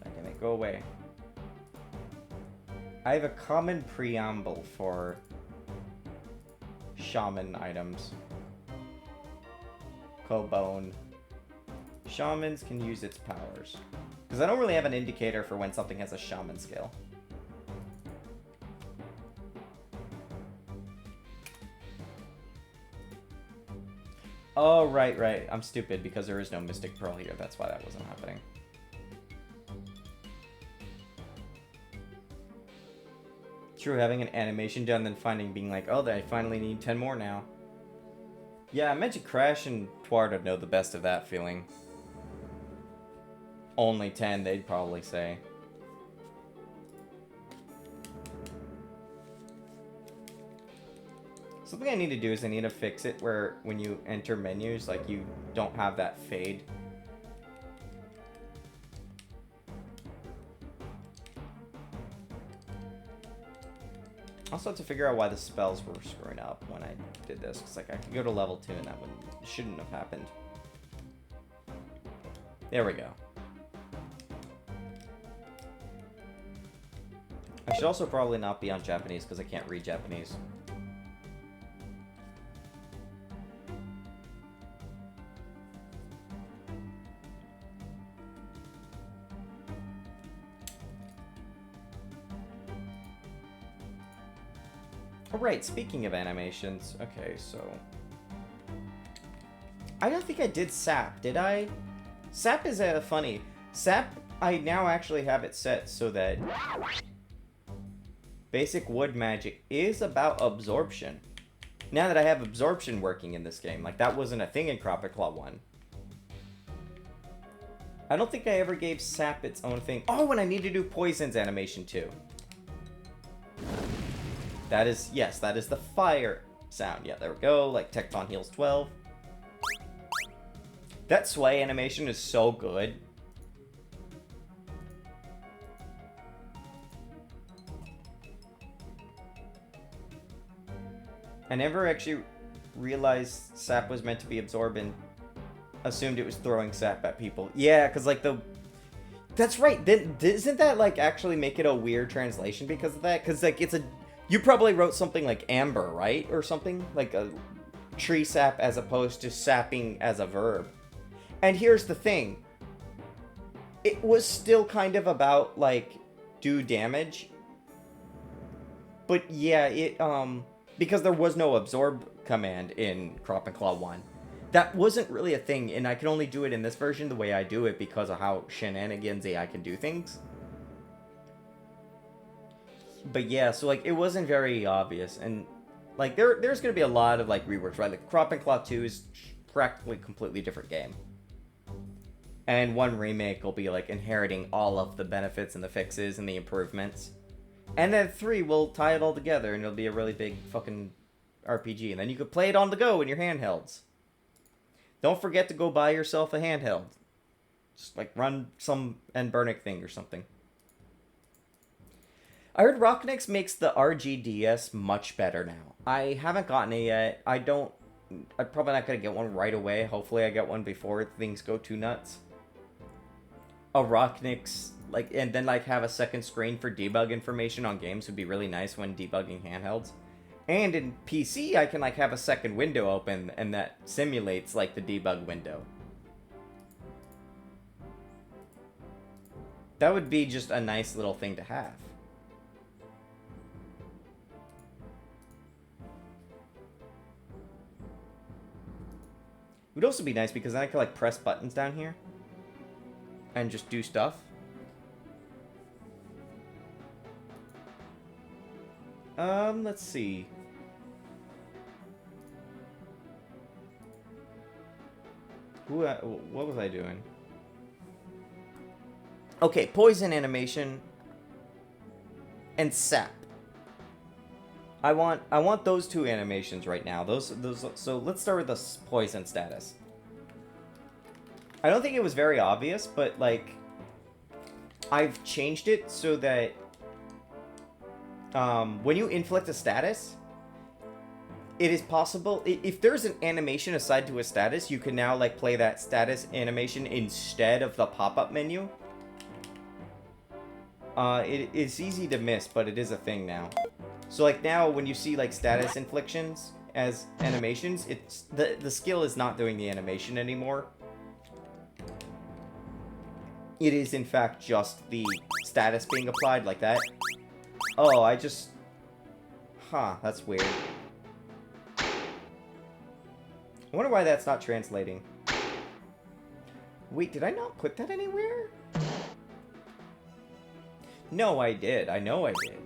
Damn it, go away. I have a common preamble for shaman items. Cobone. Shamans can use its powers. Because I don't really have an indicator for when something has a shaman skill. Oh, right. I'm stupid because there is no Mystic Pearl here. That's why that wasn't happening. True, having an animation done, then being like, oh, I finally need 10 more now. Yeah, I mentioned Crash and Tuarda know the best of that feeling. Only 10, they'd probably say. Something I need to do is I need to fix it where when you enter menus, like, you don't have that fade. Also have to figure out why the spells were screwing up when I did this, because like I could go to level 2 and that shouldn't have happened. There we go. I should also probably not be on Japanese because I can't read Japanese. Oh, right, speaking of animations. Okay, so... I don't think I did Sap, did I? Sap is funny. Sap, I now actually have it set so that basic wood magic is about absorption. Now that I have absorption working in this game, like that wasn't a thing in Cropped Claw 1. I don't think I ever gave Sap its own thing. Oh, and I need to do Poison's animation too. That is, yes, that is the fire sound. Yeah, there we go, like Tecton heals 12. That sway animation is so good. I never actually realized Sap was meant to be absorbed and assumed it was throwing Sap at people. Yeah, because like the... That's right. Then doesn't that like actually make it a weird translation because of that? Because like it's a... You probably wrote something like amber, right? Or something? Like a tree sap as opposed to sapping as a verb. And here's the thing. It was still kind of about like do damage. But yeah, it because there was no absorb command in Cropped Claw 1. That wasn't really a thing, and I can only do it in this version the way I do it because of how shenanigansy I can do things. But yeah, so like it wasn't very obvious, and like there's gonna be a lot of like reworks, right? Like Cropped Claw 2 is practically a completely different game. And 1 remake will be like inheriting all of the benefits and the fixes and the improvements. And then 3 will tie it all together and it'll be a really big fucking RPG. And then you could play it on the go in your handhelds. Don't forget to go buy yourself a handheld. Just like run some Nburnic thing or something. I heard Rocknix makes the RGDS much better now. I haven't gotten it yet. I'm probably not going to get one right away. Hopefully I get one before things go too nuts. A Rocknix, like, and then like have a second screen for debug information on games would be really nice when debugging handhelds. And in PC, I can like have a second window open and that simulates like the debug window. That would be just a nice little thing to have. It would also be nice because then I could like press buttons down here and just do stuff. Let's see. What was I doing? Okay, poison animation and sap. I want those 2 animations right now. Those so let's start with the poison status. I don't think it was very obvious, but like I've changed it so that when you inflict a status, it is possible if there's an animation assigned to a status, you can now like play that status animation instead of the pop-up menu. It's easy to miss, but it is a thing now. So like now when you see like status inflictions as animations, it's the skill is not doing the animation anymore. It is in fact just the status being applied like that. Oh, I just... Huh, that's weird. I wonder why that's not translating. Wait, did I not put that anywhere? No, I did. I know I did.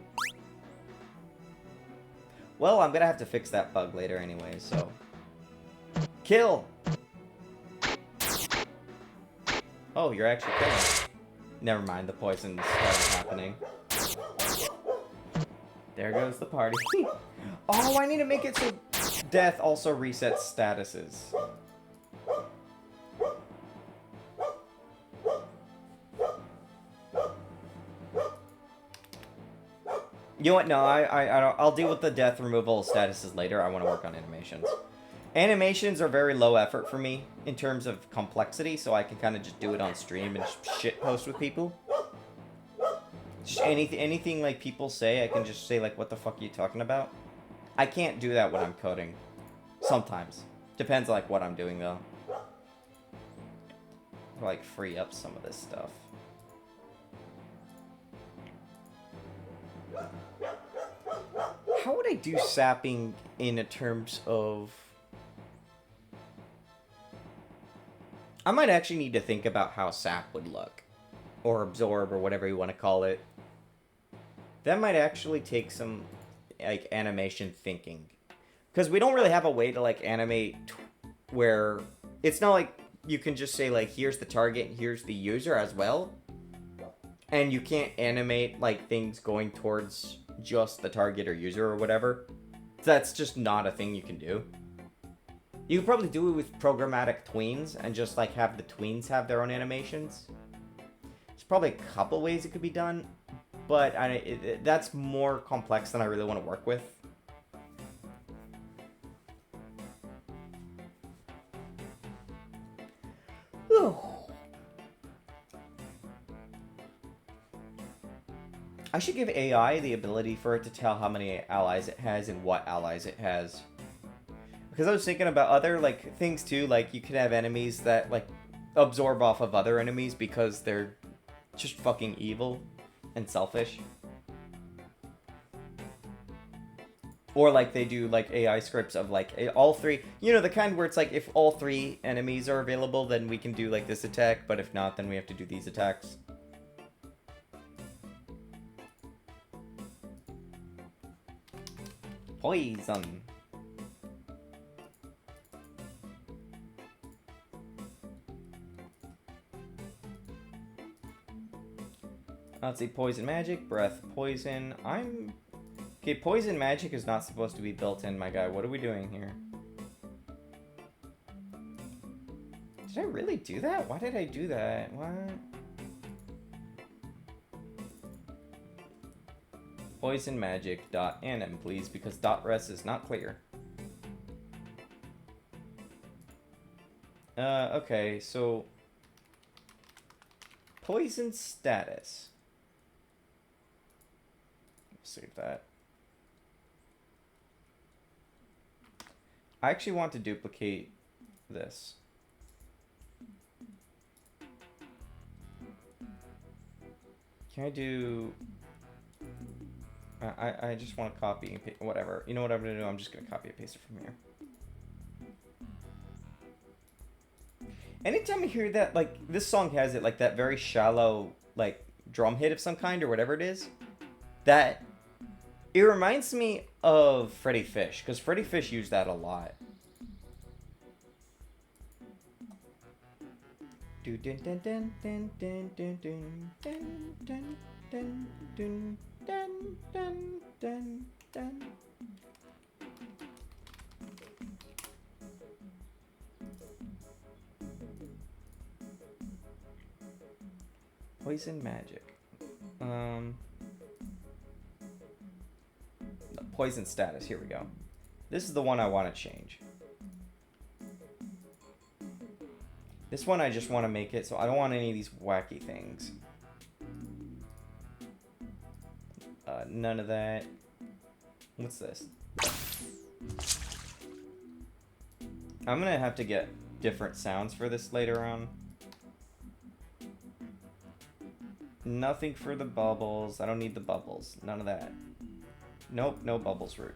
Well, I'm gonna have to fix that bug later anyway, so... Kill! Oh, you're actually killing. Never mind, the poison started happening. There goes the party. Oh, I need to make it so death also resets statuses. You know what? No, I'll deal with the death removal statuses later. I want to work on animations. Animations are very low effort for me in terms of complexity, so I can kind of just do it on stream and shit post with people. Just anything like people say, I can just say like, what the fuck are you talking about? I can't do that when I'm coding. Sometimes. Depends like what I'm doing though. Like free up some of this stuff. how would I do sapping in terms of... I might actually need to think about how sap would look. Or absorb, or whatever you want to call it. That might actually take some, like, animation thinking. Because we don't really have a way to, like, animate where... It's not like you can just say, like, here's the target and here's the user as well. And you can't animate, like, things going towards just the target or user or whatever. That's just not a thing you can do. You could probably do it with programmatic tweens and just, like, have the tweens have their own animations. There's probably a couple ways it could be done, but that's more complex than I really want to work with. I should give AI the ability for it to tell how many allies it has and what allies it has. Because I was thinking about other, like, things too, like, you could have enemies that, like, absorb off of other enemies because they're just fucking evil and selfish. Or, like, they do, like, AI scripts of, like, all three... You know, the kind where it's, like, if all three enemies are available, then we can do, like, this attack, but if not, then we have to do these attacks. Poison. Let's see, poison magic, breath, poison. Okay, poison magic is not supposed to be built in, my guy. What are we doing here? Did I really do that? Why did I do that? What? Poison magic dot anim, please, because dot res is not clear. Okay, so poison status. Save that. I actually want to duplicate this. Can I do... I just want to copy and paste, whatever. You know what I'm going to do? I'm just going to copy and paste it from here. Anytime I hear that, like, this song has it, like, that very shallow, like, drum hit of some kind or whatever it is, that, it reminds me of Freddy Fish, because Freddy Fish used that a lot. Do dun dun dun dun dun dun dun dun dun dun dun dun dun dun dun. Poison magic. Poison status. Here we go. This is the one I want to change. This one I just want to make it so I don't want any of these wacky things. None of that. What's this? I'm gonna have to get different sounds for this later on. Nothing for the bubbles. I don't need the bubbles. None of that. Nope, no bubbles root.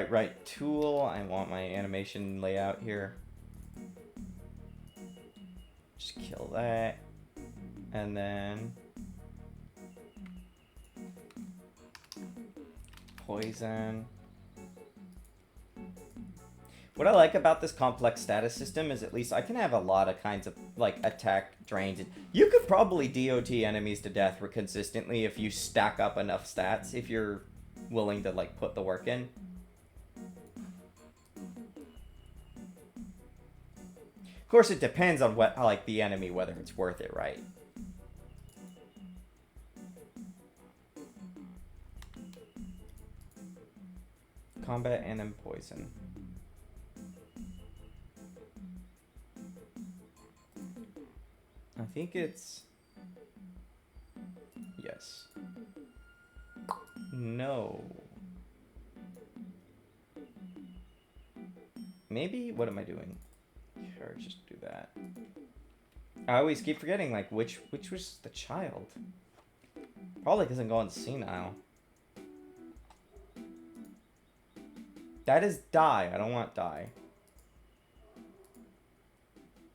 Right. Tool. I want my animation layout here. Just kill that. And then poison. What I like about this complex status system is at least I can have a lot of kinds of, like, attack drains. You could probably DOT enemies to death consistently if you stack up enough stats, if you're willing to, like, put the work in. Of course, it depends on what, like, the enemy, whether it's worth it, right? Combat and poison. I think it's... Yes. No. Maybe, what am I doing? Sure, just do that. I always keep forgetting, like, which was the child? Probably because I'm going senile. That is die. I don't want die.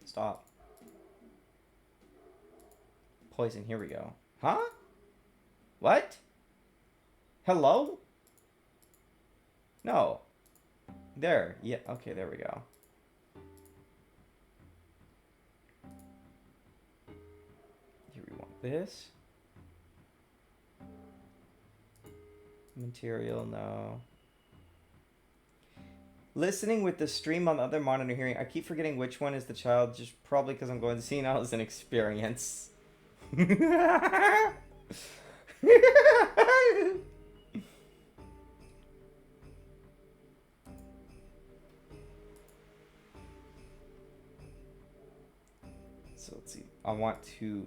Stop. Poison, here we go. Huh? What? Hello? No. There. Yeah, okay, there we go. Here we want this. Material, no. Listening with the stream on the other monitor hearing. I keep forgetting which one is the child, just probably because I'm going to see now as an experience. So let's see. I want to...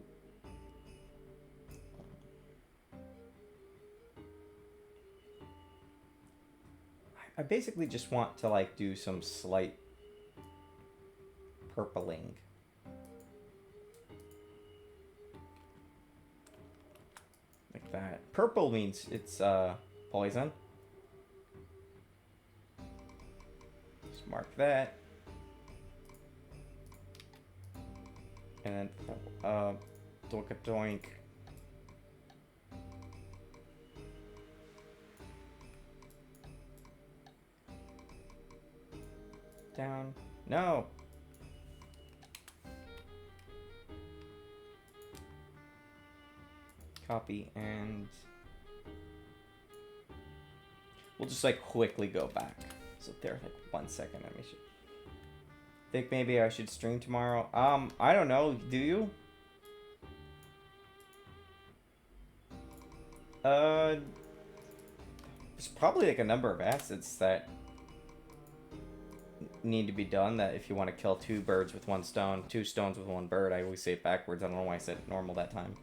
I basically just want to, like, do some slight purpling. Like that. Purple means it's, poison. Just mark that. And then, doink-a-doink. Down. No. Copy, and we'll just like quickly go back. So there, like 1 second. Let me think maybe I should stream tomorrow. I don't know. Do you? There's probably like a number of assets that need to be done, that if you want to kill two birds with one stone, two stones with one bird. I always say it backwards. I don't know why I said normal that time.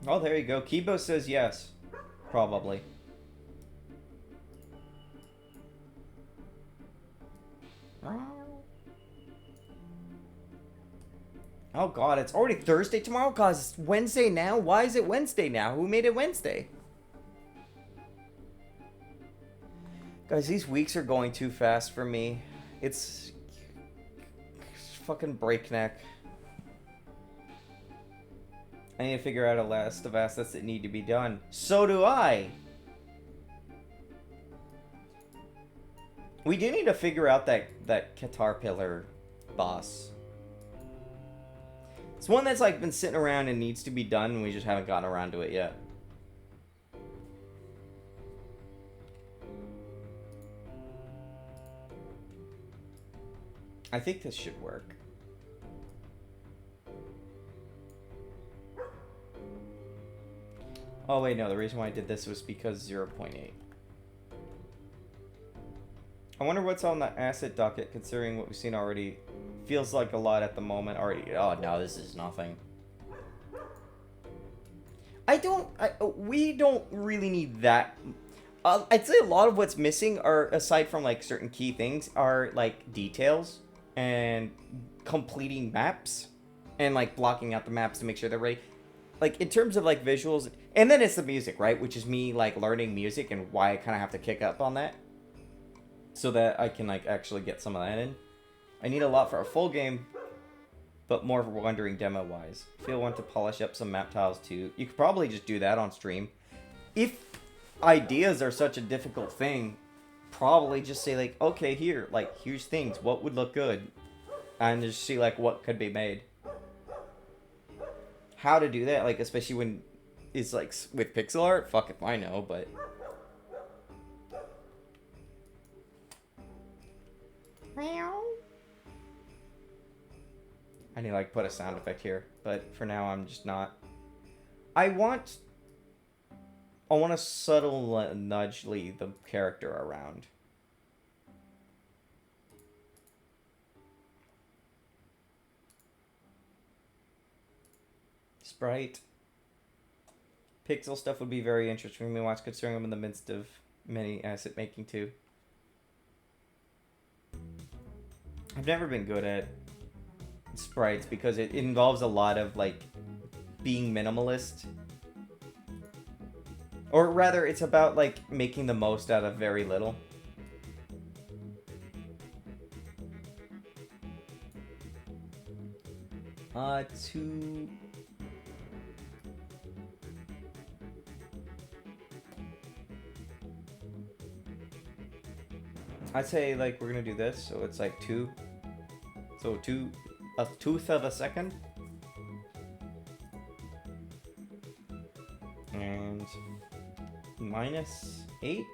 Oh, there you go. Kibo says yes. Probably. Oh god, it's already Thursday tomorrow? Cause it's Wednesday now? Why is it Wednesday now? Who made it Wednesday? Guys, these weeks are going too fast for me. It's fucking breakneck. I need to figure out a list of assets that need to be done. So do I! We do need to figure out that Caterpillar boss. It's one that's like been sitting around and needs to be done, and we just haven't gotten around to it yet. I think this should work. Oh wait, no, the reason why I did this was because 0.8. I wonder what's on the asset docket, considering what we've seen already. Feels like a lot at the moment already. Oh no, this is nothing. We don't really need that. I'd say a lot of what's missing are, aside from like certain key things, are like details and completing maps and like blocking out the maps to make sure they're ready. Like in terms of like visuals, and then it's the music, right? Which is me like learning music and why I kind of have to kick up on that, so that I can like actually get some of that in. I need a lot for a full game, but more for wondering demo-wise. If you want to polish up some map tiles too, you could probably just do that on stream. If ideas are such a difficult thing, probably just say like, okay, here, like, here's things, what would look good? And just see like what could be made. How to do that, like, especially when it's like with pixel art, fuck if I know, but... I need to like put a sound effect here, but for now I'm just not. I want to subtle nudge the character around. Sprite. Pixel stuff would be very interesting to watch, considering I'm in the midst of many asset making too. I've never been good at sprites because it involves a lot of like being minimalist. Or rather, it's about like making the most out of very little. To I'd say like we're gonna do this, so it's like 2. So 1/2 of a second. And -8.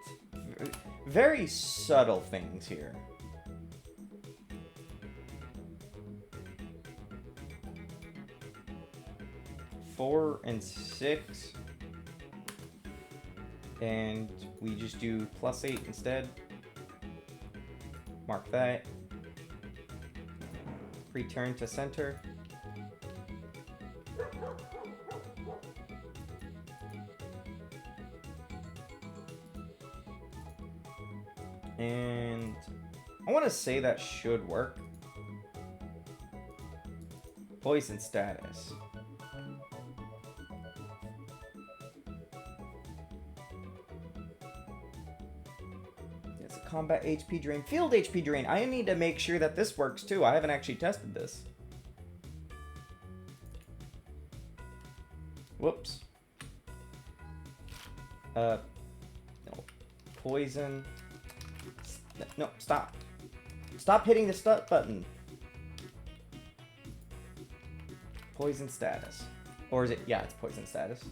Very subtle things here. 4 and 6. And we just do +8 instead. Mark that. Return to center. And I want to say that should work. Poison status. It's a combat HP drain. Field HP drain. I need to make sure that this works too. I haven't actually tested this. Whoops. No. Poison. No, stop. Stop hitting the stop button. Poison status. Or is it? Yeah, it's poison status.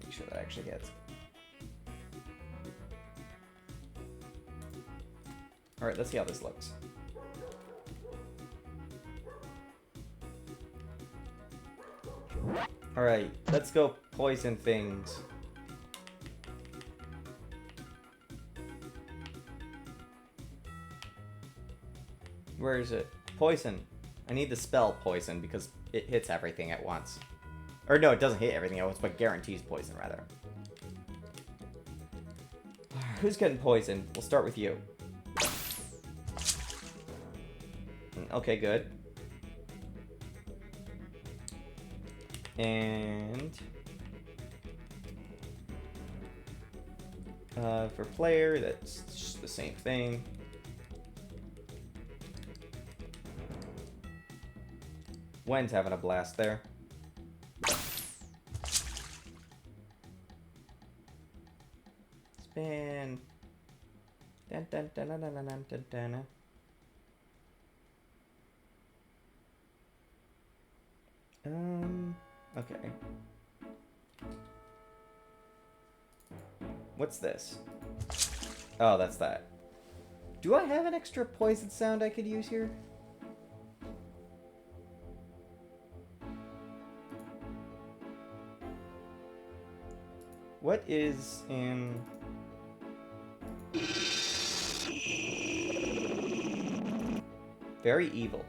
Make sure that actually hits. Alright, let's see how this looks. Alright, let's go poison things. Where is it? Poison. I need the spell poison because it hits everything at once. Or no, it doesn't hit everything at once, but guarantees poison, rather. Who's getting poisoned? We'll start with you. Okay, good. And... for player, that's just the same thing. Wen's having a blast there. Spin. Dun, dun, dun, dun, dun, dun, dun, dun. Okay. What's this? Oh, that's that. Do I have an extra poison sound I could use here? What is in... Very evil.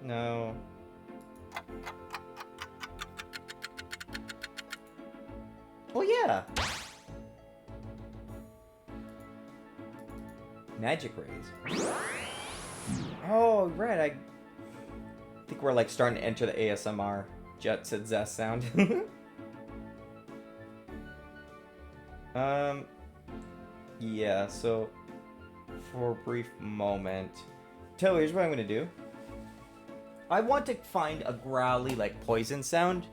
No. Oh yeah! Magic rays. Oh, right, I think we're like starting to enter the ASMR Jet Set Zest sound. Yeah, so for a brief moment. Taylor, here's what I'm gonna do. I want to find a growly, like, poison sound.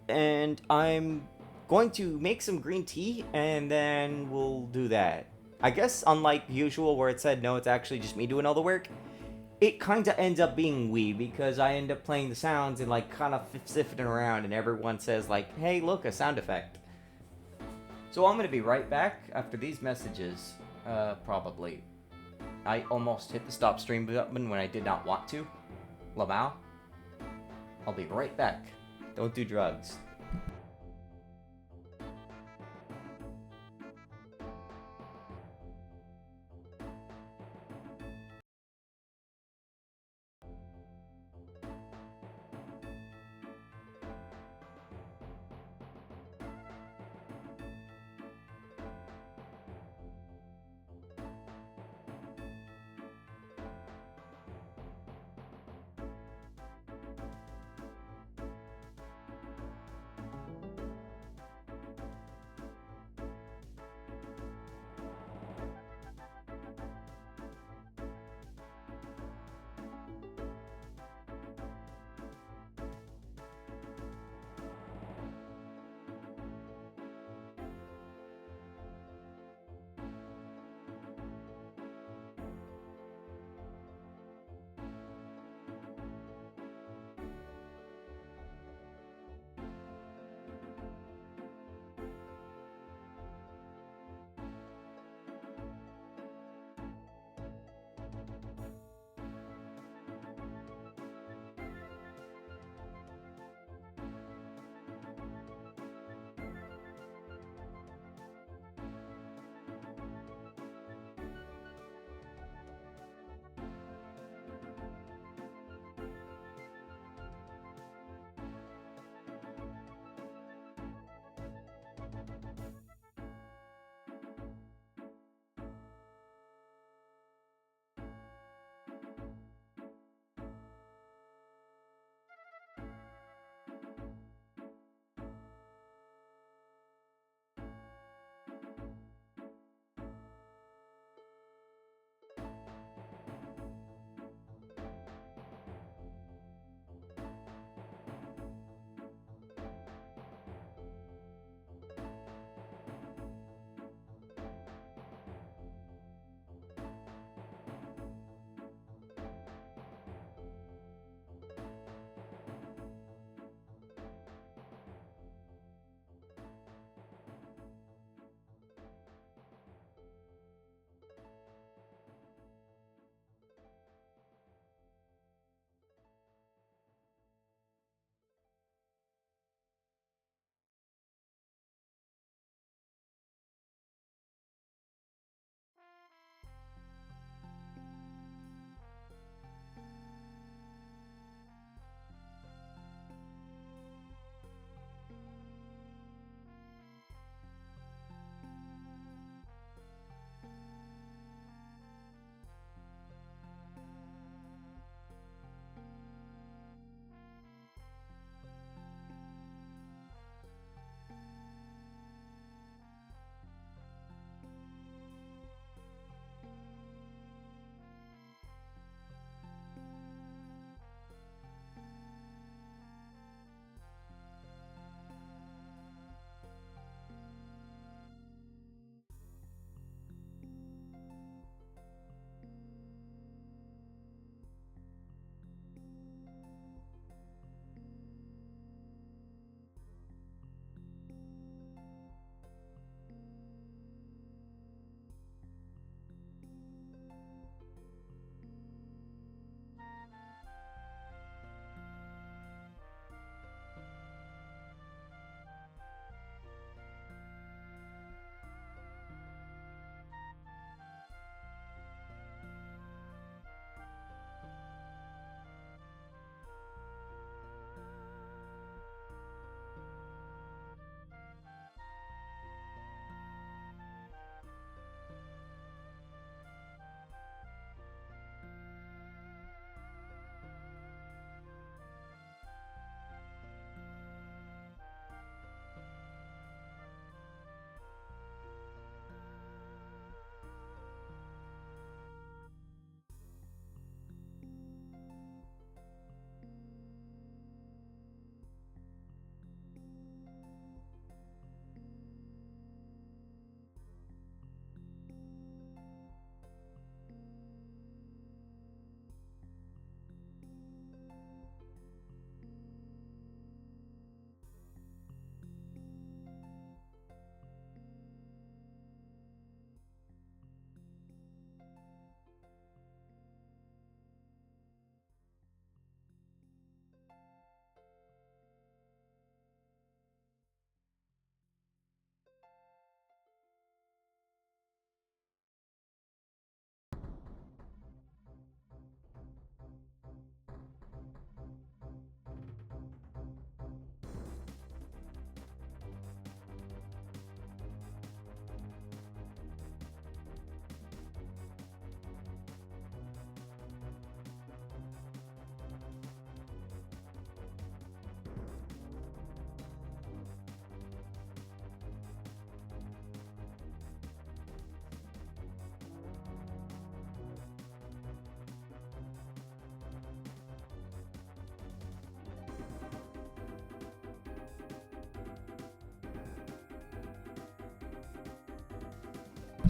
And I'm going to make some green tea, and then we'll do that. I guess, unlike usual, where it said, no, it's actually just me doing all the work, it kind of ends up being we, because I end up playing the sounds and, like, kind of sifting around, and everyone says, like, hey, look, a sound effect. So I'm going to be right back after these messages, probably. I almost hit the stop stream button when I did not want to. Lamau. I'll be right back. Don't do drugs.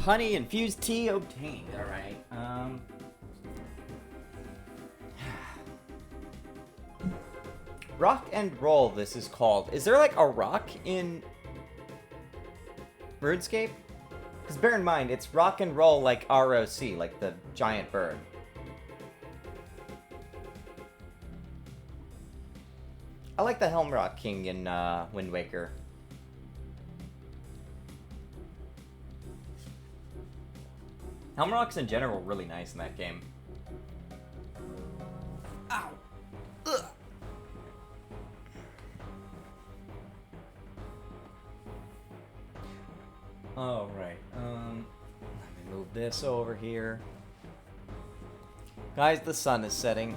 Honey infused tea obtained. All right. Rock and roll. This is called. Is there like a rock in RuneScape? Because bear in mind, it's rock and roll like ROC, like the giant bird. I like the Helmrock King in Wind Waker. Helmrocks in general really nice in that game. Ow! Ugh. Alright, let me move this over here. Guys, the sun is setting.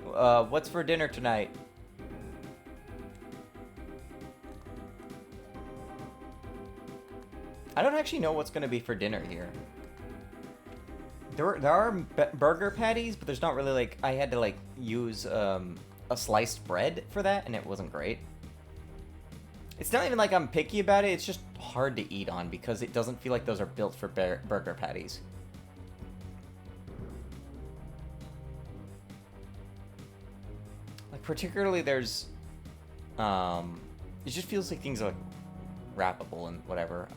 What's for dinner tonight? I don't actually know what's going to be for dinner here. There are burger patties, but there's not really, like, I had to, like, use a sliced bread for that, and it wasn't great. It's not even like I'm picky about it, it's just hard to eat on because it doesn't feel like those are built for burger patties. Like, particularly there's, it just feels like things are, like, wrappable and whatever.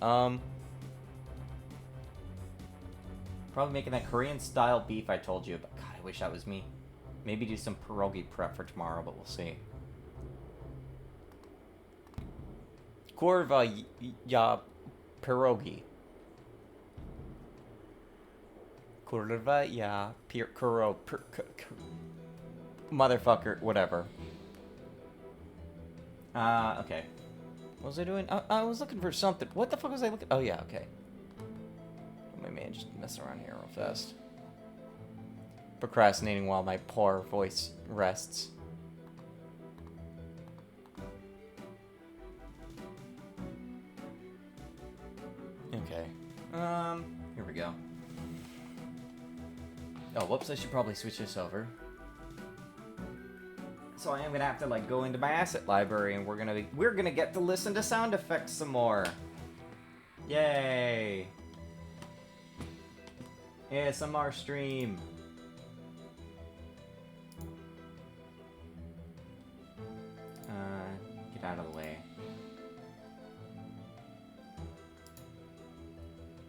Probably making that Korean style beef I told you about. God, I wish that was me. Maybe do some pierogi prep for tomorrow, but we'll see. Kurva ya pierogi. Kurva ya motherfucker, whatever. Okay. What was I doing? I was looking for something. What the fuck was I looking? Oh yeah, okay. My man just messing around here real fast. Procrastinating while my poor voice rests. Okay. Here we go. Oh, whoops, I should probably switch this over. So I am gonna have to like go into my asset library and we're gonna get to listen to sound effects some more. Yay! ASMR stream. Get out of the way.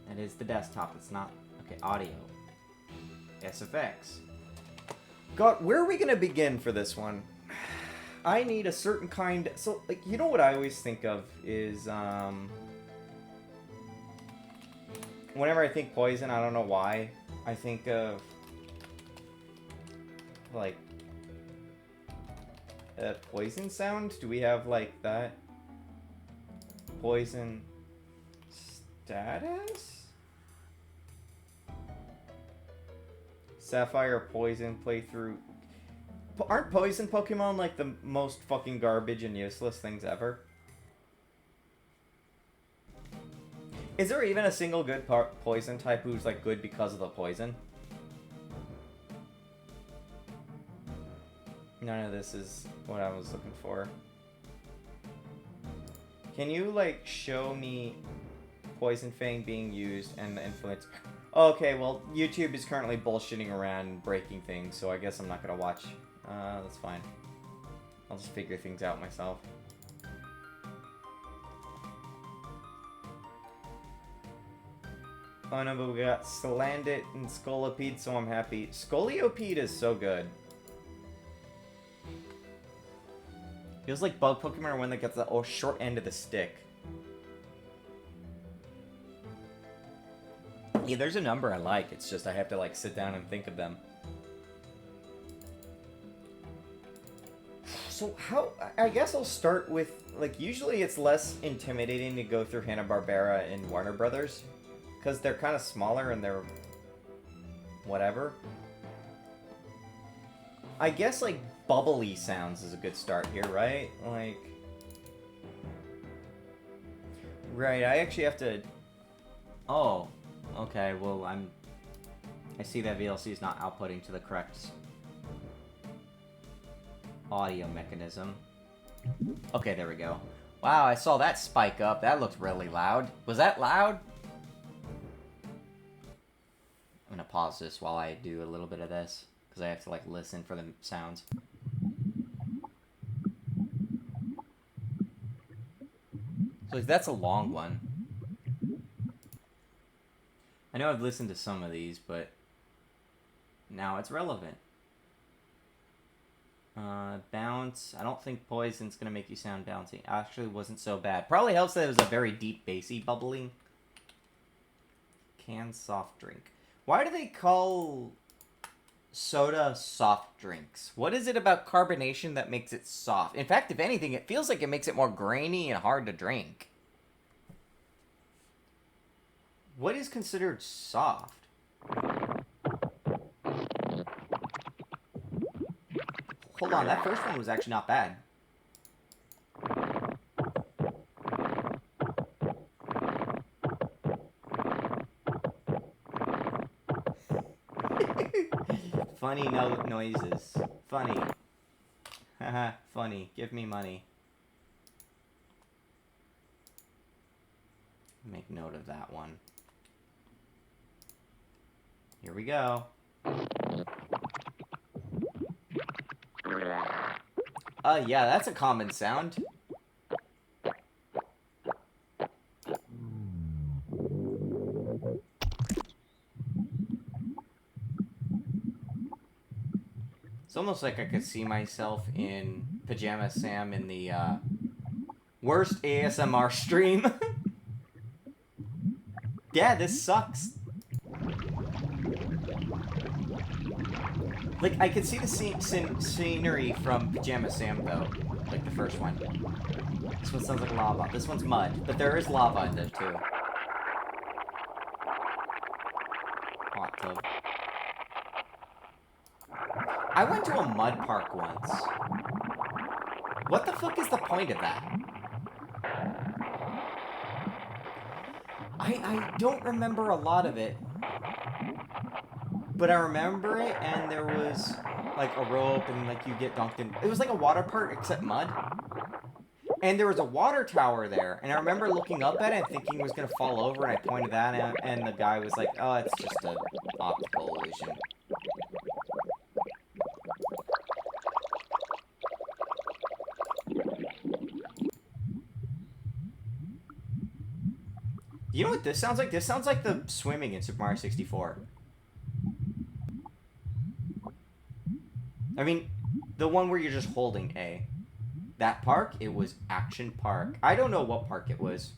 That is the desktop. It's not okay. Audio. SFX. God, where are we gonna begin for this one? I need a certain kind. So, like, you know what I always think of is whenever I think poison, I don't know why, I think of, like, a poison sound? Do we have, like, that? Poison status? Sapphire poison playthrough. Aren't poison Pokemon, like, the most fucking garbage and useless things ever? Is there even a single good poison type who's, like, good because of the poison? None of this is what I was looking for. Can you, like, show me Poison Fang being used and the influence? Okay, well, YouTube is currently bullshitting around and breaking things, so I guess I'm not gonna watch. That's fine. I'll just figure things out myself. Oh no, but we got Salandit and Scolipede, so I'm happy. Scolipede is so good. Feels like bug Pokemon are one that gets the short end of the stick. Yeah, there's a number I like. It's just I have to like sit down and think of them. So how... I guess I'll start with... Like, usually it's less intimidating to go through Hanna-Barbera and Warner Brothers. Because they're kind of smaller and they're... whatever. I guess, like, bubbly sounds is a good start here, right? Like... Right, I actually have to... Oh. Okay, well, I see that VLC is not outputting to the correct audio mechanism. Okay, there we go. Wow, I saw that spike up. That looked really loud. Was that loud? pause this while I do a little bit of this, because I have to, like, listen for the sounds. So, like, that's a long one. I know I've listened to some of these, but now it's relevant. Bounce. I don't think Poison's gonna make you sound bouncy. Actually, wasn't so bad. Probably helps that it was a very deep, bassy bubbling. Canned soft drink. Why do they call soda soft drinks? What is it about carbonation that makes it soft? In fact, if anything, it feels like it makes it more grainy and hard to drink. What is considered soft? Hold on, that first one was actually not bad. Funny noises. Funny. Haha, funny. Give me money. Make note of that one. Here we go. Yeah, that's a common sound. It's almost like I could see myself in Pajama Sam in the worst ASMR stream. Yeah, this sucks. Like, I could see the scenery from Pajama Sam, though. Like, the first one. This one sounds like lava. This one's mud. But there is lava in there, too. Hot tub. I went to a mud park once. What the fuck is the point of that? I don't remember a lot of it. But I remember it, and there was, like, a rope, and, like, you get dunked in. It was like a water park, except mud. And there was a water tower there, and I remember looking up at it and thinking it was going to fall over, and I pointed that out, and the guy was like, oh, it's just an optical illusion. You know what this sounds like? This sounds like the swimming in Super Mario 64. I mean, the one where you're just holding A. That park, it was Action Park. I don't know what park it was.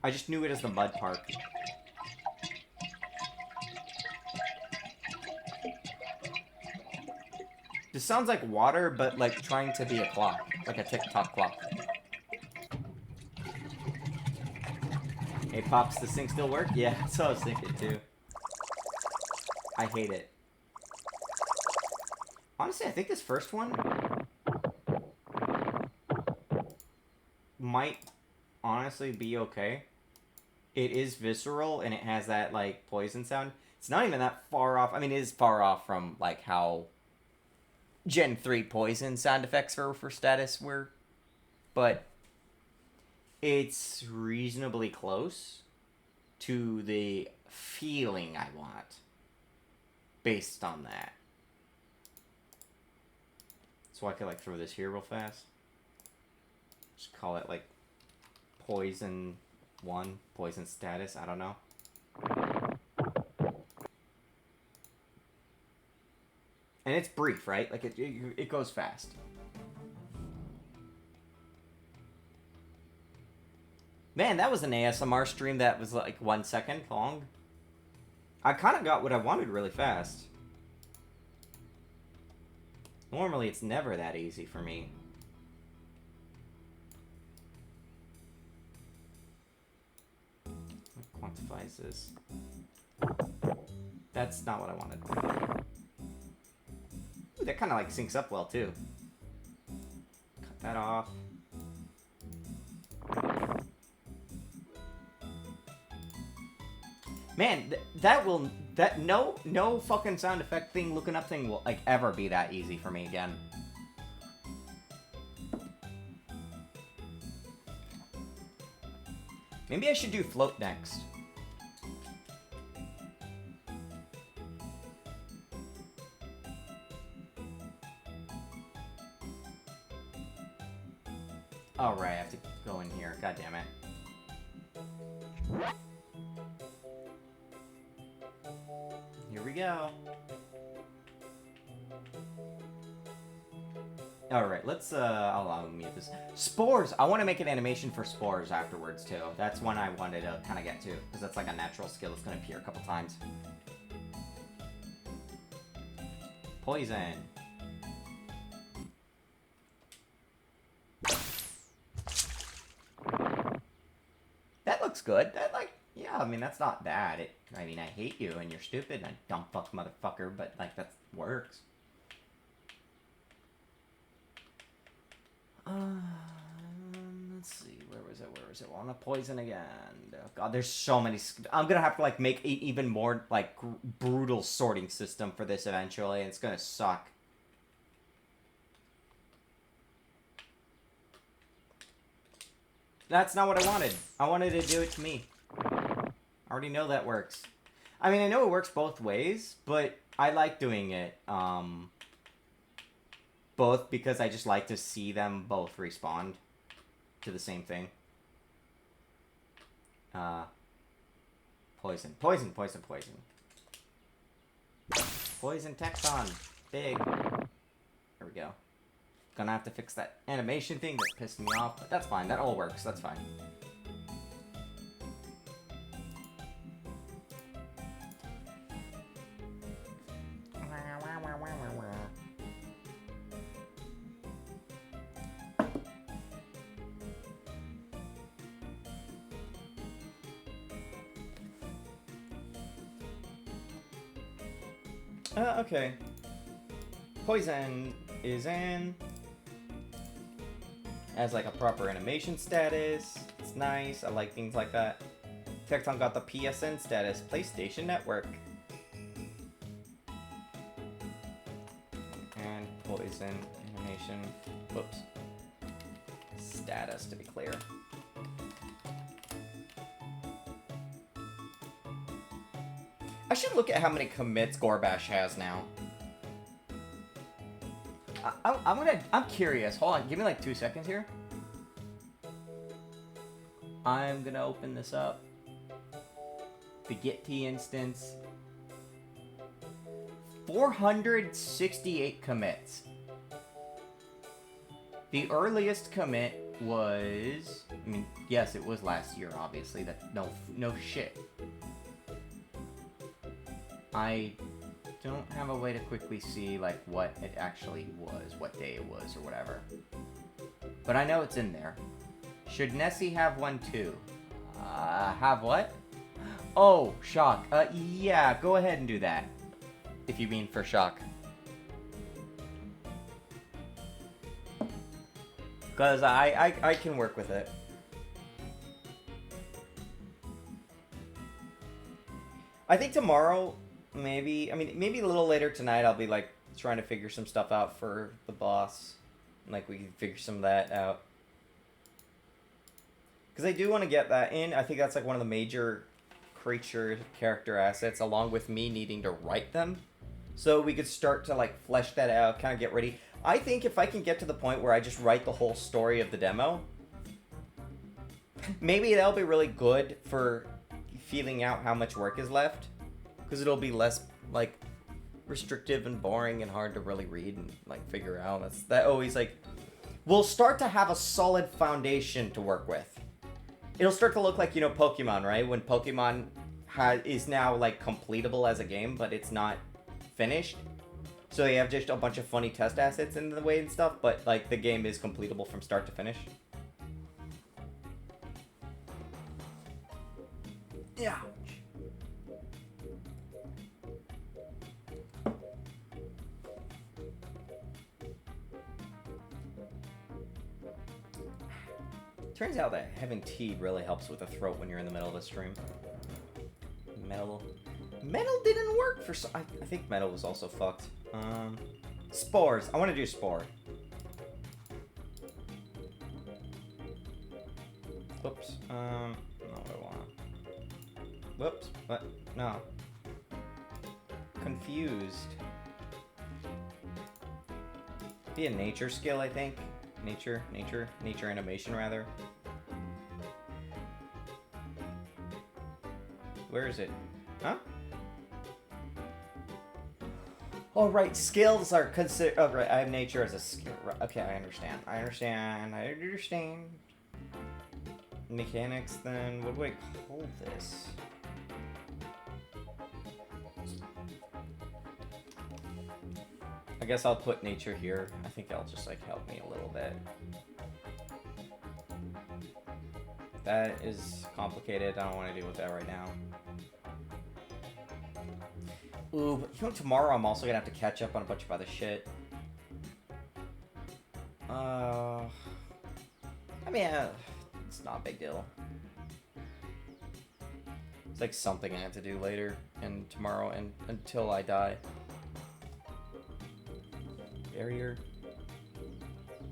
I just knew it as the Mud Park. This sounds like water, but like trying to be a clock. Like a tick-tock clock. Hey, Pops, this thing still work? Yeah, that's what I was thinking too. I hate it. Honestly, I think this first one might honestly be okay. It is visceral, and it has that, like, poison sound. It's not even that far off. I mean, it is far off from, like, how Gen 3 poison sound effects for status were. But it's reasonably close to the feeling I want based on that. So I could, like, throw this here real fast. Just call it, like, Poison 1, Poison Status, I don't know. And it's brief, right? Like, it goes fast. Man, that was an ASMR stream that was, like, 1 second long. I kind of got what I wanted really fast. Normally, it's never that easy for me. What quantifies this? That's not what I wanted. Ooh, that kind of like syncs up well too. Cut that off. Man, no fucking sound effect thing, looking up thing will, like, ever be that easy for me again. Maybe I should do float next. Oh, right, I have to go in here. God damn it. Here we go. Alright, let's, I'll mute this. Spores! I want to make an animation for spores afterwards, too. That's one I wanted to kind of get to, because that's like a natural skill that's going to appear a couple times. Poison. That looks good. That, like, yeah, I mean, that's not bad. I mean, I hate you, and you're stupid, and dumb fuck motherfucker, but, like, that works. Let's see, where was it? I want to poison again. Oh, God, there's so many. I'm gonna have to like make an even more like brutal sorting system for this eventually, and it's gonna suck. That's not what I wanted. I wanted to do it to me. I already know that works. I mean, I know it works both ways, but I like doing it. Both because I just like to see them both respond to the same thing. Poison. Poison, poison, poison. Poison Tecton. Big. There we go. Gonna have to fix that animation thing that's pissed me off, but that's fine. That all works. That's fine. Okay. Poison is in. As like a proper animation status. It's nice. I like things like that. Tecton got the PSN status, PlayStation Network. And poison animation. Whoops. Status, to be clear. I should look at how many commits Gorbash has now. I'm curious. Hold on, give me like 2 seconds here. I'm gonna open this up. The Git-T instance. 468 commits. The earliest commit was, I mean, yes, it was last year, obviously. That no shit. I don't have a way to quickly see, like, what it actually was, what day it was, or whatever. But I know it's in there. Should Nessie have one too? Have what? Oh, Shock. Yeah, go ahead and do that. If you mean for Shock. Because I can work with it. I think tomorrow... Maybe, I mean, maybe a little later tonight I'll be, like, trying to figure some stuff out for the boss. Like, we can figure some of that out. Because I do want to get that in. I think that's, like, one of the major creature character assets, along with me needing to write them. So we could start to, like, flesh that out, kind of get ready. I think if I can get to the point where I just write the whole story of the demo, maybe that'll be really good for feeling out how much work is left. Because it'll be less, like, restrictive and boring and hard to really read and, like, figure out. That always, like... We'll start to have a solid foundation to work with. It'll start to look like, you know, Pokemon, right? When Pokemon is now, like, completable as a game, but it's not finished. So you have just a bunch of funny test assets in the way and stuff, but, like, the game is completable from start to finish. Yeah. Turns out that having tea really helps with the throat when you're in the middle of a stream. Metal didn't work for I think metal was also fucked. Spores. I want to do spore. Whoops. Not what I want. Whoops. What? No. Confused. Be a nature skill, I think. Nature animation, rather. Where is it? Huh? Oh, right. Skills are considered... Oh, right. I have nature as a skill. Okay, I understand. I understand. Mechanics, then. What do I call this? I guess I'll put nature here. I think that'll just, like, help me a little bit. That is complicated. I don't want to deal with that right now. Ooh, but you know, tomorrow I'm also gonna have to catch up on a bunch of other shit. I mean, it's not a big deal. It's like something I have to do later and tomorrow and until I die. Barrier?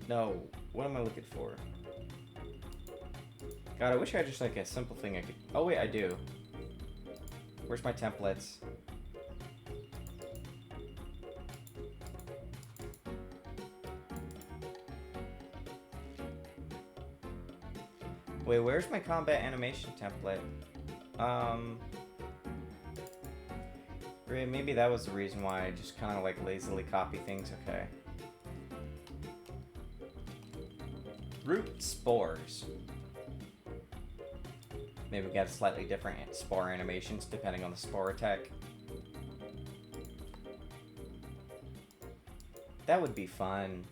No, what am I looking for? God, I wish I had just like a simple thing I could... Oh wait, I do. Where's my templates? Wait, where's my combat animation template? Maybe that was the reason why I just kind of like lazily copy things. Okay. Root spores. Maybe we got slightly different spore animations depending on the spore attack. That would be fun.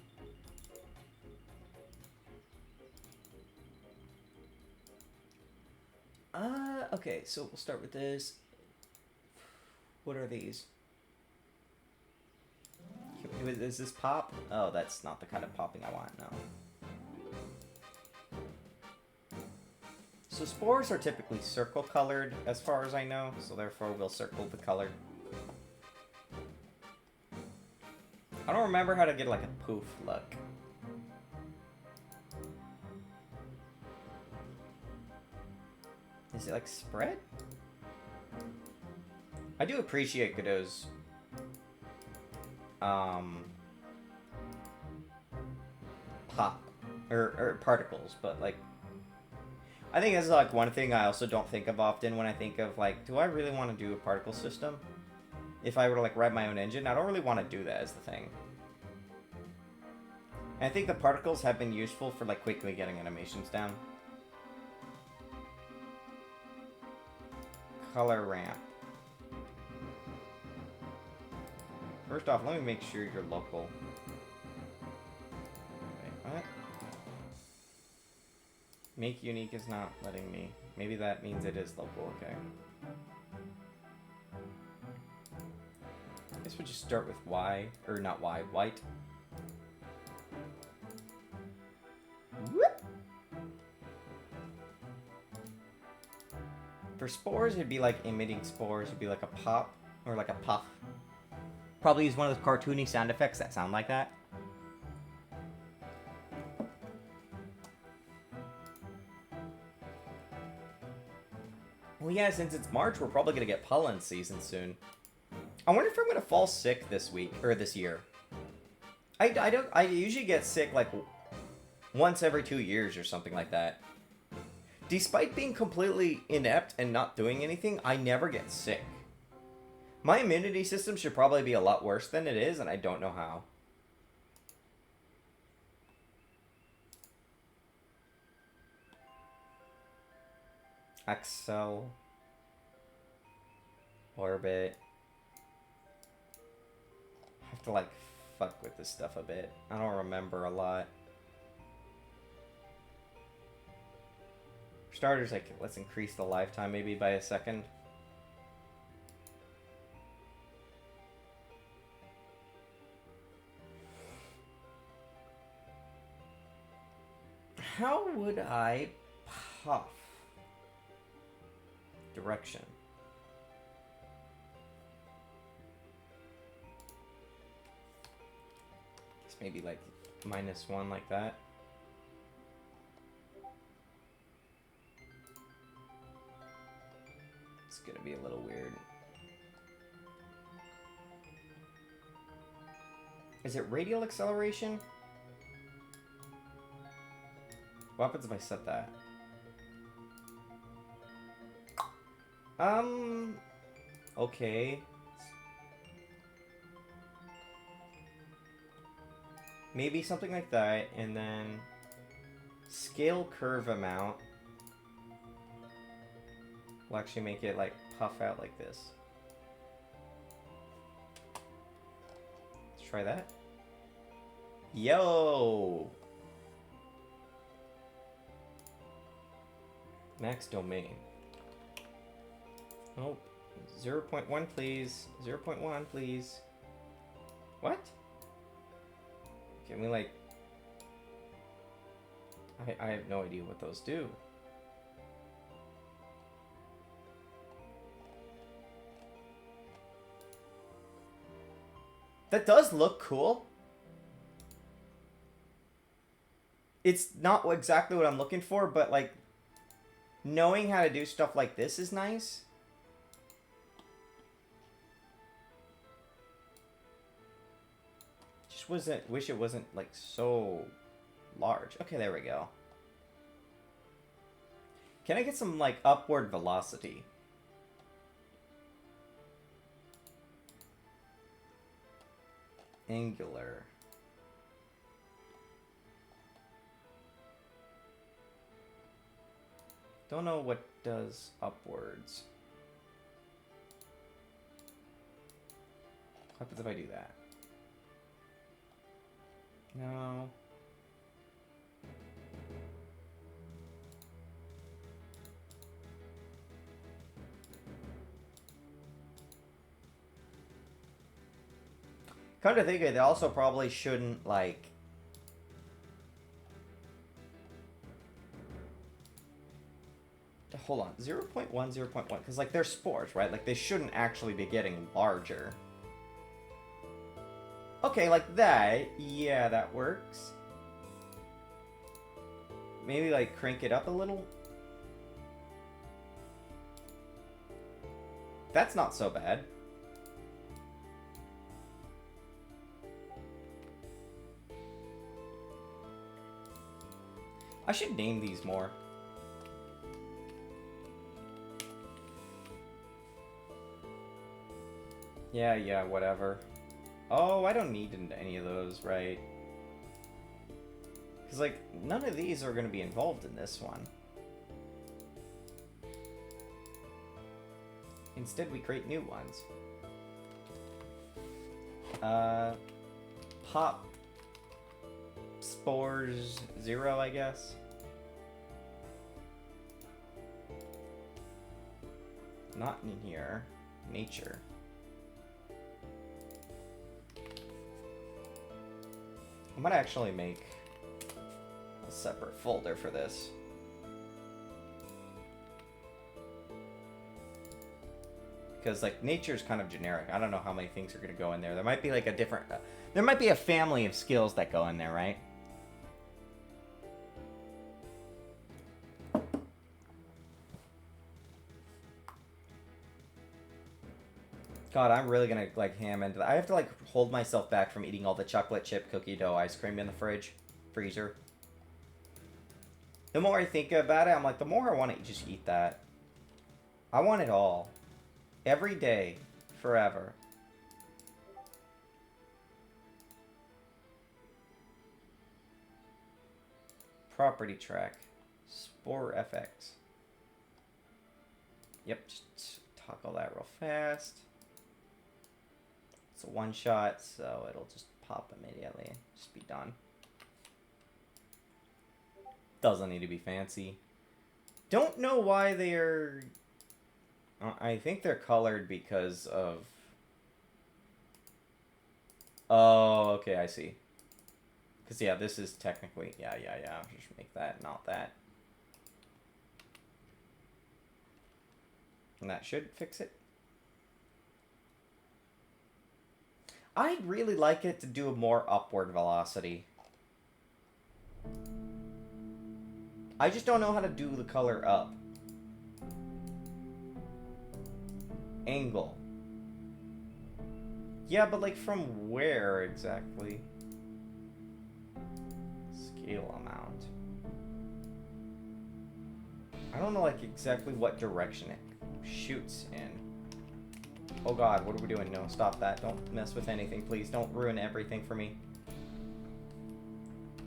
Okay, so we'll start with this. What are these? Is this pop? Oh, that's not the kind of popping I want, no. So spores are typically circle colored, as far as I know, so therefore we'll circle the color. I don't remember how to get like a poof look. Is it like spread? I do appreciate Godot's pop or particles, but like I think this is like one thing I also don't think of often when I think of like, do I really want to do a particle system? If I were to like write my own engine, I don't really want to do that as the thing. And I think the particles have been useful for like quickly getting animations down. Color ramp. First off, let me make sure you're local. Wait, what? Make unique is not letting me. Maybe that means it is local, okay. I guess we'll just start with Y, or not Y, white. Whoop! For spores, it'd be like emitting spores. It'd be like a pop or like a puff. Probably use one of those cartoony sound effects that sound like that. Well, yeah, since it's March, we're probably gonna get pollen season soon. I wonder if I'm gonna fall sick this week or this year. I usually get sick like once every 2 years or something like that. Despite being completely inept and not doing anything, I never get sick. My immunity system should probably be a lot worse than it is, and I don't know how. Axel. Orbit. I have to, like, fuck with this stuff a bit. I don't remember a lot. For starters, like, let's increase the lifetime maybe by a second. How would I puff? Direction. It's maybe like -1 like that. It's gonna be a little weird. Is it radial acceleration? What happens if I set that? Okay. Maybe something like that, and then scale curve amount. We'll actually make it like puff out like this. Let's try that. Yo! Max domain. Nope. 0.1 please. 0.1 please. What? Can we like... I have no idea what those do. That does look cool. It's not exactly what I'm looking for, but like knowing how to do stuff like this is nice. Just wish it wasn't like so large. Okay, there we go. Can I get some like upward velocity? Angular. Don't know what does upwards. What happens if I do that? No. Come to think of it, they also probably shouldn't, like... Hold on, 0.1, 0.1, because, like, they're spores, right? Like, they shouldn't actually be getting larger. Okay, like that. Yeah, that works. Maybe, like, crank it up a little? That's not so bad. I should name these more. Yeah, whatever. Oh, I don't need any of those, right? Because, like, none of these are going to be involved in this one. Instead, we create new ones. Pop Spores 0, I guess. Not in here. Nature. I might actually make a separate folder for this. Because, like, nature's kind of generic. I don't know how many things are going to go in there. There might be, like, a different... there might be a family of skills that go in there, right? God, I'm really gonna, like, ham into that. I have to, like, hold myself back from eating all the chocolate chip cookie dough ice cream in the freezer. The more I think about it, I'm like, the more I want to just eat that. I want it all. Every day. Forever. Property track. Spore FX. Yep, just toggle that real fast. It's a one shot, so it'll just pop immediately. Just be done. Doesn't need to be fancy. Don't know why they're... I think they're colored because of... Oh, okay, I see. Because, yeah, this is technically... Yeah. Just make that, not that. And that should fix it. I'd really like it to do a more upward velocity. I just don't know how to do the color up. Angle. Yeah, but like from where exactly? Scale amount. I don't know, like, exactly what direction it shoots in. Oh god, what are we doing? No, stop that. Don't mess with anything, please. Don't ruin everything for me.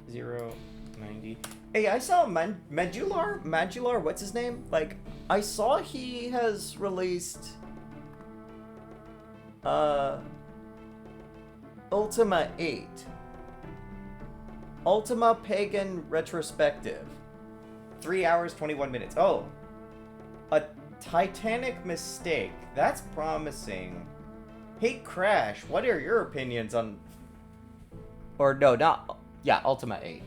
0, 90. Hey, I saw Madular, what's his name? Like, I saw he has released Ultima 8. Ultima Pagan Retrospective. 3 hours, 21 minutes. Oh. A Titanic Mistake. That's promising. Hey, Crash, what are your opinions on... Or no, not... Yeah, Ultima 8.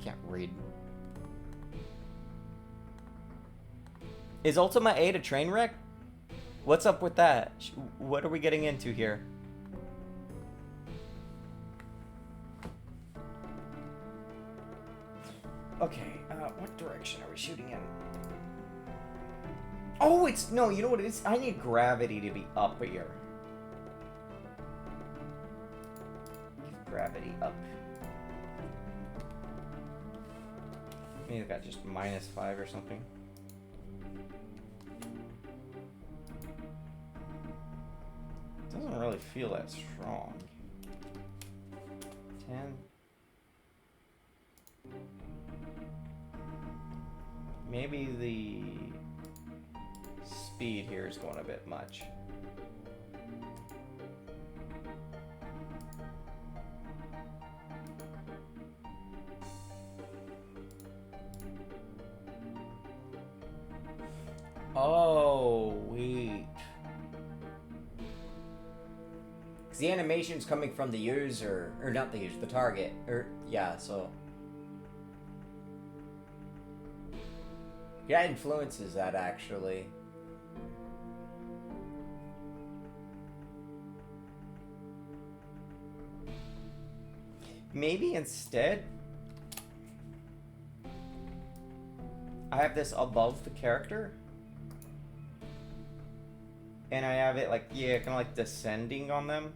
Can't read. Is Ultima 8 a train wreck? What's up with that? What are we getting into here? Okay, what direction are we shooting in? Oh, it's... No, you know what it is? I need gravity to be up here. Give gravity up. Maybe I got just -5 or something. Doesn't really feel that strong. 10. Maybe the speed here is going a bit much. Oh, wait. Because the animation's coming from the user, or not the user, the target. Or, yeah, so... Yeah, influences that, actually. Maybe instead... I have this above the character. And I have it like, yeah, kind of like descending on them.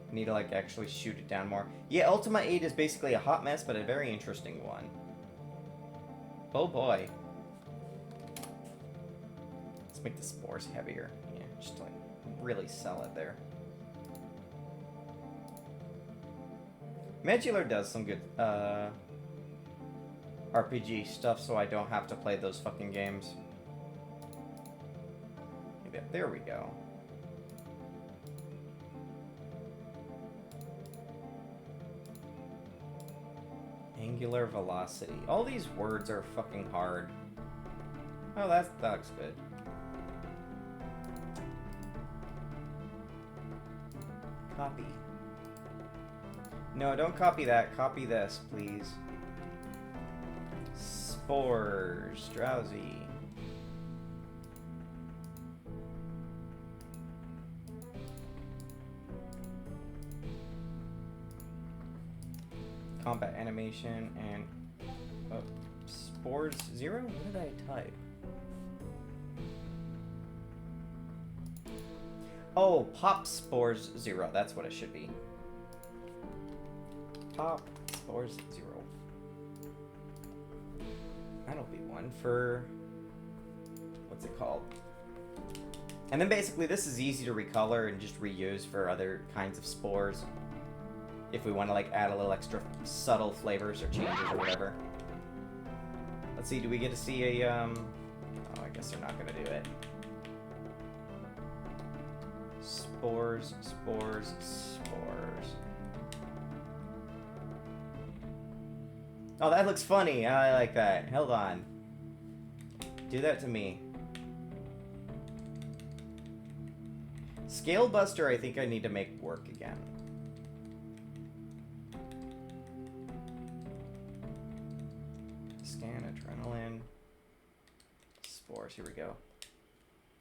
Need to like actually shoot it down more. Yeah, Ultima 8 is basically a hot mess, but a very interesting one. Oh boy. Let's make the spores heavier. Yeah, just to like really sell it there. Medular does some good RPG stuff, so I don't have to play those fucking games. Maybe, there we go. Angular velocity. All these words are fucking hard. Oh, that looks good. Copy. No, don't copy that. Copy this, please. Spores. Drowsy. Combat animation and spores 0? What did I type? Oh, pop spores 0. That's what it should be. Pop spores 0. That'll be one for... What's it called? And then basically this is easy to recolor and just reuse for other kinds of spores. If we want to like add a little extra subtle flavors or changes or whatever. Let's see, do we get to see a oh, I guess they're not gonna do it. Spores, spores, spores. Oh, that looks funny. I like that. Hold on. Do that to me. Scale Buster, I think I need to make work again. Scan adrenaline. Spores, here we go.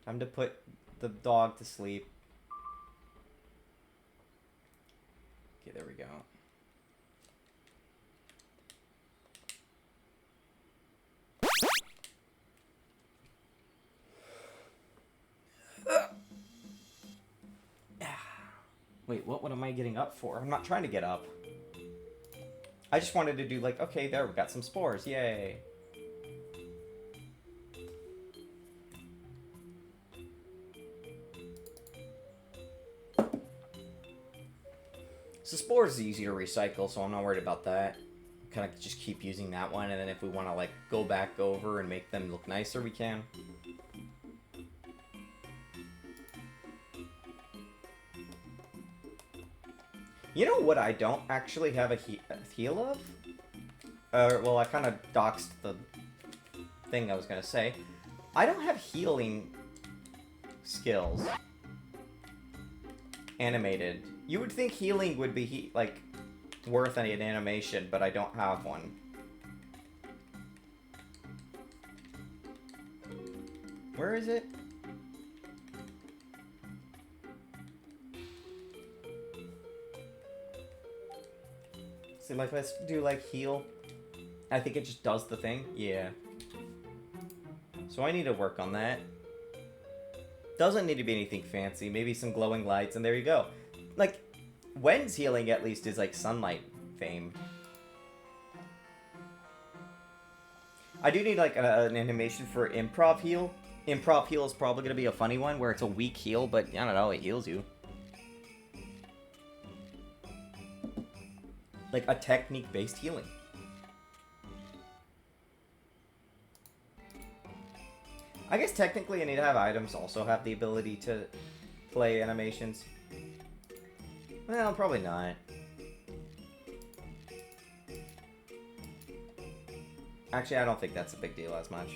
Time to put the dog to sleep. Okay, there we go. Wait, what am I getting up for? I'm not trying to get up. I just wanted to do like, okay, there, we got some spores, yay. So spores is easy to recycle, so I'm not worried about that. Kind of just keep using that one, and then if we want to like go back over and make them look nicer, we can. You know what I don't actually have a heal of? Well, I kind of doxed the thing I was gonna say. I don't have healing skills animated. You would think healing would be like worth an animation, but I don't have one. Where is it? See, like, let's do like heal. I think it just does the thing. Yeah. So I need to work on that. Doesn't need to be anything fancy. Maybe some glowing lights, and there you go. Like, Wen's healing at least is like sunlight fame. I do need like an animation for improv heal. Improv heal is probably going to be a funny one where it's a weak heal, but I don't know, it heals you. Like a technique-based healing. I guess technically I need to have items also have the ability to play animations. Well, probably not. Actually, I don't think that's a big deal as much.